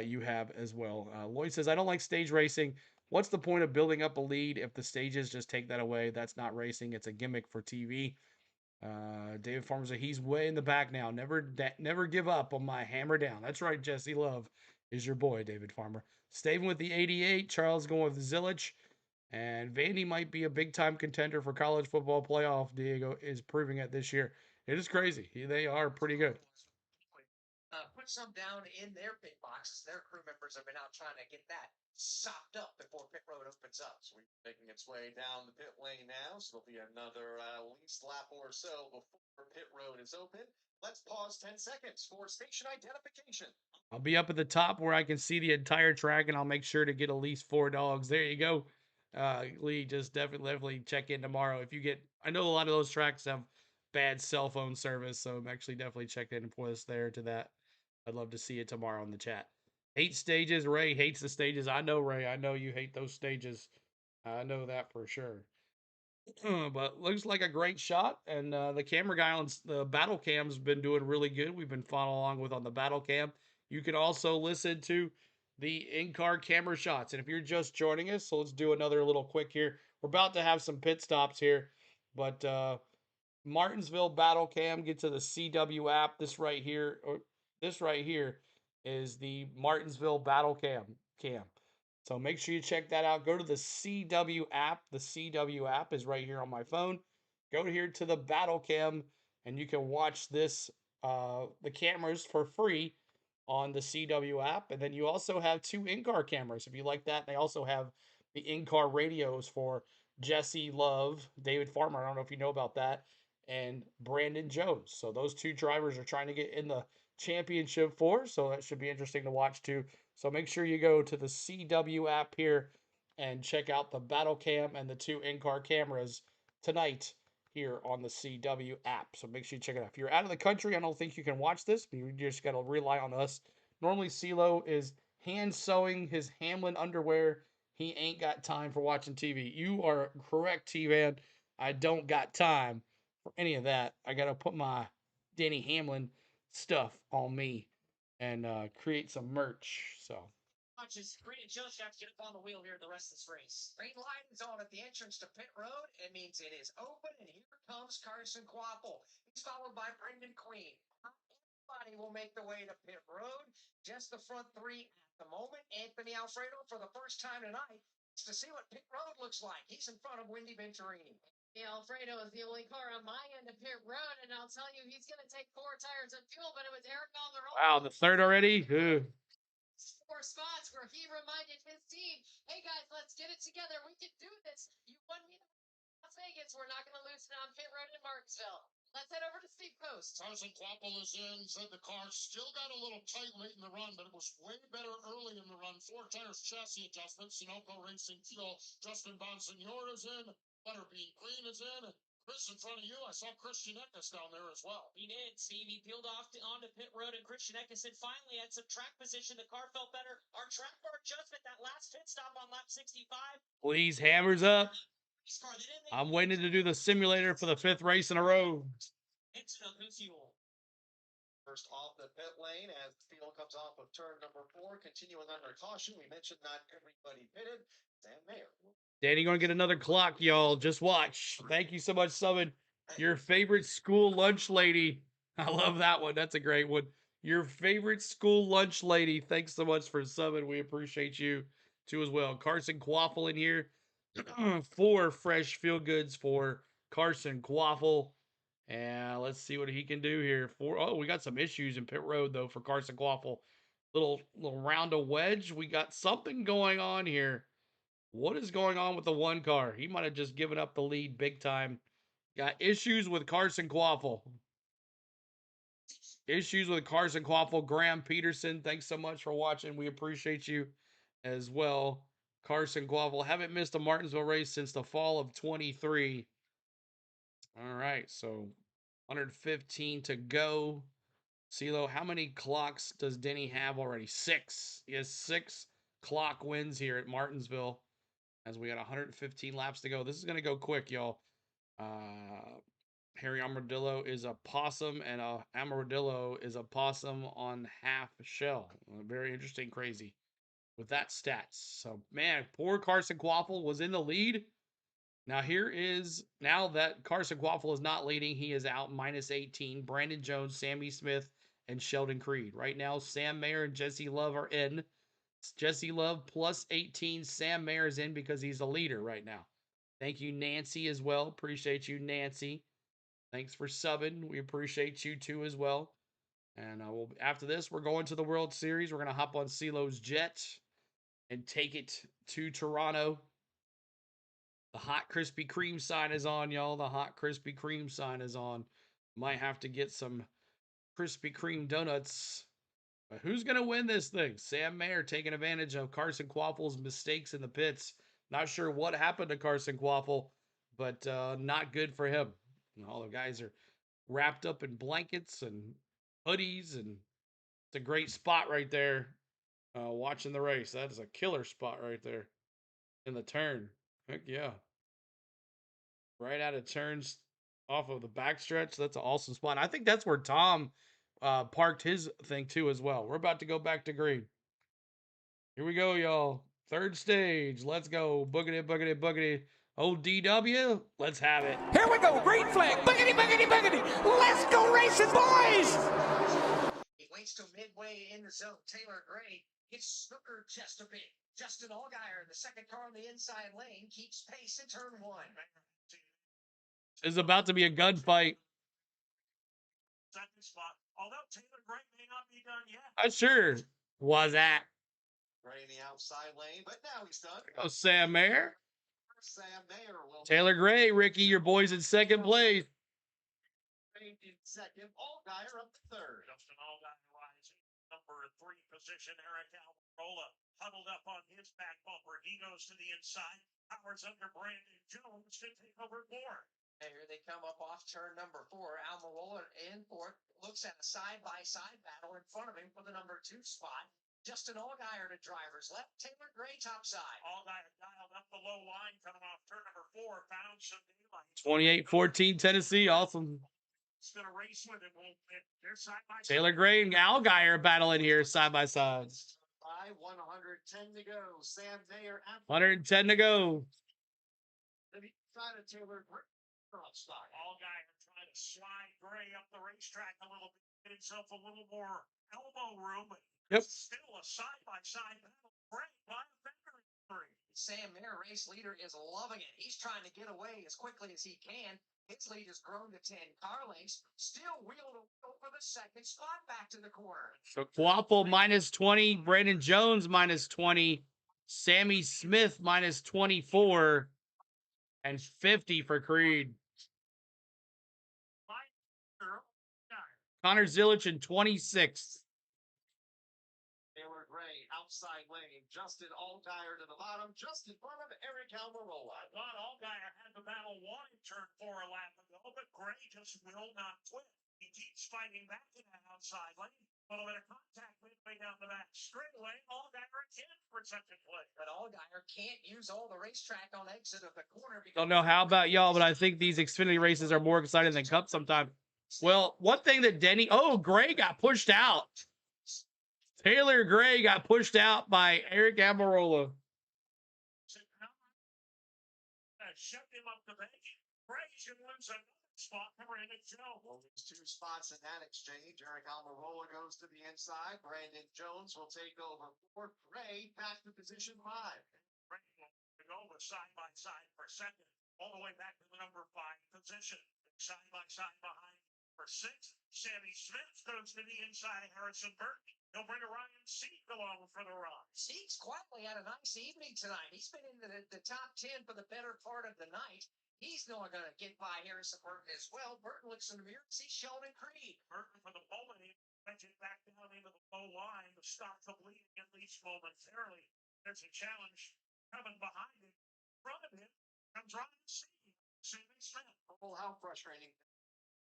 you have as well. Lloyd says, I don't like stage racing. What's the point of building up a lead if the stages just take that away? That's not racing. It's a gimmick for TV. David Farmer says, he's way in the back now. Never give up on my hammer down. That's right, Jesse Love is your boy, David Farmer. Staying with the 88, Charles going with Zilich. And Vandy might be a big-time contender for college football playoff. Diego is proving it this year. It is crazy. They are pretty good. Put some down in their pit boxes. Their crew members have been out trying to get that sopped up before pit road opens up. So we're making its way down the pit lane now. So there'll be another least lap or so before pit road is open. Let's pause 10 seconds for station identification. I'll be up at the top where I can see the entire track, and I'll make sure to get at least 4 dogs. There you go. Lee, just definitely check in tomorrow. I know a lot of those tracks have bad cell phone service, so I'm actually definitely check in for us there to that. I'd love to see it tomorrow in the chat. 8 stages. Ray hates the stages. I know, Ray. I know you hate those stages. I know that for sure. But looks like a great shot, and the camera guy on the battle cam's been doing really good. We've been following along with on the battle cam. You can also listen to the in-car camera shots. And if you're just joining us, so let's do another little quick here. We're about to have some pit stops here, but Martinsville battle cam, get to the CW app. This right here is the Martinsville battle cam. So make sure you check that out. Go to the CW app. The CW app is right here on my phone. Go here to the battle cam, and you can watch this the cameras for free on the CW app. And then you also have 2 in-car cameras if you like that. They also have the in-car radios for Jesse Love, David Farmer. I don't know if you know about that, and Brandon Jones. So those 2 drivers are trying to get in the championship 4. So that should be interesting to watch too. So make sure you go to the CW app here and check out the battle cam and the 2 in-car cameras tonight here on the CW app. So make sure you check it out. If you're out of the country, I don't think you can watch this, but you just got to rely on us. Normally, CeeLo is hand sewing his Hamlin underwear. He ain't got time for watching TV. You are correct, T-Van. I don't got time for any of that. I got to put my Denny Hamlin stuff on me and create some merch. So Watches Green just have to get up on the wheel here the rest of this race. Green light is on at the entrance to pit road. It means it is open, and here comes Carson Quapple. He's followed by Brendan Queen. Everybody will make the way to pit road. Just the front 3 at the moment. Anthony Alfredo for the first time tonight to see what pit road looks like. He's in front of Wendy Venturini. Yeah, Alfredo is the only car on my end of pit road, and I'll tell you, he's going to take 4 tires of fuel, but it was Eric Almirola. wow, the third already? Ooh. 4 spots where he reminded his team, hey guys, let's get it together. We can do this. You won me the Las Vegas. We're not going to lose it on pit road in Martinsville. Let's head over to Steve Post. Carson Quapple is in, said the car still got a little tight late in the run, but it was way better early in the run. 4 tires chassis adjustments, Sunoco Racing Fuel. Justin Bonsignor is in, Butterbean Green is in, Chris, in front of you, I saw Christian Eckes down there as well. He did, Steve. He peeled off onto pit road, and Christian Eckes finally had some track position. The car felt better. Our track bar adjustment, that last pit stop on lap 65. Please, hammers up. I'm waiting to do the simulator for the 5th race in a row. Fuel. First off the pit lane as the field comes off of turn number 4, continuing under caution. We mentioned not everybody pitted. Sam Mayer. Danny gonna get another clock, y'all. Just watch. Thank you so much, Summon. Your favorite school lunch lady. I love that one. That's a great one. Your favorite school lunch lady. Thanks so much for subbing. We appreciate you too as well. Carson Quaffle in here. 4 fresh feel goods for Carson Quaffle. And let's see what he can do here. Oh, we got some issues in pit road though for Carson Quaffle. Little round of wedge. We got something going on here. What is going on with the 1 car? He might have just given up the lead big time. Got issues with Carson Quaffle. Issues with Carson Quaffle. Graham Peterson, thanks so much for watching. We appreciate you as well. Carson Quaffle. Haven't missed a Martinsville race since the fall of 23. All right, so 115 to go. CeeLo, how many clocks does Denny have already? 6. He has 6 clock wins here at Martinsville. As we got 115 laps to go. This is going to go quick, y'all. Harry Armadillo is a possum, and Amarillo is a possum on half shell. Very interesting, crazy with that stats. So, man, poor Carson Quaffle was in the lead. Now, now that Carson Quaffle is not leading, he is out minus 18. Brandon Jones, Sammy Smith, and Sheldon Creed. Right now, Sam Mayer and Jesse Love are in. Jesse Love plus 18. Sam Mayer is in because he's the leader right now. Thank you, Nancy, as well. Appreciate you, Nancy. Thanks for subbing. We appreciate you too as well. And after this, we're going to the World Series. We're going to hop on CeeLo's jet and take it to Toronto. The hot Krispy Kreme sign is on, y'all. The hot Krispy Kreme sign is on. Might have to get some Krispy Kreme donuts. But who's going to win this thing? Sam Mayer taking advantage of Carson Quaffle's mistakes in the pits. Not sure what happened to Carson Quaffle, but not good for him. All the guys are wrapped up in blankets and hoodies, and it's a great spot right there watching the race. That is a killer spot right there in the turn. Heck yeah. Right out of turns off of the backstretch. That's an awesome spot. I think that's where Tom parked his thing too as well. We're about to go back to green. Here we go, y'all. 3rd stage. Let's go. Boogity, boogity, boogity. Old DW, let's have it. Here we go. Green flag. Boogity, boogity, boogity. Let's go racing, boys. He waits till midway in the zone. Taylor Gray gets snookered just a bit. Justin Allgaier, the 2nd car on the inside lane, keeps pace in turn 1. It's about to be a gunfight. 2nd spot Although Taylor Gray may not be done yet. I sure was that. Gray in the outside lane, but now he's done. Oh, Sam Mayer. Sam Mayer will Taylor Gray, Ricky, your boy's in second place. in second. Allgaier up to third. Justin Allgaier rising. Number 3 position, Eric Almirola huddled up on his back bumper. He goes to the inside. Powers under Brandon Jones to take over 4. And here they come up off turn number 4. Almirola in fourth. Looks at a side-by-side battle in front of him for the number 2 spot. Justin Allgaier to driver's left. Taylor Gray topside. Allgaier dialed up the low line coming off turn number 4. Found some daylight. 28-14 Tennessee. Awesome. It's going to race with him. They're side by side. Taylor Gray and Allgaier battling here side by side. 110 to go. Sam Mayer at 110 to go. the side of Taylor Gray. Allgaier trying to slide Gray up the racetrack a little bit, get himself a little more elbow room. But yep. Still a side-by-side battle. Gray by a fender injury. Sam Mayer, race leader, is loving it. He's trying to get away as quickly as he can. His lead has grown to 10 car lengths. Still wheel to wheel for the second spot back to the corner. So Quapple minus 20, Brandon Jones minus 20, Sammy Smith minus 24, and 50 for Creed. Connor Zilich in 26th. Taylor Gray, outside lane. Justin Allgaier to the bottom, just in front of Eric Almirola. I thought Allgaier had the battle won in turn 4 a lap ago, but Gray just will not quit. He keeps fighting back in that outside lane. A little bit of contact midway down the back straightaway. Allgaier again for second place. But Allgaier can't use all the racetrack on exit of the corner. Don't know how about y'all, but I think these Xfinity races are more exciting than Cup sometimes. Well, one thing that Gray got pushed out. Taylor Gray got pushed out by Eric Almirola. Shoved him up the bench. Gray should lose another spot for Brandon Jones. Well, there's 2 spots in that exchange. Eric Almirola goes to the inside. Brandon Jones will take over 4. Gray back to position 5. Gray will go with side-by-side for second, all the way back to the number 5 position. Side-by-side behind for 6. Sammy Smith goes to the inside of Harrison Burke. He'll bring a Ryan Seek along for the run. Seek's quietly had a nice evening tonight. He's been in the top 10 for the better part of the night. He's not going to get by Harrison Burton as well. Burton looks in the mirror and sees Sheldon Creed. Burton for the moment, he it back down into the low line to stop the bleeding at least momentarily. There's a challenge coming behind him. In front of him comes Ryan Seek. Sammy Smith. Oh, how frustrating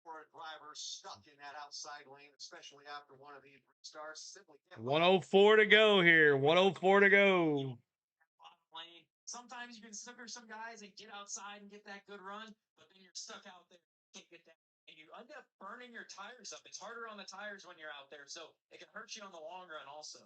for a driver stuck in that outside lane, especially after one of these restarts. Simply can't 104 to go here. 104 to go. Lane. Sometimes you can sucker some guys and get outside and get that good run, but then you're stuck out there, can't get that, and you end up burning your tires up. It's harder on the tires when you're out there, so it can hurt you on the long run also.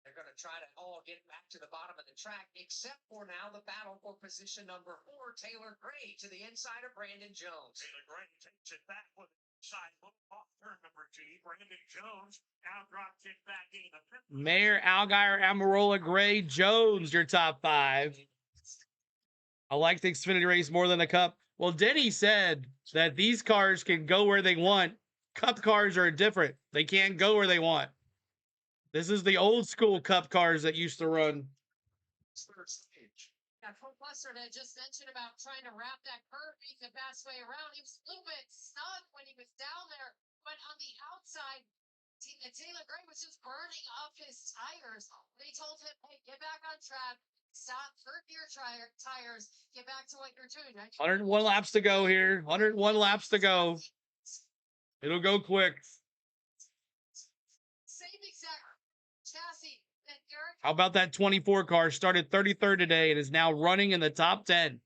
They're going to try to all get back to the bottom of the track, except for now the battle for position number 4, Taylor Gray to the inside of Brandon Jones. Taylor Gray takes it back with side move off turn number 2. Brandon Jones now drop kick back in. Mayer, Allgaier, Almirola, Gray, Jones, your top 5. I like the Xfinity race more than the Cup. Well, Denny said that these cars can go where they want. Cup cars are different. They can't go where they want. This is the old school Cup cars that used to run. Third stage. Yeah, Coach Lester had just mentioned about trying to wrap that curve being the best way around. He was a little bit stuck when he was down there, but on the outside, Taylor Gray was just burning up his tires. They told him, hey, get back on track. Stop, hurt your tires. Get back to what you're doing. 101 laps to go here. 101 laps to go. It'll go quick. Same exact chassis that Eric. How about that 24 car? Started 33rd today and is now running in the top 10.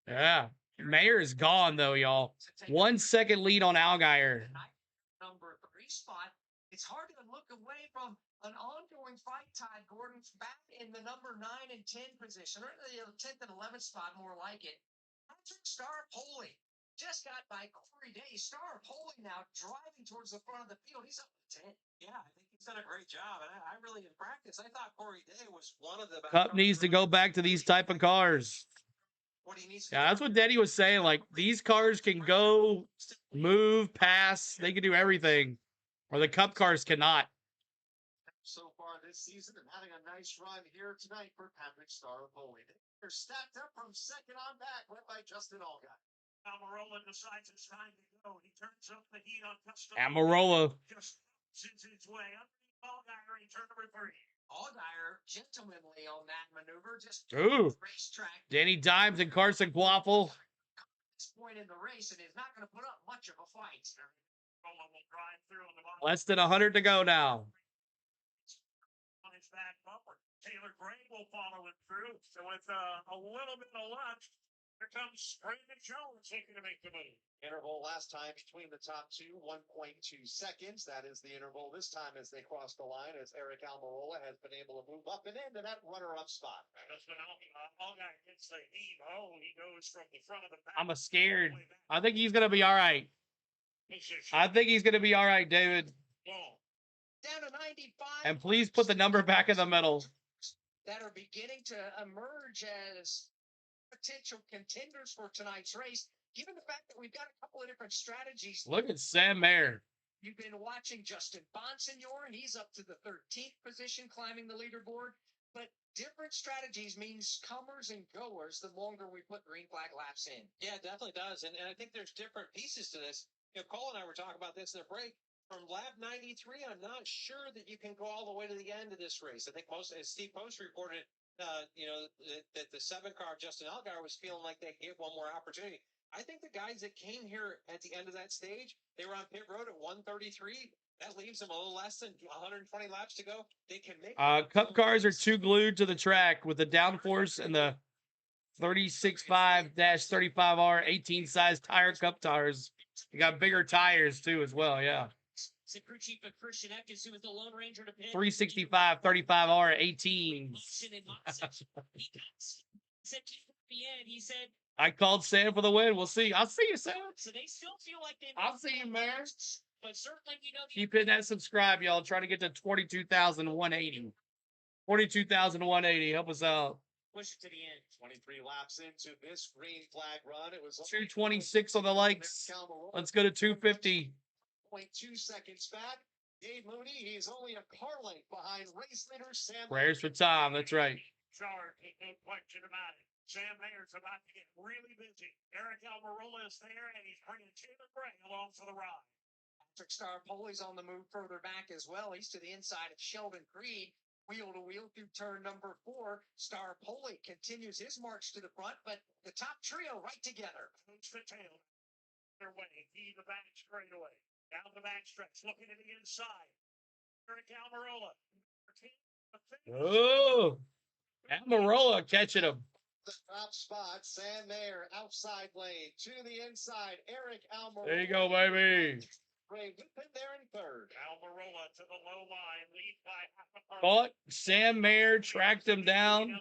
Yeah. Mayer is gone, though, y'all. 1 second lead on Allgaier. Number 3 spot. It's hard to look away from an ongoing fight. Todd Gordon's back in the number 9 and 10 position, or the 10th and 11th spot, more like it. Patrick Star-Poli just got by Corey Day. Star-Poli now driving towards the front of the field. He's up to 10. Yeah, I think he's done a great job. And I really, in practice, I thought Corey Day was one of the Cup needs to go back to these type of cars. What he needs to Yeah, that's what Denny was saying. Like, these cars can go, move, pass. They can do everything. Or the Cup cars cannot. So far this season and having a nice run here tonight for Patrick Staropoli. They're stacked up from second on back, led by Justin Allgaier. Almirola decides it's time to go. He turns up the heat on custom. Amarola. Just since his way underneath Allgaier in turn number 3. Allgaier gentlemanly on that maneuver. Just Ooh. racetrack. Danny Dimes and Carson Quaffle. This point in the race, and is not going to put up much of a fight. Will drive through on the bottom. Less than 100 to go now. On his back bumper. Taylor Gray will follow him through. So with a little bit of luck, here comes Brandon Jones looking to make the move. Interval last time between the top two, 1.2 seconds. That is the interval this time as they cross the line, as Eric Almirola has been able to move up and into that runner-up spot. Just been all guy gets the heave. Oh, he goes from the front of the back. I'm scared. I think he's going to be all right. I think he's going to be all right, David. Down to 95. And please put the number back in the middle. That are beginning to emerge as potential contenders for tonight's race, given the fact that we've got a couple of different strategies. Look at Sam Mayer. You've been watching Justin Bonsignor, and he's up to the 13th position climbing the leaderboard. But different strategies means comers and goers the longer we put green flag laps in. Yeah, it definitely does. And I think there's different pieces to this. You know, Cole and I were talking about this in the break. From lap 93, I'm not sure that you can go all the way to the end of this race. I think most, as Steve Post reported, that the 7 car of Justin Allgaier was feeling like they gave one more opportunity. I think the guys that came here at the end of that stage, they were on pit road at 133. That leaves them a little less than 120 laps to go. They can make Cup cars are too glued to the track with the downforce and the 36.5-35R 18 size tire cup tires. You got bigger tires too as well, yeah. Crew Chief of Christian Eckes, who was the Lone Ranger to pit. 365-35R 18s. He said, I called Sam for the win. We'll see. I'll see you, Sam. So they still feel like they. I'll see you, man. But certainly, Keep hitting that subscribe, y'all. Trying to get to 22,180. 22,180. Help us out. Push it to the end. 23 laps into this green flag run. It was 226 on the likes. Let's go to 250. 0.2 seconds back. Dave Mooney, he's only a car length behind race leader Sam. Prayers for Tom. That's right. Charge, no question about it. Sam Mayer's about to get really busy. Eric Almirola is there, and he's bringing Taylor Gray along for the ride. Patrick Staropoli's on the move further back as well. He's to the inside of Sheldon Creed. Wheel to wheel through turn number 4. Staropoli continues his march to the front, but the top trio right together. Coach the tail. Their way. He the back straightaway. Down the back stretch. Looking to the inside. Eric Almirola. Oh, Almirola catching him. The top spot, Sam Mayer, outside lane to the inside. Eric Almirola. There you go, baby. Great, you've been there in third. Almirola to the low line, lead by half a car. Caught Sam Mayer, tracked him down.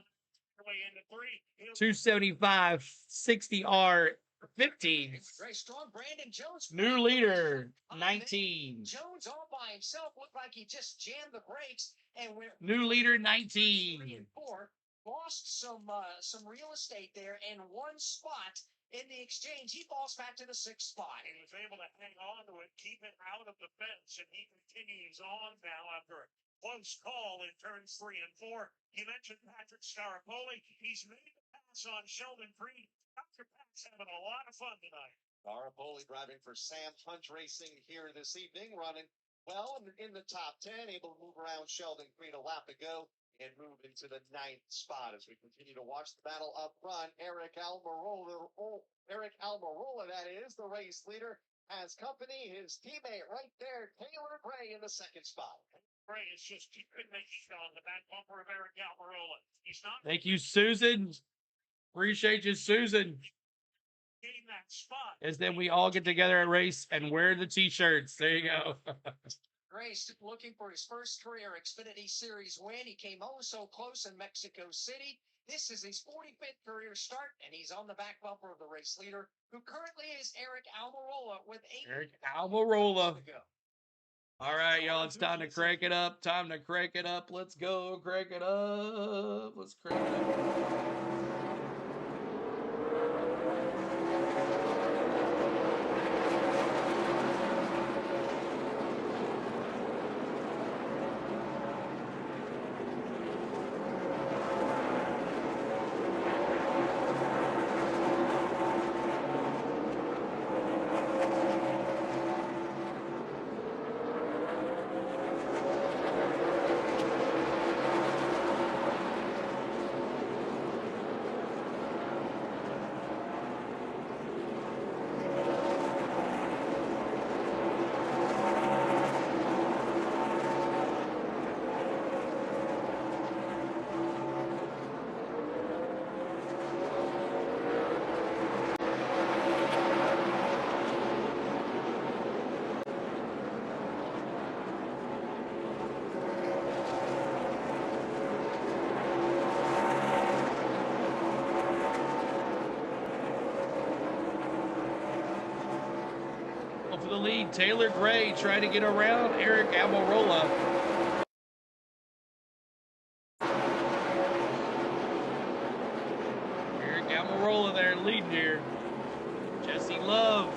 275, 60R 15. Very strong. Brandon Jones. New leader, 19. Jones all by himself looked like he just jammed the brakes and went. New leader, 19. 3 and 4. Lost some real estate there and one spot in the exchange. He falls back to the 6th spot. He was able to hang on to it, keep it out of the fence, and he continues on now after a close call in turns 3 and 4. You mentioned Patrick Staropoli. He's made the pass on Sheldon Creed. Dr. Pat's having a lot of fun tonight. Staropoli driving for Sam Hunt Racing here this evening, running well in the top 10, able to move around Sheldon Creed a lap ago and move into the 9th spot as we continue to watch the battle up front. Eric Almirola, that is, the race leader, has company. His teammate right there, Taylor Gray, in the 2nd spot. Gray is just keeping the heat on the back bumper of Eric Almirola. He's not. Thank you, Susan. Appreciate you, Susan. Getting that spot. As then we all get together at race and wear the t-shirts. There you go. Grace looking for his first career Xfinity Series win. He came oh so close in Mexico City. This is his 45th career start, and he's on the back bumper of the race leader, who currently is Eric Almirola with 8. Eric Almirola. All right, y'all, it's time to crank it up. Time to crank it up. Let's go. Crank it up. Let's crank it up. For the lead, Taylor Gray trying to get around Eric Almirola. Eric Almirola there leading here. Jesse Love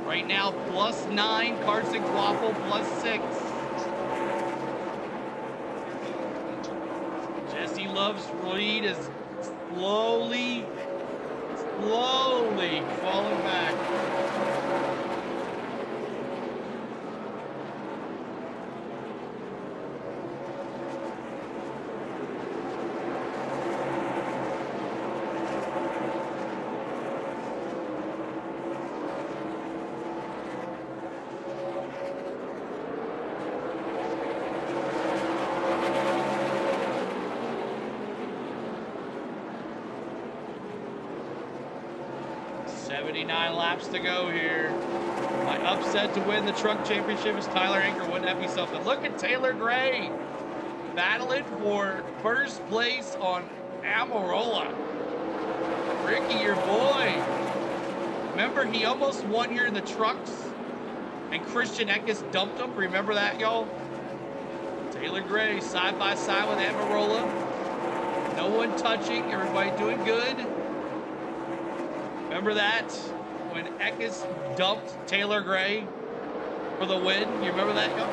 right now +9. Carson Quaffle +6. Jesse Love's lead is slowly falling back. Laps to go here. My upset to win the truck championship is Tyler Anchor. Wouldn't that be something? Look at Taylor Gray battling for first place on Almirola. Ricky, your boy. Remember, he almost won here in the trucks and Christian Eckes dumped him. Remember that, y'all? Taylor Gray side by side with Almirola. No one touching. Everybody doing good. Remember that? When Eckes dumped Taylor Gray for the win. You remember that, y'all?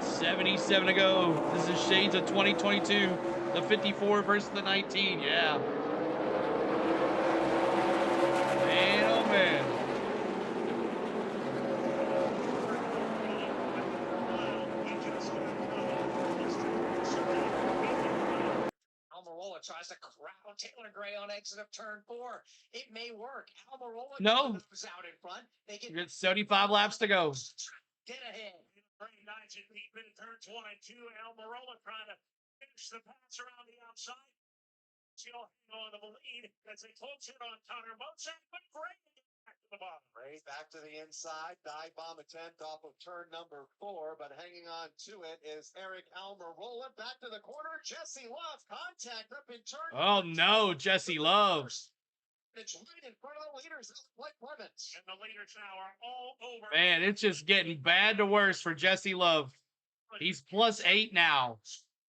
$77 to go. This is Shades of 2022. The 54 versus the 19. Yeah. Man, oh man. Tries to crowd Taylor Gray on exit of turn 4. It may work. Almirola goes out in front. They get 75 laps to go. Get ahead. Gray nice and deep into turns 1 and 2. Almirola trying to finish the pass around the outside. She'll hang on to the lead as they close in on Connor Mozart, but Gray back to the bottom. Gray back to the inside. Dive bomb attempt off of turn number 4, but hanging on to it is Eric Almirola. Back to the corner. Jesse Love contact up in turn. Oh no, Jesse Love. It's right in front of the leaders, Blake Clements. And the leaders now are all over. Man, it's just getting bad to worse for Jesse Love. He's +8 now.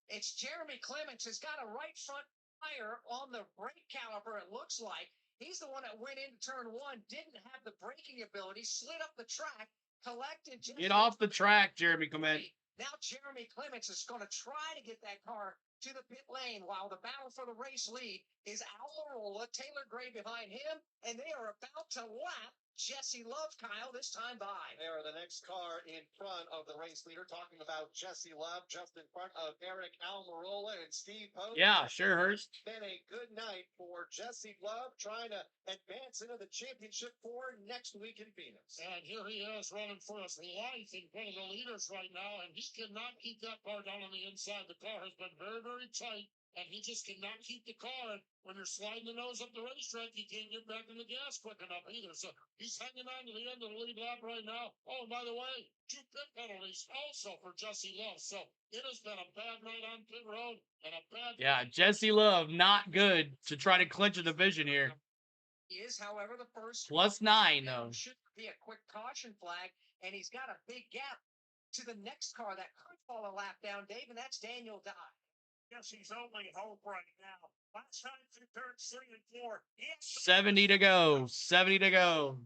It's Jeremy Clements has got a right front tire on the brake caliper, it looks like. He's the one that went into turn 1, didn't have the braking ability, slid up the track, collected. Get off the track, Jeremy Clements. Now Jeremy Clements is going to try to get that car to the pit lane while the battle for the race lead is Almirola, Taylor Gray behind him, and they are about to lap Jesse Love, Kyle, this time by. They are the next car in front of the race leader, talking about Jesse Love, just in front of Eric Almirola and Steve Post. Yeah, sure, Hurst. Been a good night for Jesse Love, trying to advance into the championship for next week in Phoenix. And here he is running for his life in front of the leaders right now, and he cannot keep that car down on the inside. The car has been very, very tight, and he just cannot keep the car. When you're sliding the nose up the racetrack, you can't get back in the gas quick enough either. So he's hanging on to the end of the lead lap right now. Oh, and by the way, 2 pit penalties also for Jesse Love. So it has been a bad night on pit road and a bad. Yeah, Jesse Love, not good to try to clinch a division here. He is, however, the first +9 though. should be a quick caution flag, and he's got a big gap to the next car that could fall a lap down, Dave, and that's Daniel Dye. Yes, he's only hope right now. Last time through turns 3 and 4, he had 70 to go. 70 to go.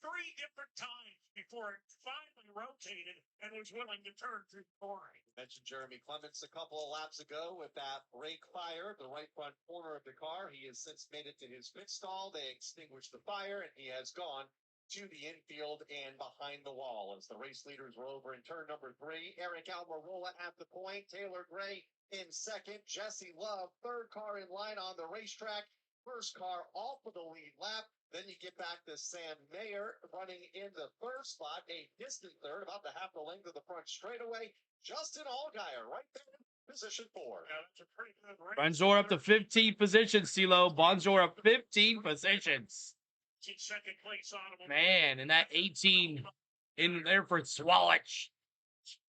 3 different times before it finally rotated and was willing to turn through the corner. Mentioned Jeremy Clements a couple of laps ago with that brake fire at the right front corner of the car. He has since made it to his pit stall. They extinguished the fire, and he has gone to the infield and behind the wall as the race leaders were over in turn number 3. Eric Almirola at the point. Taylor Gray in second. Jesse Love, third car in line on the racetrack. First car off of the lead lap. Then you get back to Sam Mayer running in the third spot, a distant third, about the half the length of the front straightaway. Justin Allgaier right there in position 4. Yeah, that's a pretty good race. Bonjour up to 15 positions, CeeLo. Bonjour up 15 positions. Second place automobile. Man, and that 18 in there for Swallich.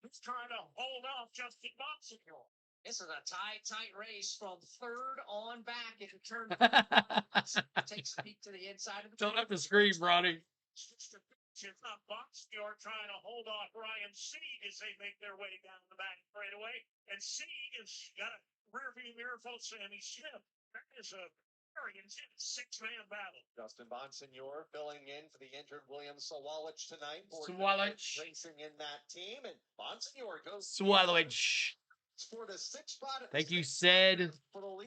Who's trying to hold off Justin Bonsignor? This is a tight race from third on back into turn. Takes a peek to the inside of the. Don't have to scream, Ronnie. It's not Bonsignor trying to hold off Ryan Sieg as they make their way down the back straightaway. And Sieg has got a rear view mirror full of Sammy Smith. That is a very intense 6-man battle. Justin Bonsignor filling in for the injured William Sawalich tonight. Sawalich. Racing in that team. And Bonsignor goes Sawalich. for the 6th spot. Thank you, Sid.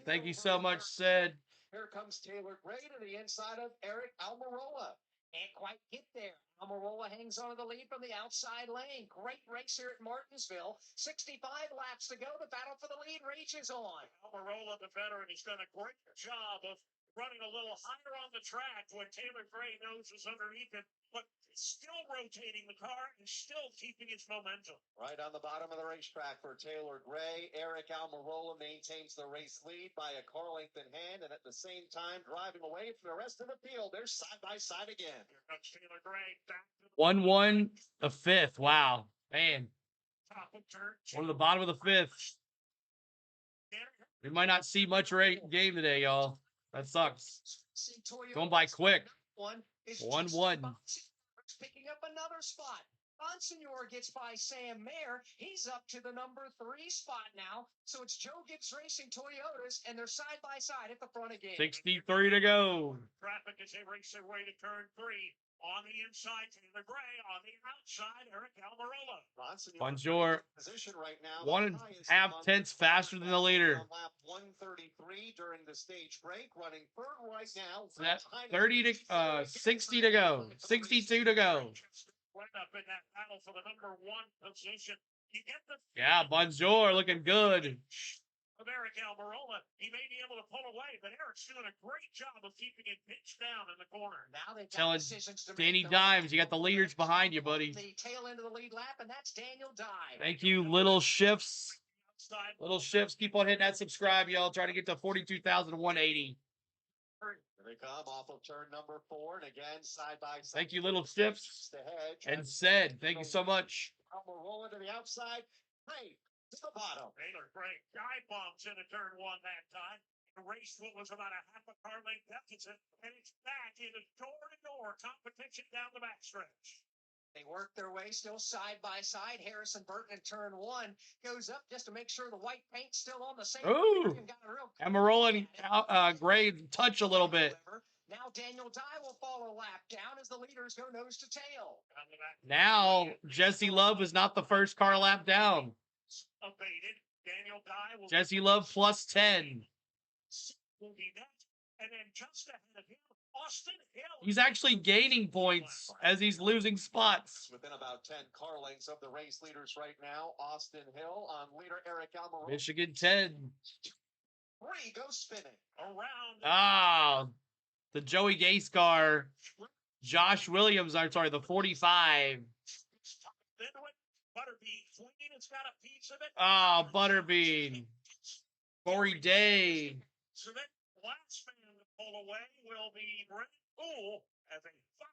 Thank you so much, Sid. Here comes Taylor Gray to the inside of Eric Almirola. Can't quite get there. Almirola hangs onto the lead from the outside lane. Great race here at Martinsville. 65 laps to go. The battle for the lead rages on. Almirola, the veteran, has done a great job of running a little higher on the track when Taylor Gray knows is underneath it, but still rotating the car and still keeping its momentum. Right on the bottom of the racetrack for Taylor Gray. Eric Almirola maintains the race lead by a car length in hand, and at the same time driving away from the rest of the field. They're side by side again. Here comes Taylor Gray back to 1-1, a 5th. Wow, man. top of turn 2. We're to the bottom of the 5th. We might not see much game today, y'all. That sucks. Going by quick. 1-1. Picking up another spot. Bonsignor gets by Sam Mayer. He's up to the number 3 spot now. So it's Joe Gibbs Racing Toyotas, and they're side by side at the front again. 63 to go. Traffic as they race their way to turn 3. On the inside, Taylor Gray. On the outside, Eric Almirola. Bonjour. Position right now. 1.5 tenths faster than the leader. On lap 133 during the stage break, running third right now. So that 60 to go. 62 to go. Right up in that battle for the number 1 position. You get the Yeah, Bonjour looking good. of Eric Almirola. He may be able to pull away, but Eric's doing a great job of keeping it pitched down in the corner. Now they've got Telling decisions to Danny make. Dimes, you got the leaders behind you, buddy. The tail end of the lead lap, and that's Daniel Dye. Thank you, little shifts. Little shifts. Keep on hitting that subscribe, y'all. Trying to get to 42,180. Here they come off of turn number 4, and again side by side. Thank you, little shifts. And said, thank you so much. Almirola to the outside. Gray to the bottom. Taylor Gray dive bombs into turn 1 that time. Erased what was about a half a car length deficit, and it's back into door-to-door competition down the backstretch. They work their way still side by side. Harrison Burton in turn 1 goes up just to make sure the white paint's still on the same. Ooh. Almirola and Gray touch a little bit. Now Daniel Dye will follow a lap down as the leaders go nose to tail. Now Jesse Love is not the first car lap down. Abated. Daniel Dye will Jesse Love plus 10. will be next. And then just ahead of him, Austin Hill. He's actually gaining points as he's losing spots. Within about 10 car lengths of the race leaders right now. Austin Hill on leader Eric Almirola. Michigan 10. 3 go spinning. Around. Ah, the Joey Gase car. Josh Williams, I'm sorry, the 45. Butterbean Queen has got a piece of it. Ah, Butterbean. Corey Day. So that last man to pull away will be Brent Poole as a fine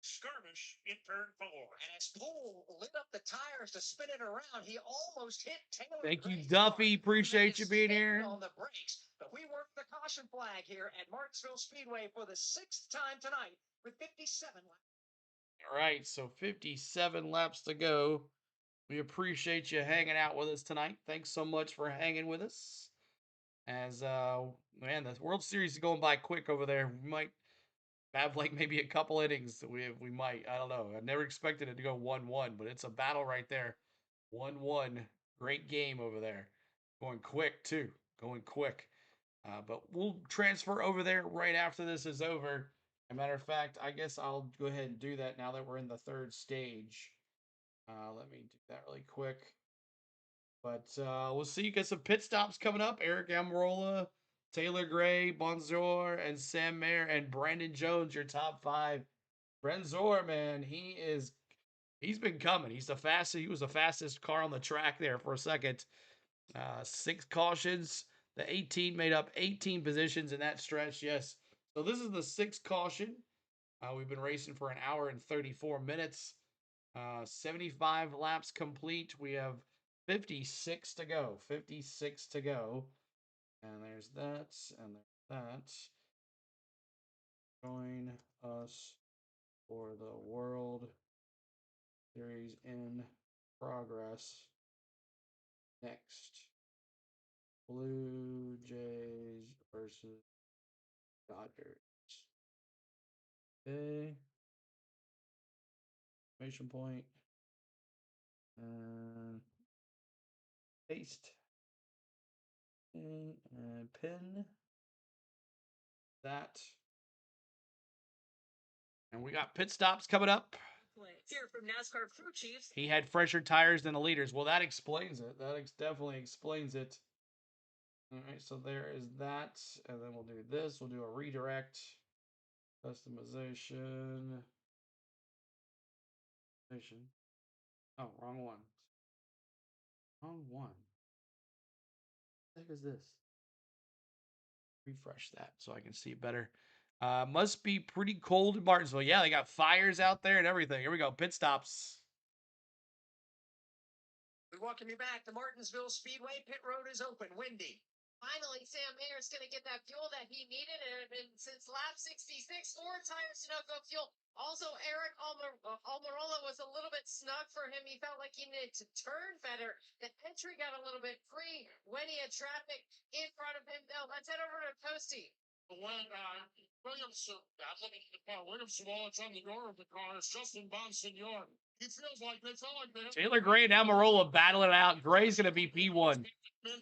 skirmish in turn 4. And as Poole lit up the tires to spin it around, he almost hit Taylor. Thank you, Duffy. Appreciate you being here. On the brakes, but we worked the caution flag here at Martinsville Speedway for the 6th time tonight with 57 laps. All right, so 57 laps to go. We appreciate you hanging out with us tonight. Thanks so much for hanging with us. As man, the World Series is going by quick over there. We might have like maybe a couple innings. We might. I don't know. I never expected it to go 1-1, but it's a battle right there. 1-1. Great game over there. Going quick too. Going quick. But we'll transfer over there right after this is over. As a matter of fact, I guess I'll go ahead and do that now that we're in the third stage. Let me do that really quick. But we'll see. You get some pit stops coming up. Eric Almirola, Taylor Gray, Bonjour, and Sam Mayer, and Brandon Jones, your top 5. Brenzor, man, he's been coming. He was the fastest car on the track there for a second. 6 cautions. The 18 made up 18 positions in that stretch. Yes. So this is the 6th caution. We've been racing for an hour and 34 minutes. 75 laps complete. We have 56 to go. 56 to go. And there's that. And there's that. Join us for the World Series in progress. Next. Blue Jays versus Dodgers. Okay. Exclamation point. And paste. And pin that. And we got pit stops coming up. Here from NASCAR crew chiefs. He had fresher tires than the leaders. Well, that explains it. That definitely explains it. All right, so there is that. And then we'll do this. We'll do a redirect. Customization. Oh, wrong one. Wrong one. What the heck is this? Refresh that so I can see it better. Must be pretty cold in Martinsville. Yeah, they got fires out there and everything. Here we go. Pit stops. We welcome you back to Martinsville Speedway. Pit road is open. Windy. Finally, Sam Mayer's going to get that fuel that he needed. And since lap 66, 4 tires to no fuel. Also, Eric Almirola was a little bit snug for him. He felt like he needed to turn better. The entry got a little bit free when he had traffic in front of him. Now, let's head over to Toasty. When Williams, I'm looking at the car. Williams Wallace on the door of the car is Justin Bonsignor. He feels like they felt like they Taylor Gray and Almirola battling it out. Gray's going to be P1.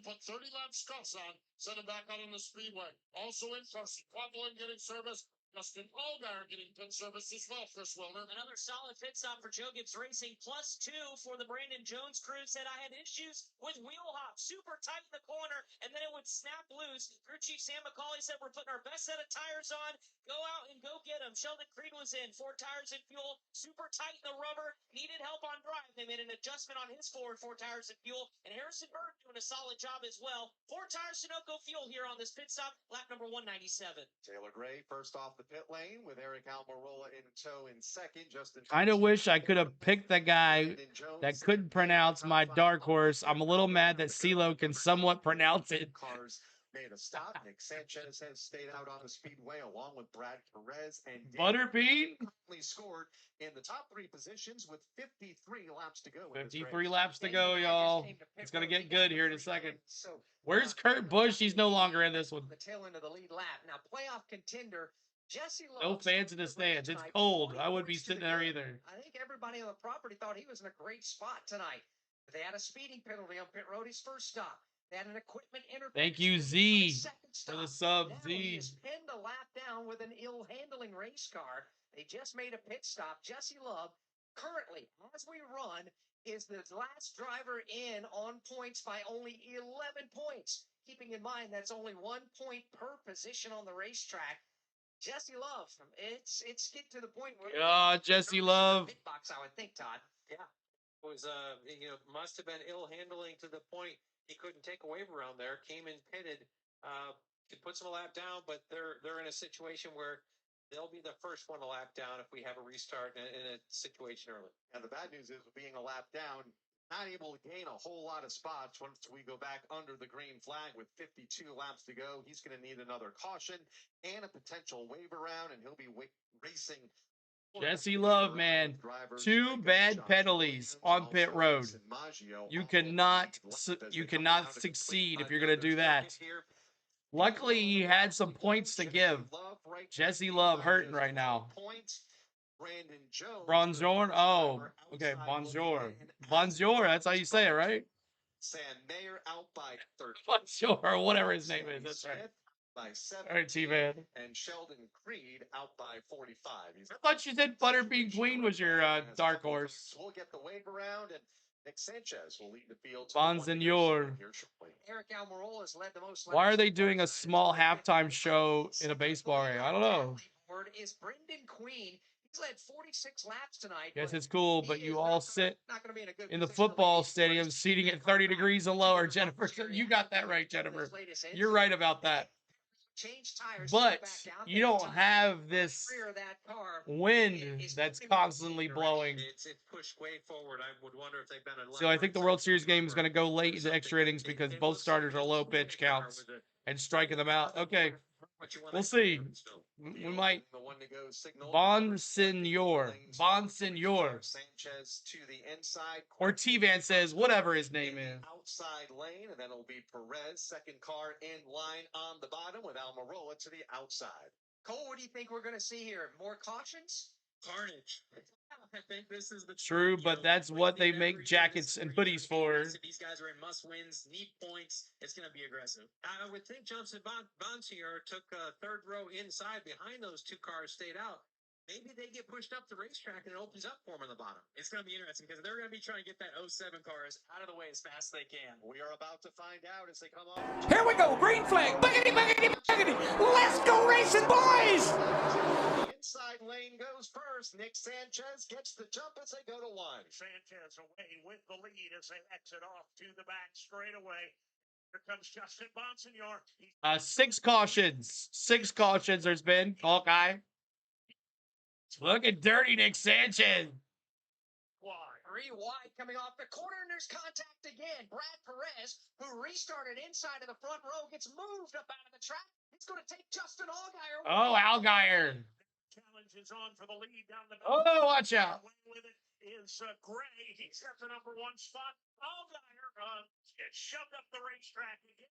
Put 30 lap scuffs on, send him back out on the speedway. Also interested, Quattlein getting service. Justin Allgaier getting pit service as well, Chris Wilner. Another solid pit stop for Joe Gibbs Racing, +2 for the Brandon Jones crew. Said I had issues with wheel hop, super tight in the corner, and then it would snap loose. Crew Chief Sam McCauley said we're putting our best set of tires on. Go out and go get them. Sheldon Creed was in, 4 tires and fuel, super tight in the rubber, needed help on drive. They made an adjustment on his forward 4 tires and fuel, and Harrison Bird doing a solid job as well. 4 tires Sunoco fuel here on this pit stop, lap number 197. Taylor Gray first off the pit lane with Eric Almirola in tow in second. Justin Kind of wish I could have picked the guy that couldn't pronounce my dark horse. I'm a little mad that CeeLo can somewhat pronounce it. Cars made a stop. Nick Sanchez has stayed out on the speedway along with Brad Perez and Butterbean scored in the top 3 positions with 53 laps to go. 53 laps to go, y'all. It's going to get good here in a second. Where's Kurt Busch? He's no longer in this one. The tail end of the lead lap. Now, playoff contender Jesse Love. No fans in the stands. It's cold. I wouldn't be sitting there either. I think everybody on the property thought he was in a great spot tonight. They had a speeding penalty on pit road, his first stop. They had an equipment interference. Thank you, Z, for the sub, now Z. He has pinned a lap down with an ill-handling race car. They just made a pit stop. Jesse Love, currently, as we run, is the last driver in on points by only 11 points. Keeping in mind that's only 1 point per position on the racetrack. Jesse Love, it's getting to the point where Jesse Love. Pit box, I would think, Todd. Yeah, it was must have been ill handling to the point he couldn't take a wave around there. Came in pitted, could put some lap down, but they're in a situation where they'll be the first one to lap down if we have a restart in a situation early. And the bad news is, being a lap down, not able to gain a whole lot of spots once we go back under the green flag with 52 laps to go. He's going to need another caution and a potential wave around, and he'll be racing Jesse Love, man. 2 bad penalties on pit road. You cannot succeed if you're going to do that. Luckily, he had some points to give. Jesse Love hurting right now. Bonjour. Oh, okay. Bonjour. Bonjour. That's how you say it, right? Sam Mayer out by 30. Bonjour, or whatever his name is. That's right. By 7. All right, T-Man. And Sheldon Creed out by 45. I thought you said Butterbean Queen was your dark horse. We'll get the wave around, and Nick Sanchez will lead the field. Bonjour. Eric Almirola has led the most. Why are they doing a small halftime show in a baseball game? I don't know. Is Brendan Queen. He's led 46 laps tonight. Guess it's cool, but you all sit in the football stadium seating at 30 degrees or lower, Jennifer. You got that right, Jennifer. You're right about that. But you don't have this wind that's constantly blowing. It's pushed way forward. I would wonder if they've been a So I think the World Series game is going to go late into extra innings because both starters are low pitch counts and striking them out. Okay, we'll see. We might. Bonsignor. Sanchez to the inside. Or T-Van says, whatever his name is. Outside lane, and then it'll be Perez, second car in line on the bottom with Almirola to the outside. Cole, what do you think we're going to see here? More cautions? Carnage. I think this is the true, but that's what they make jackets and hoodies for. These guys are in must-wins, need points. It's going to be aggressive. I would think Johnson Bonsignor took third row inside behind those 2 cars, stayed out. Maybe they get pushed up the racetrack and it opens up for them on the bottom. It's going to be interesting because they're going to be trying to get that 07 cars out of the way as fast as they can. We are about to find out as they come on. Here we go, green flag. Buggity, buggity, buggity. Let's go racing, boys. Inside lane goes first. Nick Sanchez gets the jump as they go to 1. Sanchez away with the lead as they exit off to the back straightaway. Here comes Justin Bonsignor. 6 cautions. 6 cautions there's been. Hawkeye. Look at dirty Nick Sanchez. 3 wide coming off the corner, and there's contact again. Brad Perez, who restarted inside of the front row, gets moved up out of the track. He's going to take Justin Allgaier. Oh, Allgaier. Challenge is on for the lead down the middle. Oh, watch out. With it is Gray. He's got the number 1 spot. Allgaier gets shoved up the racetrack again.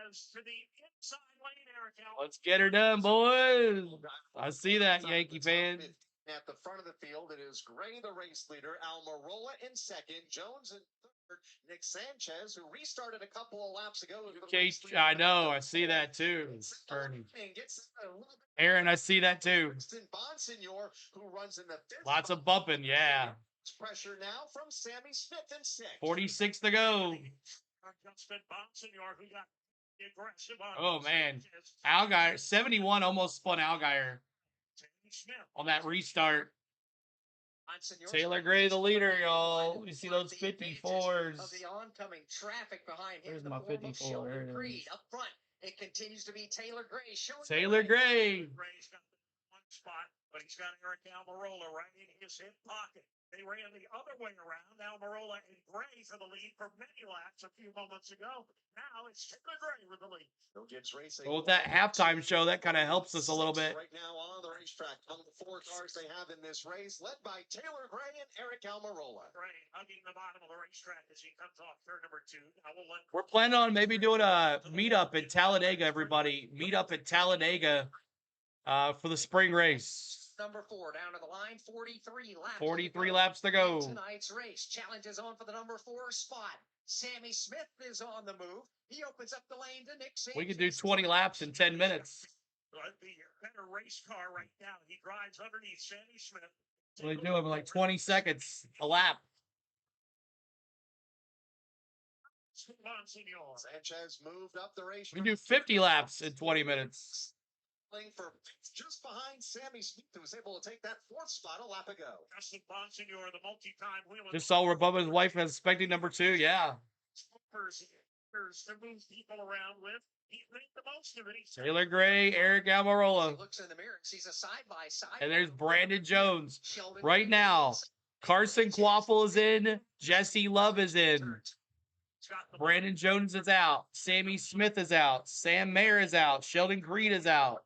As to the inside lane, Eric Almirola. Let's get her done, boys. I see that, Yankee fan. At the front of the field, it is Gray, the race leader, Almirola in second, Jones in third, Nick Sanchez, who restarted a couple of laps ago. I know, I see that too. Aaron, I see that too. Bonsignor, who runs in the lots of bumping, yeah. Pressure now from Sammy Smith in 6. 46 to go. Justin Bonsignor, who got aggressive on. Oh man, Allgaier 71 almost spun Allgaier on that restart. Taylor Gray, the leader, y'all. You see those 54s. Of the oncoming traffic behind him. There's my 54. There it is. Up front, it continues to be Taylor Gray. Taylor Gray. Gray's got the 1 spot, but he's got Eric Almirola right in his hip pocket. They ran the other way around. Almirola and Gray for the lead for many laps a few moments ago. Now it's Taylor Gray with the lead. Bill Gibbs racing. Well, with that halftime show, that kind of helps us a little bit. Right now on the racetrack, among the 4 cars they have in this race, led by Taylor Gray and Eric Almirola. Gray hugging the bottom of the racetrack as he comes off turn number 2. We're planning on maybe doing a meetup in Talladega, everybody. Meet up at Talladega for the spring race. Number 4 down to the line, 43 laps. 43 laps to go. Tonight's race challenge is on for the number 4 spot. Sammy Smith is on the move. He opens up the lane to Nick Sanchez. We could do 20 laps in 10 minutes. The better race car right now. He drives underneath Sammy Smith. What they do in like 20 seconds a lap. Sanchez moved up the race. We can do 50 laps in 20 minutes. For just behind Sammy Smith, who was able to take that 4th spot a lap ago. Justin Bonsignor, the multi-time wheeler. Just saw where Bubba's wife is expecting number 2. Yeah. To move people around with. He made the most of it. Taylor Gray, Eric Almirola. Looks in the mirror and sees a side-by-side. And there's Brandon Jones. Right now, Carson Quaffle is in. Jesse Love is in. Brandon Jones is out. Sammy Smith is out. Sam Mayer is out. Sheldon Creed is out.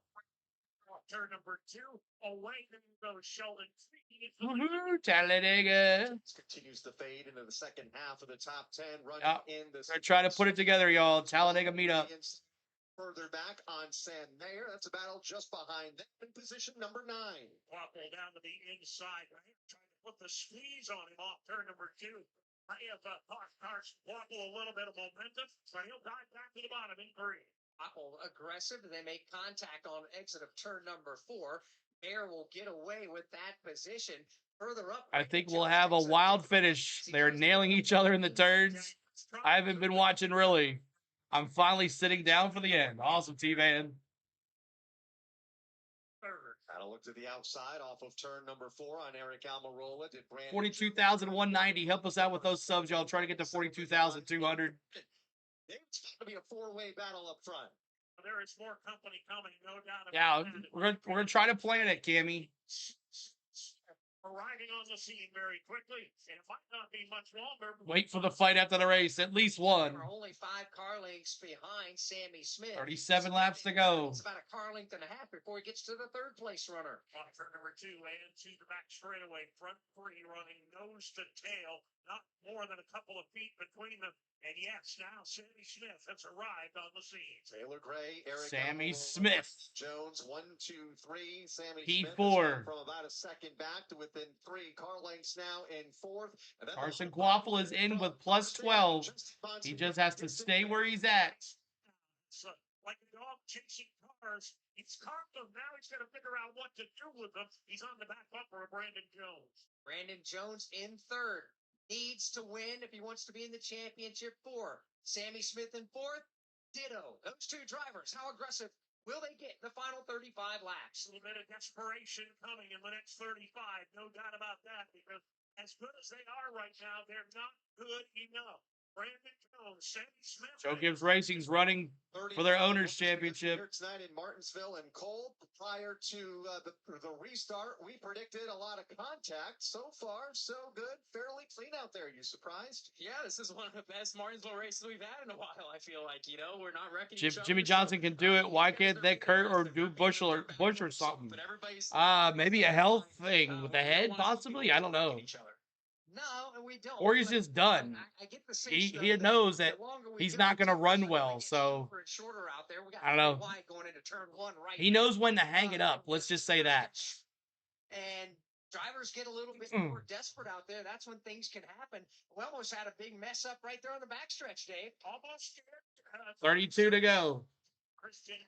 turn number 2. Away then goes Sheldon. Woohoo, Talladega. Continues to fade into the second half of the top 10. Running in the. We're trying to put it together, y'all. Talladega meetup. Further back on Sam Mayer. That's a battle just behind them in position number 9. Waffle down to the inside. Right? Trying to put the squeeze on him off turn number 2. I have cars wobble a little bit of momentum, but he'll dive back to the bottom in 3. Waffle aggressive. They make contact on exit of turn number 4. Mayer will get away with that position. Further up, I think we'll have a wild finish. They're nailing each other in the turns. I haven't been watching really. I'm finally sitting down for the end. Awesome, T-Man. That'll look to the outside off of turn number 4 on Eric Almirola. Did Brandon 42,190. Help us out with those subs, y'all. Try to get to 42,200. It's going to be a 4-way battle up front. There is more company coming, no doubt about Yeah, that. we're gonna try to plan it, Cammy. Arriving on the scene very quickly. It might not be much longer. Wait for the fight after the race. At least one. We're only 5 car lengths behind Sammy Smith. 37 laps to go. It's about a car length and a half before he gets to the 3rd place runner. On turn number 2, and to the back straightaway, front 3 running nose to tail, not more than a couple of feet between them. And yes, now Sammy Smith has arrived on the scene. Taylor Gray, Eric Sammy Almirola, Smith. Jones, 1, 2, 3. Sammy P4. Smith from about a second back to within 3 car lengths now in 4th. And then Carson Quaffle is in with plus 12. He just has to stay where he's at. So, like a dog chasing cars, he's caught them. Now he's going to figure out what to do with them. He's on the back bumper of Brandon Jones. Brandon Jones in 3rd. Needs to win if he wants to be in the championship 4. Sammy Smith in 4th. Ditto. Those 2 drivers, how aggressive will they get the final 35 laps? A little bit of desperation coming in the next 35. No doubt about that, because as good as they are right now, they're not good enough. Brandon Jones, Sammy Smith. Joe Gibbs Racing's running for their owners championship. Here tonight in Martinsville and Cole. Prior to the restart, we predicted a lot of contact. So far, so good. Fairly clean out there. You surprised? Yeah, this is one of the best Martinsville races we've had in a while. I feel like, you know, we're not wrecking Jimmy Johnson can do it. Why can't they Kurt or do Bush or something? Maybe a health thing with the head, possibly. I don't know. No, we don't. Or he's just done. I get the sense He knows that he's not going to run well, so I don't know. He knows when to hang it up. Let's just say that. And drivers get a little bit more desperate out there. That's when things can happen. We almost had a big mess up right there on the backstretch, Dave. Almost scared. 32 to go. Christian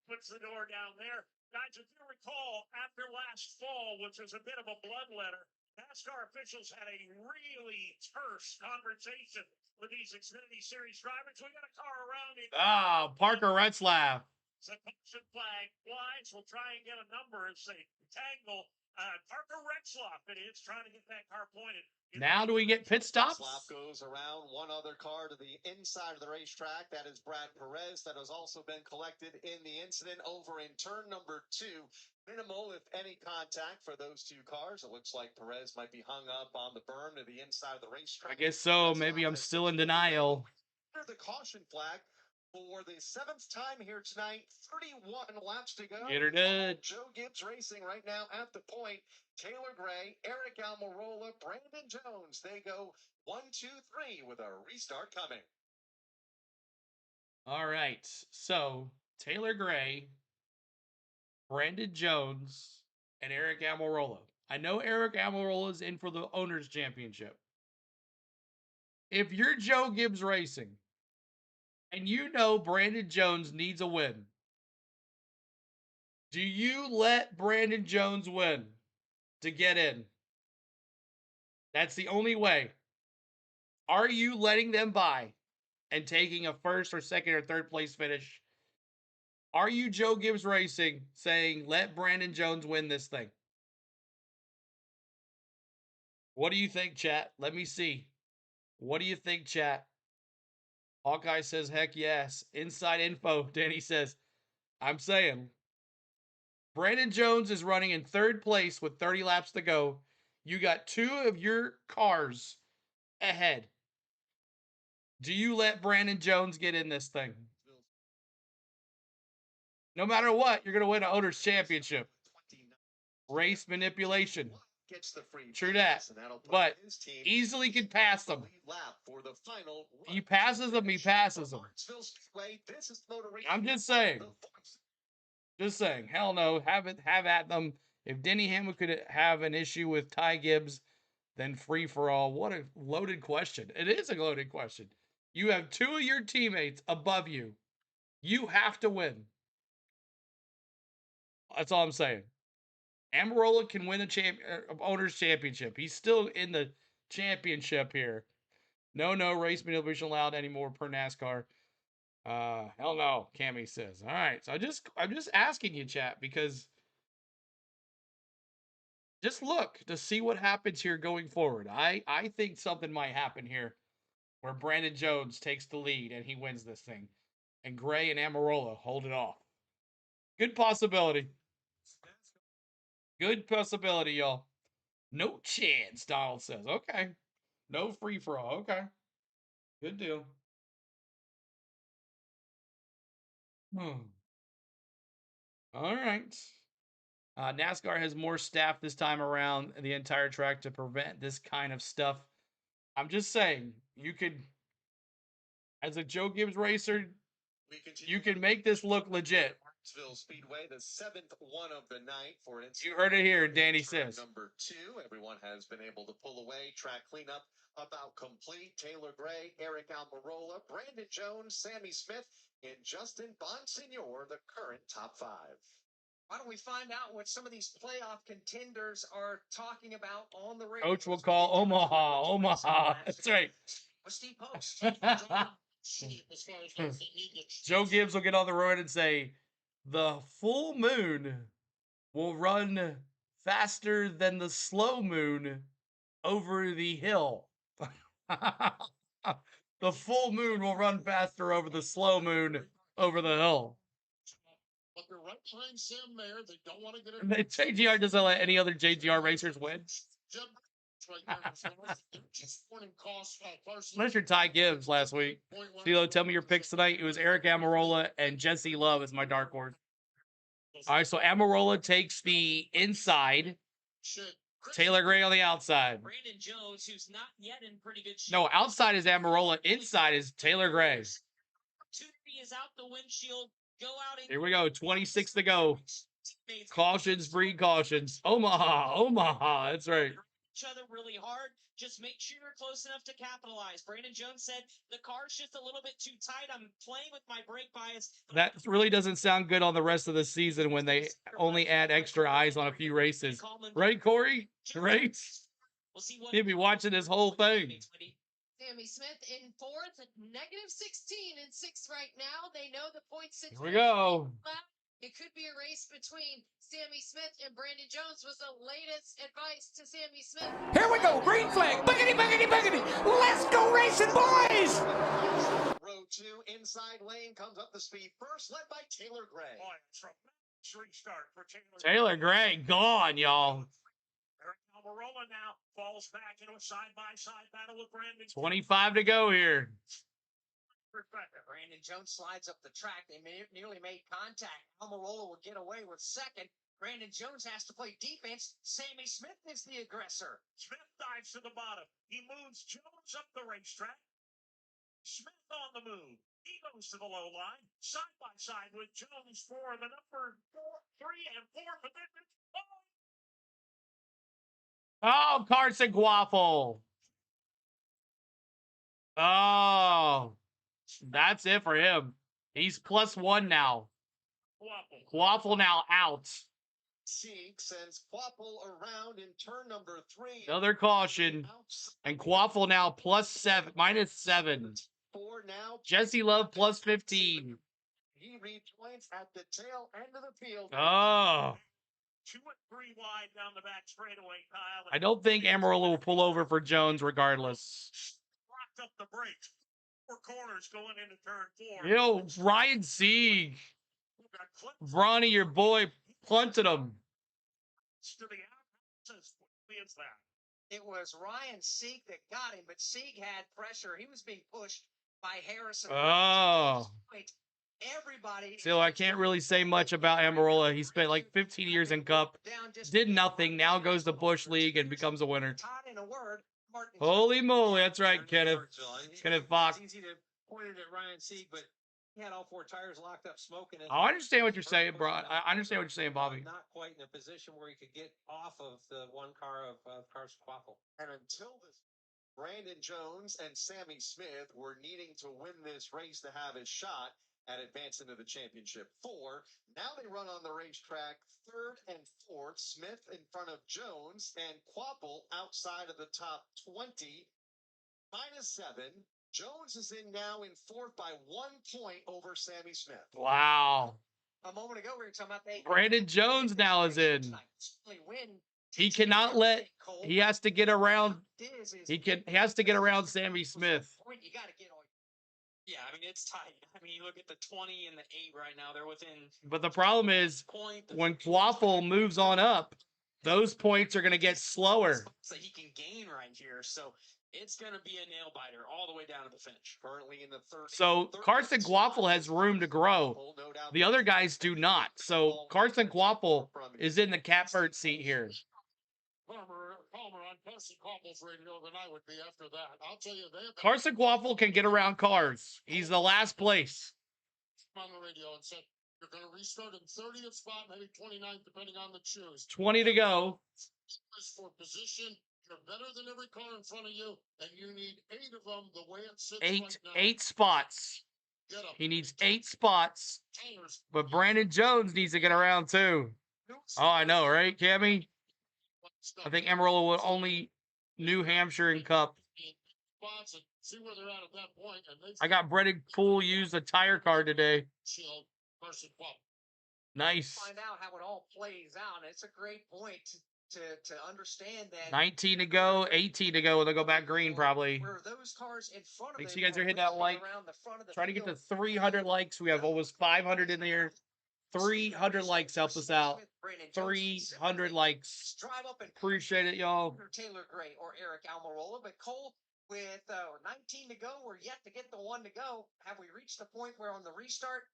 puts the door down there. Guys, if you recall, after last fall, which was a bit of a bloodletter, NASCAR officials had a really terse conversation with these Xfinity Series drivers. We got a car around it. Parker Retzlaff. The caution flag flies. We'll try and get a number as they tangle. Parker Retzlaff, it is, trying to get that car pointed. Now do we get pit stops? Retzlaff goes around one other car to the inside of the racetrack. That is Brad Perez. That has also been collected in the incident over in turn number 2. Minimal, if any, contact for those 2 cars. It looks like Perez might be hung up on the berm to the inside of the racetrack. I guess so. Maybe I'm still in denial. The caution flag for the 7th time here tonight. 31 laps to go. Get her done. Joe Gibbs Racing right now at the point. Taylor Gray, Eric Almirola, Brandon Jones. They go 1, 2, 3 with a restart coming. All right. So Taylor Gray, Brandon Jones, and Eric Almirola. I know Eric Almirola is in for the Owners' Championship. If you're Joe Gibbs Racing, and you know Brandon Jones needs a win, do you let Brandon Jones win to get in? That's the only way. Are you letting them by and taking a 1st or 2nd or 3rd place finish? Are you Joe Gibbs Racing saying, let Brandon Jones win this thing? What do you think, chat? Let me see. What do you think, chat? Hawkeye says, heck yes. Inside info, Danny says, I'm saying. Brandon Jones is running in 3rd place with 30 laps to go. You got 2 of your cars ahead. Do you let Brandon Jones get in this thing? No matter what, you're going to win an owner's championship. Race manipulation. True that. But easily can pass them. He passes them, he passes them. I'm just saying. Just saying. Hell no. Have at them. If Denny Hamlin could have an issue with Ty Gibbs, then free for all. What a loaded question. It is a loaded question. You have two of your teammates above you. You have to win. That's all I'm saying. Amarola can win a owner's championship. He's still in the championship here. No race manipulation allowed anymore per NASCAR. Hell no, Cammy says. All right, so I'm just asking you, chat, because just look to see what happens here going forward. I think something might happen here where Brandon Jones takes the lead and he wins this thing, and Gray and Amarola hold it off. Good possibility. Good possibility, y'all. No chance, Donald says. Okay. No free for all. Okay. Good deal. All right. NASCAR has more staff this time around the entire track to prevent this kind of stuff. I'm just saying, you could, as a Joe Gibbs racer, you can make this look legit. Martinsville Speedway, the 7th one of the night for an You heard it here, Danny says. Number 2, everyone has been able to pull away. Track cleanup about complete. Taylor Gray, Eric Almirola, Brandon Jones, Sammy Smith, and Justin Bonsignor, the current top 5. Why don't we find out what some of these playoff contenders are talking about on the radio? Coach will call Omaha. That's right. With Steve Post. Joe Gibbs will get on the road and say, the full moon will run faster than the slow moon over the hill. The full moon will run faster over the slow moon over the hill. But they're right behind Sam there. They don't want to get it. JGR doesn't let any other JGR racers win. Unless you're Ty Gibbs last week. Philo, tell me your picks tonight. It was Eric Almirola and Jesse Love as my dark horse. All right, so Almirola takes the inside. Taylor Gray on the outside. Brandon Jones, who's not yet in pretty good shape. No, outside is Almirola. Inside is Taylor Gray. Opportunity is out the windshield. Go out. Here we go. 26 to go. Cautions, breed cautions. Omaha. That's right. Each other really hard. Just make sure you're close enough to capitalize. Brandon Jones said the car's just a little bit too tight. I'm playing with my brake bias. That really doesn't sound good on the rest of the season when they only add extra eyes on a few races. Right, Corey? Right? He'll be watching this whole thing. Sammy Smith in 4th, -16 in 6th right now. They know the point situation. Here we go. It could be a race between Sammy Smith and Brandon Jones was the latest advice to Sammy Smith. Here we go. Green flag. Boogity. Let's go racing, boys. Row 2, inside lane, comes up the speed first, led by Taylor Gray. Restart for Taylor Gray gone, y'all. Eric Almirola now falls back into a side-by-side battle with Brandon. 25 to go here. Brandon Jones slides up the track. They nearly made contact. Almirola will get away with 2nd. Brandon Jones has to play defense. Sammy Smith is the aggressor. Smith dives to the bottom. He moves Jones up the racetrack. Smith on the move. He goes to the low line, side by side with Jones for the number 3 and 4 position. Oh, Carson Guaffle. Oh, that's it for him. He's +1 now. Guaffle now out. Sieg sends Quapple around in turn number 3. Another caution. And Quaffle now +7, -7. 4 now. Jesse Love +15. He rejoins at the tail end of the field. Oh. 2 and 3 wide down the back straightaway, Kyle. I don't think Amarola will pull over for Jones regardless. Locked up the brakes. 4 corners going into turn 4. Yo, Ryan Sieg. Ronnie, your boy, punted him. It was Ryan Sieg that got him, but Sieg had pressure. He was being pushed by Harrison. Oh. Everybody. So I can't really say much about Amarola. He spent like 15 years in Cup, did nothing, now goes to Busch League and becomes a winner. In a word, Holy moly, that's right, Kenneth. Kenneth Fox. It's easy to point it at Ryan Sieg, but he had all 4 tires locked up smoking. I understand what you're saying, bro. I understand what you're saying, Bobby. Not quite in a position where he could get off of the one car of Carson Quaffle. And until this, Brandon Jones and Sammy Smith were needing to win this race to have his shot at advancing to the championship 4. Now they run on the racetrack 3rd and 4th. Smith in front of Jones and Quapple outside of the top 20. -7. Jones is in now in 4th by 1 point over Sammy Smith. Wow. A moment ago, we were talking about Brandon Jones now is in. He cannot let. He has to get around. He has to get around Sammy Smith. You got to get on. Yeah, I mean, it's tight. I mean, you look at the 20 and the 8 right now, they're within. But the problem is, when Quaffle moves on up, those points are going to get slower. So he can gain right here. So it's going to be a nail biter all the way down to the finish. Currently in the 3rd. So Carson Quaffle has room to grow. The other guys do not. So Carson Quaffle is in the catbird seat here. Palmer on Carson Quaffle's radio than I would be after that. I'll tell you, Carson Quaffle can get around cars. He's the last place. On the radio and said, you're going to restart in 30th spot, maybe 29th, depending on the choose. 20 to go. For position, you're better than every car in front of you, and you need 8 of them the way it sits Eight right now. 8 spots. He needs 8 spots. But Brandon Jones needs to get around too. Oh, I know, right, Cammy? I think Amarola will only New Hampshire and Cup. See where they're at that point, and I got Brennan Poole used a tire card today. Nice. Find out how it all plays out. It's a great point to understand that. 19 to go, 18 to go, and they'll go back green probably. Where those cars in front of Make sure you guys are hitting that like. Try to get to field. 300 likes. We have almost 500 in there. 300 likes helps us out. 300 likes. Appreciate it, y'all. Taylor Gray or Eric Almirola, but Cole, with 19 to go, we're yet to get the 1 to go. Have we reached the point where on the restart,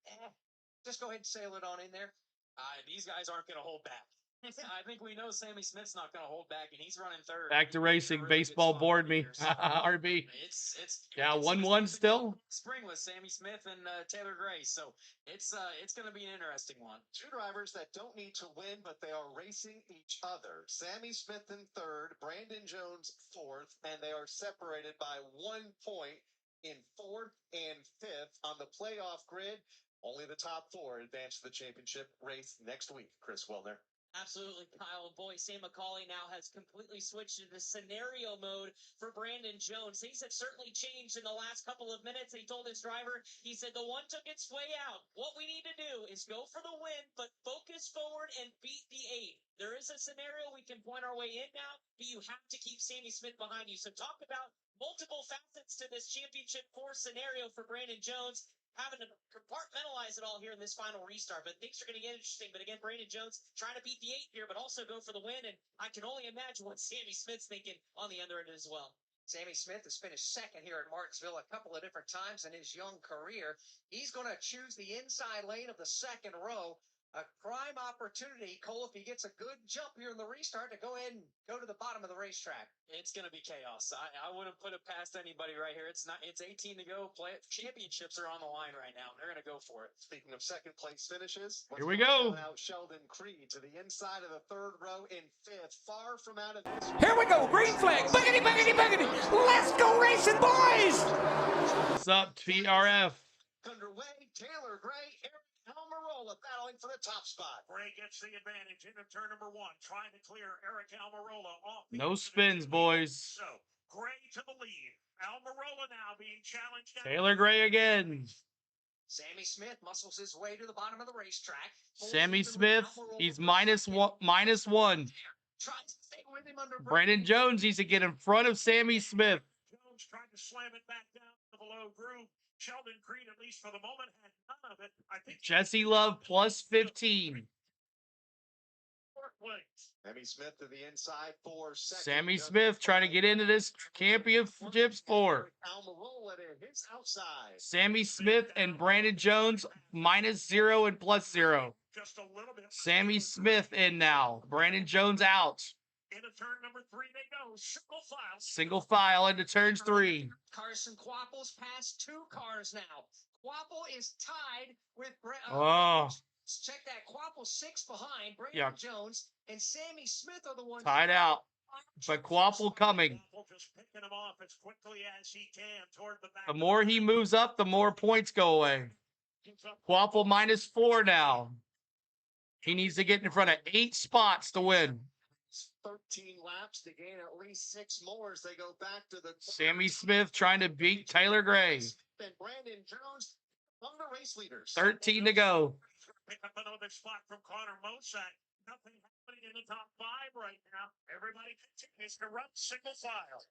just go ahead and sail it on in there? These guys aren't going to hold back. I think we know Sammy Smith's not going to hold back, and he's running 3rd. Back to racing. Baseball bored me. RB. Yeah, 1-1 still. Spring with Sammy Smith and Taylor Gray, so it's going to be an interesting one. 2 drivers that don't need to win, but they are racing each other. Sammy Smith in 3rd, Brandon Jones 4th, and they are separated by 1 point in 4th and 5th on the playoff grid. Only the top 4 advance to the championship race next week. Chris Wilner. Absolutely, Kyle. Boy, Sam McCauley now has completely switched into scenario mode for Brandon Jones. Things have certainly changed in the last couple of minutes. He told his driver, he said, the 1 took its way out. What we need to do is go for the win, but focus forward and beat the 8. There is a scenario we can point our way in now, but you have to keep Sammy Smith behind you. So talk about multiple facets to this championship 4 scenario for Brandon Jones. Having to compartmentalize it all here in this final restart, but things are going to get interesting. But again, Brandon Jones trying to beat the 8 here, but also go for the win. And I can only imagine what Sammy Smith's thinking on the other end as well. Sammy Smith has finished 2nd here at Martinsville a couple of different times in his young career. He's going to choose the inside lane of the 2nd row. A prime opportunity, Cole, if he gets a good jump here in the restart, to go ahead and go to the bottom of the racetrack. It's going to be chaos. I wouldn't put it past anybody right here. It's 18 to go. Championships are on the line right now. They're going to go for it. Speaking of 2nd place finishes, here we go. Out Sheldon Creed to the inside of the 3rd row in 5th, far from out of this. Here we go. Green flag. Buggity, buggity, buggity. Let's go racing, boys. What's up, TRF? Underway, Taylor Gray, Almirola battling for the top spot. Gray gets the advantage into turn number 1, trying to clear Eric Almirola off. No spins, boys. So, Gray to the lead. Almirola now being challenged. Taylor Gray again. Sammy Smith muscles his way to the bottom of the racetrack. Sammy Smith, he's -1. Tries to stay with him under Brandon Jones needs to get in front of Sammy Smith. Jones tried to slam it back down to the low groove. Sheldon Creed, at least for the moment, had none of it. I think Jesse Love +15. place. Sammy Smith to the inside for second. Sammy Smith trying to get into this championships for. Almirola to his outside. Sammy Smith and Brandon Jones -0 and +0. Just a little bit. Sammy Smith in now. Brandon Jones out. Into turn number 3 they go. Single file. Single file into turns 3. Carson Quapple's past 2 cars now. Quapple is tied with Oh, check that. Quapple 6 behind. Brandon yeah. Jones and Sammy Smith are the ones Tied out. But Quapple coming. Quapple just picking him off as quickly as he can toward the back. The more he moves up, the more points go away. Quapple -4 now. He needs to get in front of 8 spots to win. 13 laps to gain at least 6 more as they go back to the Sammy Smith trying to beat Taylor Gray. and Brandon Jones among the race leaders. 13 to go. Pick up another spot from Connor Mosack. Nothing happening in the top 5 right now. Everybody continues to run single file.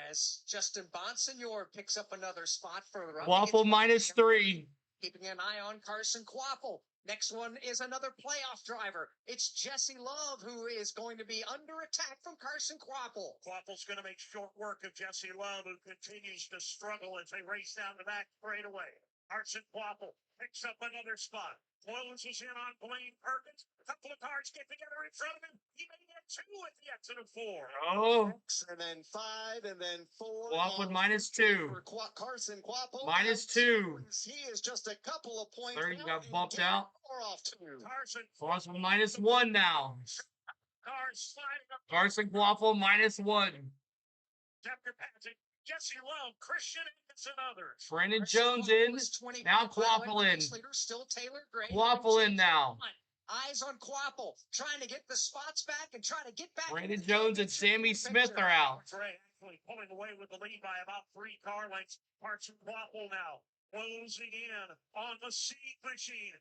as Justin Bonsignor picks up another spot for the Quapple -3. Keeping an eye on Carson Quapple. Next one is another playoff driver. It's Jesse Love, who is going to be under attack from Carson Quapple. Quapple's going to make short work of Jesse Love, who continues to struggle as they race down the back straightaway. Carson Quapple picks up another spot. Closes in on Blaine Perkins. A couple of cars get together in front of him. He may get 2 at the exit of 4. Oh. 6 and then 5 and then 4. Quapple -2. For Carson Quapple. -2. He is just a couple of points. 30 got bumped out. Off 2. Carson Quapple -1 now. cars sliding up. Carson Quapple -1. After passing Jesse Love, Christian Angus, and others. Brandon Jones in. Now Quapple in. Still Taylor Gray. Quapple in now. Eyes on Quapple, trying to get the spots back and trying to get back. Brandon Jones and Sammy Smith are out. Gray actually pulling away with the lead by about 3 car lengths. Carson Quapple now closing in on the seed machine.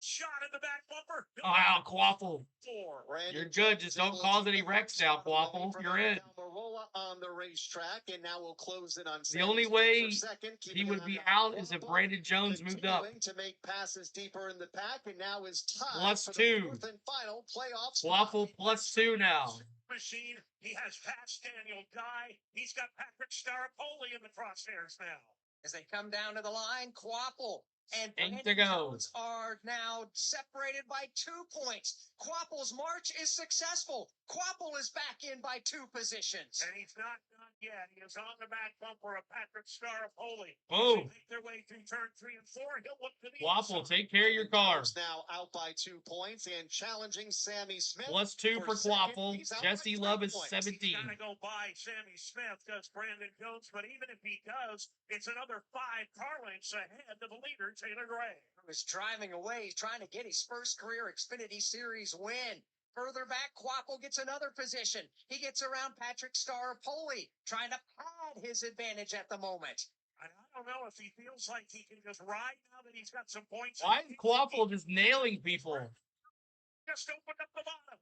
Shot in the back bumper. Wow, Quapple. 4. You're good. Just don't cause any wrecks now, Quapple. You're in. Almirola on the racetrack, and now we'll close in on The only Sammy way Smith for second, he keeping would an be eye on out is if Quapple, Brandon Jones moved up. continuing to make passes deeper in the pack, and now is tied Plus for 2. the 4th and final playoff spot. Quapple +2 now. Machine. He has passed Daniel Dye. He's got Patrick Staropoli in the crosshairs now. As they come down to the line, Quapple and 8 Brandon to go. Jones are now separated by 2 points. Quapple's march is successful. Quapple is back in by 2 positions. And he's not done yet. He is on the back bumper of Patrick Staropoli. Boom. They make their way through turn 3 and 4. He'll look to the Quapple, inside. take care of your car. Jones now out by 2 points and challenging Sammy Smith. +2 for second. Quapple. He's out Jesse by 3 Love is points. 17. He's got to go by Sammy Smith, does Brandon Jones. But even if he does, it's another 5 car lengths ahead of the leader, Taylor Gray. Who is driving away, he's trying to get his first career Xfinity Series win. Further back, Quapple gets another position. He gets around Patrick Staropoli, trying to pad his advantage at the moment. And I don't know if he feels like he can just ride now that he's got some points. Why is Quapple just nailing people? Just opened up the bottom.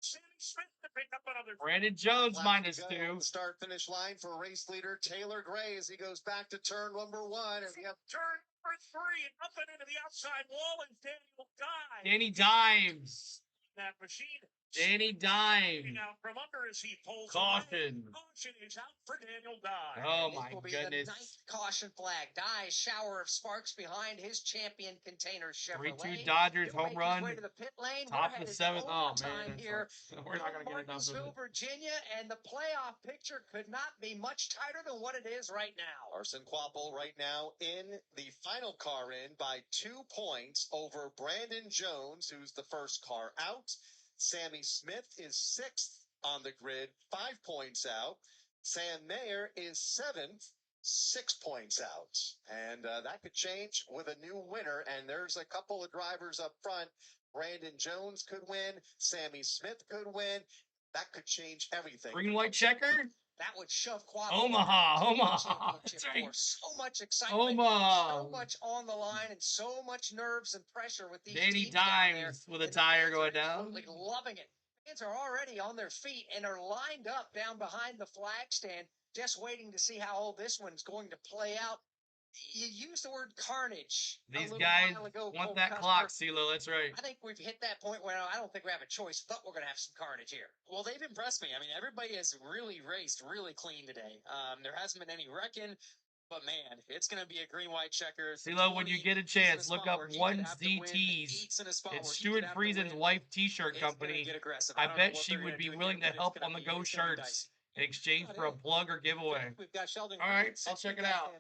Sammy Smith to pick up another. Brandon Jones Lap to go -2. on the start finish line for race leader Taylor Gray as he goes back to turn number 1. And we have Turn number 3 and up and into the outside wall is Daniel Dye. Danny Dimes. That machine. Danny Dimes. Out from under as he pulls Caution. away. Caution is out for Daniel Dye. Oh This my will be goodness. the 9th caution flag. Dye's shower of sparks behind his champion container Chevrolet. 3-2 Dodgers He'll home make his run. way to the pit lane. Top We're of the headed 7th. to Oh overtime man. here. We're not going to get enough of Martinsville, it. Virginia, and the playoff picture could not be much tighter than what it is right now. Carson Quapple right now in the final car in by 2 points over Brandon Jones, who's the first car out. Sammy Smith is 6th on the grid, 5 points out. Sam Mayer is 7th, 6 points out. And that could change with a new winner. And there's a couple of drivers up front. Brandon Jones could win. Sammy Smith could win. That could change everything. Green white checker. That would shove Quapple. Omaha. That's right. So much excitement, Omaha. so much on the line, and so much nerves and pressure with these Danny teams down there. Dimes with a And the tire fans are going down. absolutely loving it. Fans are already on their feet and are lined up down behind the flag stand, just waiting to see how all this one's going to play out. You used the word carnage. These guys want that clock, CeeLo. That's right. I think we've hit that point where I don't think we have a choice, but we're going to have some carnage here. Well, they've impressed me. I mean, everybody has really raced really clean today. There hasn't been any wrecking, but man, it's going to be a green-white checker. CeeLo, when you get a chance, look up One ZTs. It's Stuart Friesen's wife T-shirt company. I bet she would be willing to help on the Go shirts in exchange for a plug or giveaway. We've got Sheldon. All right, I'll check it out.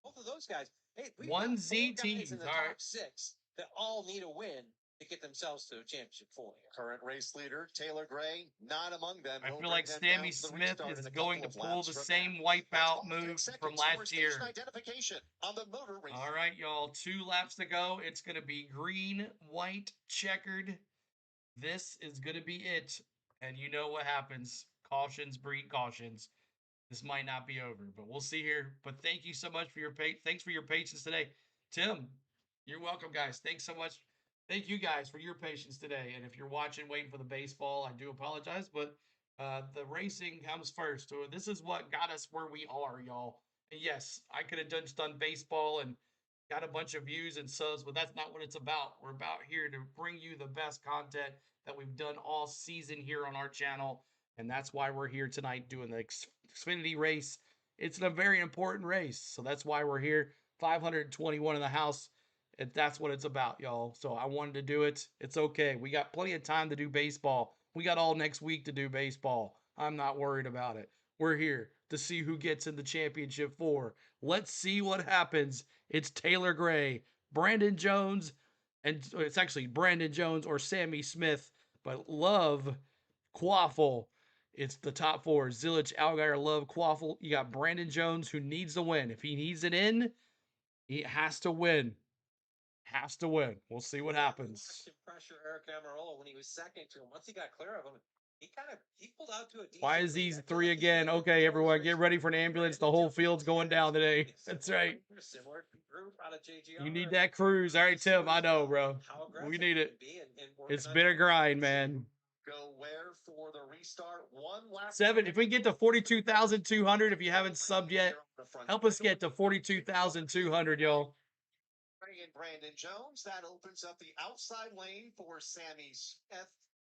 Both of those guys. Hey, we've One got four ZTs. guys in the All top right. 6 that all need a win to get themselves to a championship 4 here. Current race leader Taylor Gray, not among them. I He'll feel bring like them Sammy down to the Smith restart is in a going to couple of pull laps the from same now. wipeout That's move seconds from for last year. station identification on the motor race. All right, y'all. 2 laps to go. It's going to be green, white, checkered. This is going to be it. And you know what happens. Cautions breed cautions. This might not be over, but we'll see here. But thank you so much for your thanks for your patience today. Tim, you're welcome, guys. Thanks so much. Thank you guys for your patience today. And if you're watching, waiting for the baseball, I do apologize, but the racing comes first. So this is what got us where we are, y'all. And yes, I could have just done baseball and got a bunch of views and subs, but that's not what it's about. We're about here to bring you the best content that we've done all season here on our channel. And that's why we're here tonight doing the Xfinity race. It's a very important race. So that's why we're here. 521 in the house. And that's what it's about, y'all. So I wanted to do it. It's okay. We got plenty of time to do baseball. We got all next week to do baseball. I'm not worried about it. We're here to see who gets in the championship 4. Let's see what happens. It's Taylor Gray, Brandon Jones, and it's actually Brandon Jones or Sammy Smith, but Love, Quaffle. It's the top 4. Zilich, Allgaier, Love, Quaffle. You got Brandon Jones who needs to win. If he needs it in, he has to win. Has to win. We'll see what happens. Pressure Eric Amarola when he was second to him. Once he got clear of him, he pulled out to a decent Why is lead. these 3 again? Okay, everyone, get ready for an ambulance. The whole field's going down today. That's right. Similar group out of JGR. You need that cruise. All right, Tim, I know, bro. We need it. It's been a grind, man. Go where for the restart? 1 lap. 7. If we get to 42,200, if you haven't subbed yet, help us get to 42,200, y'all. And Brandon Jones, that opens up the outside lane for Sammy Smith.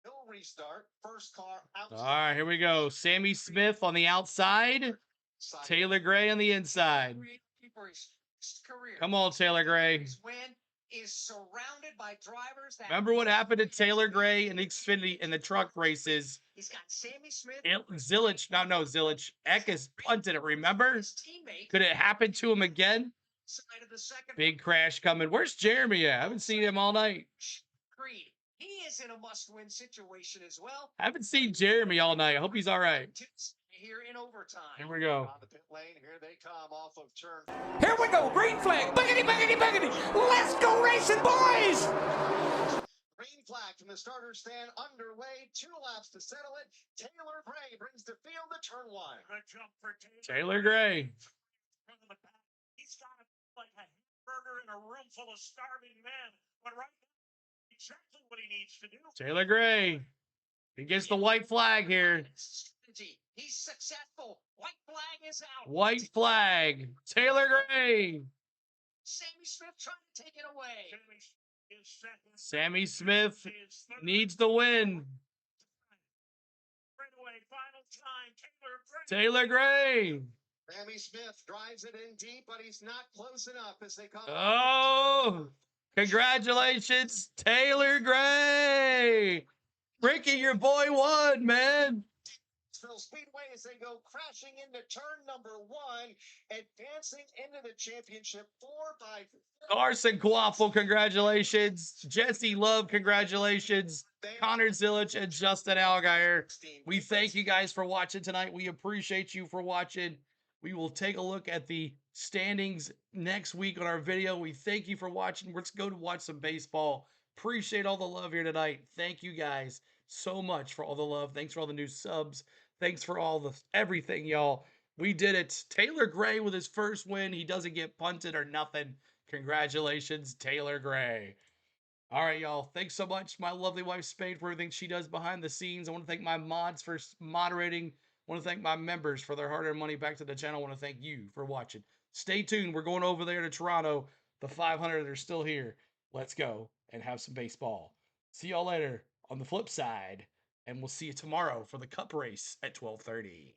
He'll restart. First car outside. All right, here we go. Sammy Smith on the outside. Taylor Gray on the inside. Come on, Taylor Gray. Is surrounded by drivers that remember what happened to Taylor Gray in the Xfinity in the truck races? He's got Sammy Smith. Zilich, no, Zilich. Eck has punted it, remember? Could it happen to him again? Side of the second big crash coming. Where's Jeremy at? I haven't seen him all night. Creed. He is in a must-win situation as well. Haven't seen Jeremy all night. I hope he's all right. Here in overtime. Here we go. On the pit lane, here they come off of turn. Here we go. Green flag. Boogity, boogity, boogity. Let's go racing, boys. Green flag from the starter stand underway. 2 laps to settle it. Taylor Gray brings the field to turn 1. Good jump for Taylor Gray. He's got to like a hamburger in a room full of starving men. But right now, exactly what he needs to do. Taylor Gray. He gets the white flag here. He's successful. White flag is out. White flag. Taylor Gray. Sammy Smith trying to take it away. Sammy Smith needs the win. Final time, Taylor Gray. Sammy Smith drives it in deep, but he's not close enough as they come. Oh, congratulations, Taylor Gray. Ricky, your boy won, man. Speedway as they go crashing into turn number 1, advancing into the championship 4 by Carson Quaffle, congratulations. Jesse Love, congratulations. Connor Zilich and Justin Allgaier. We thank you guys for watching tonight. We appreciate you for watching. We will take a look at the standings next week on our video. We thank you for watching. Let's go to watch some baseball. Appreciate all the love here tonight. Thank you guys so much for all the love. Thanks for all the new subs. Thanks for all the everything, y'all. We did it. Taylor Gray with his first win. He doesn't get punted or nothing. Congratulations, Taylor Gray. All right, y'all. Thanks so much, my lovely wife, Spain, for everything she does behind the scenes. I want to thank my mods for moderating. I want to thank my members for their hard-earned money back to the channel. I want to thank you for watching. Stay tuned. We're going over there to Toronto. The 500 are still here. Let's go and have some baseball. See y'all later on the flip side, and we'll see you tomorrow for the Cup race at 12:30.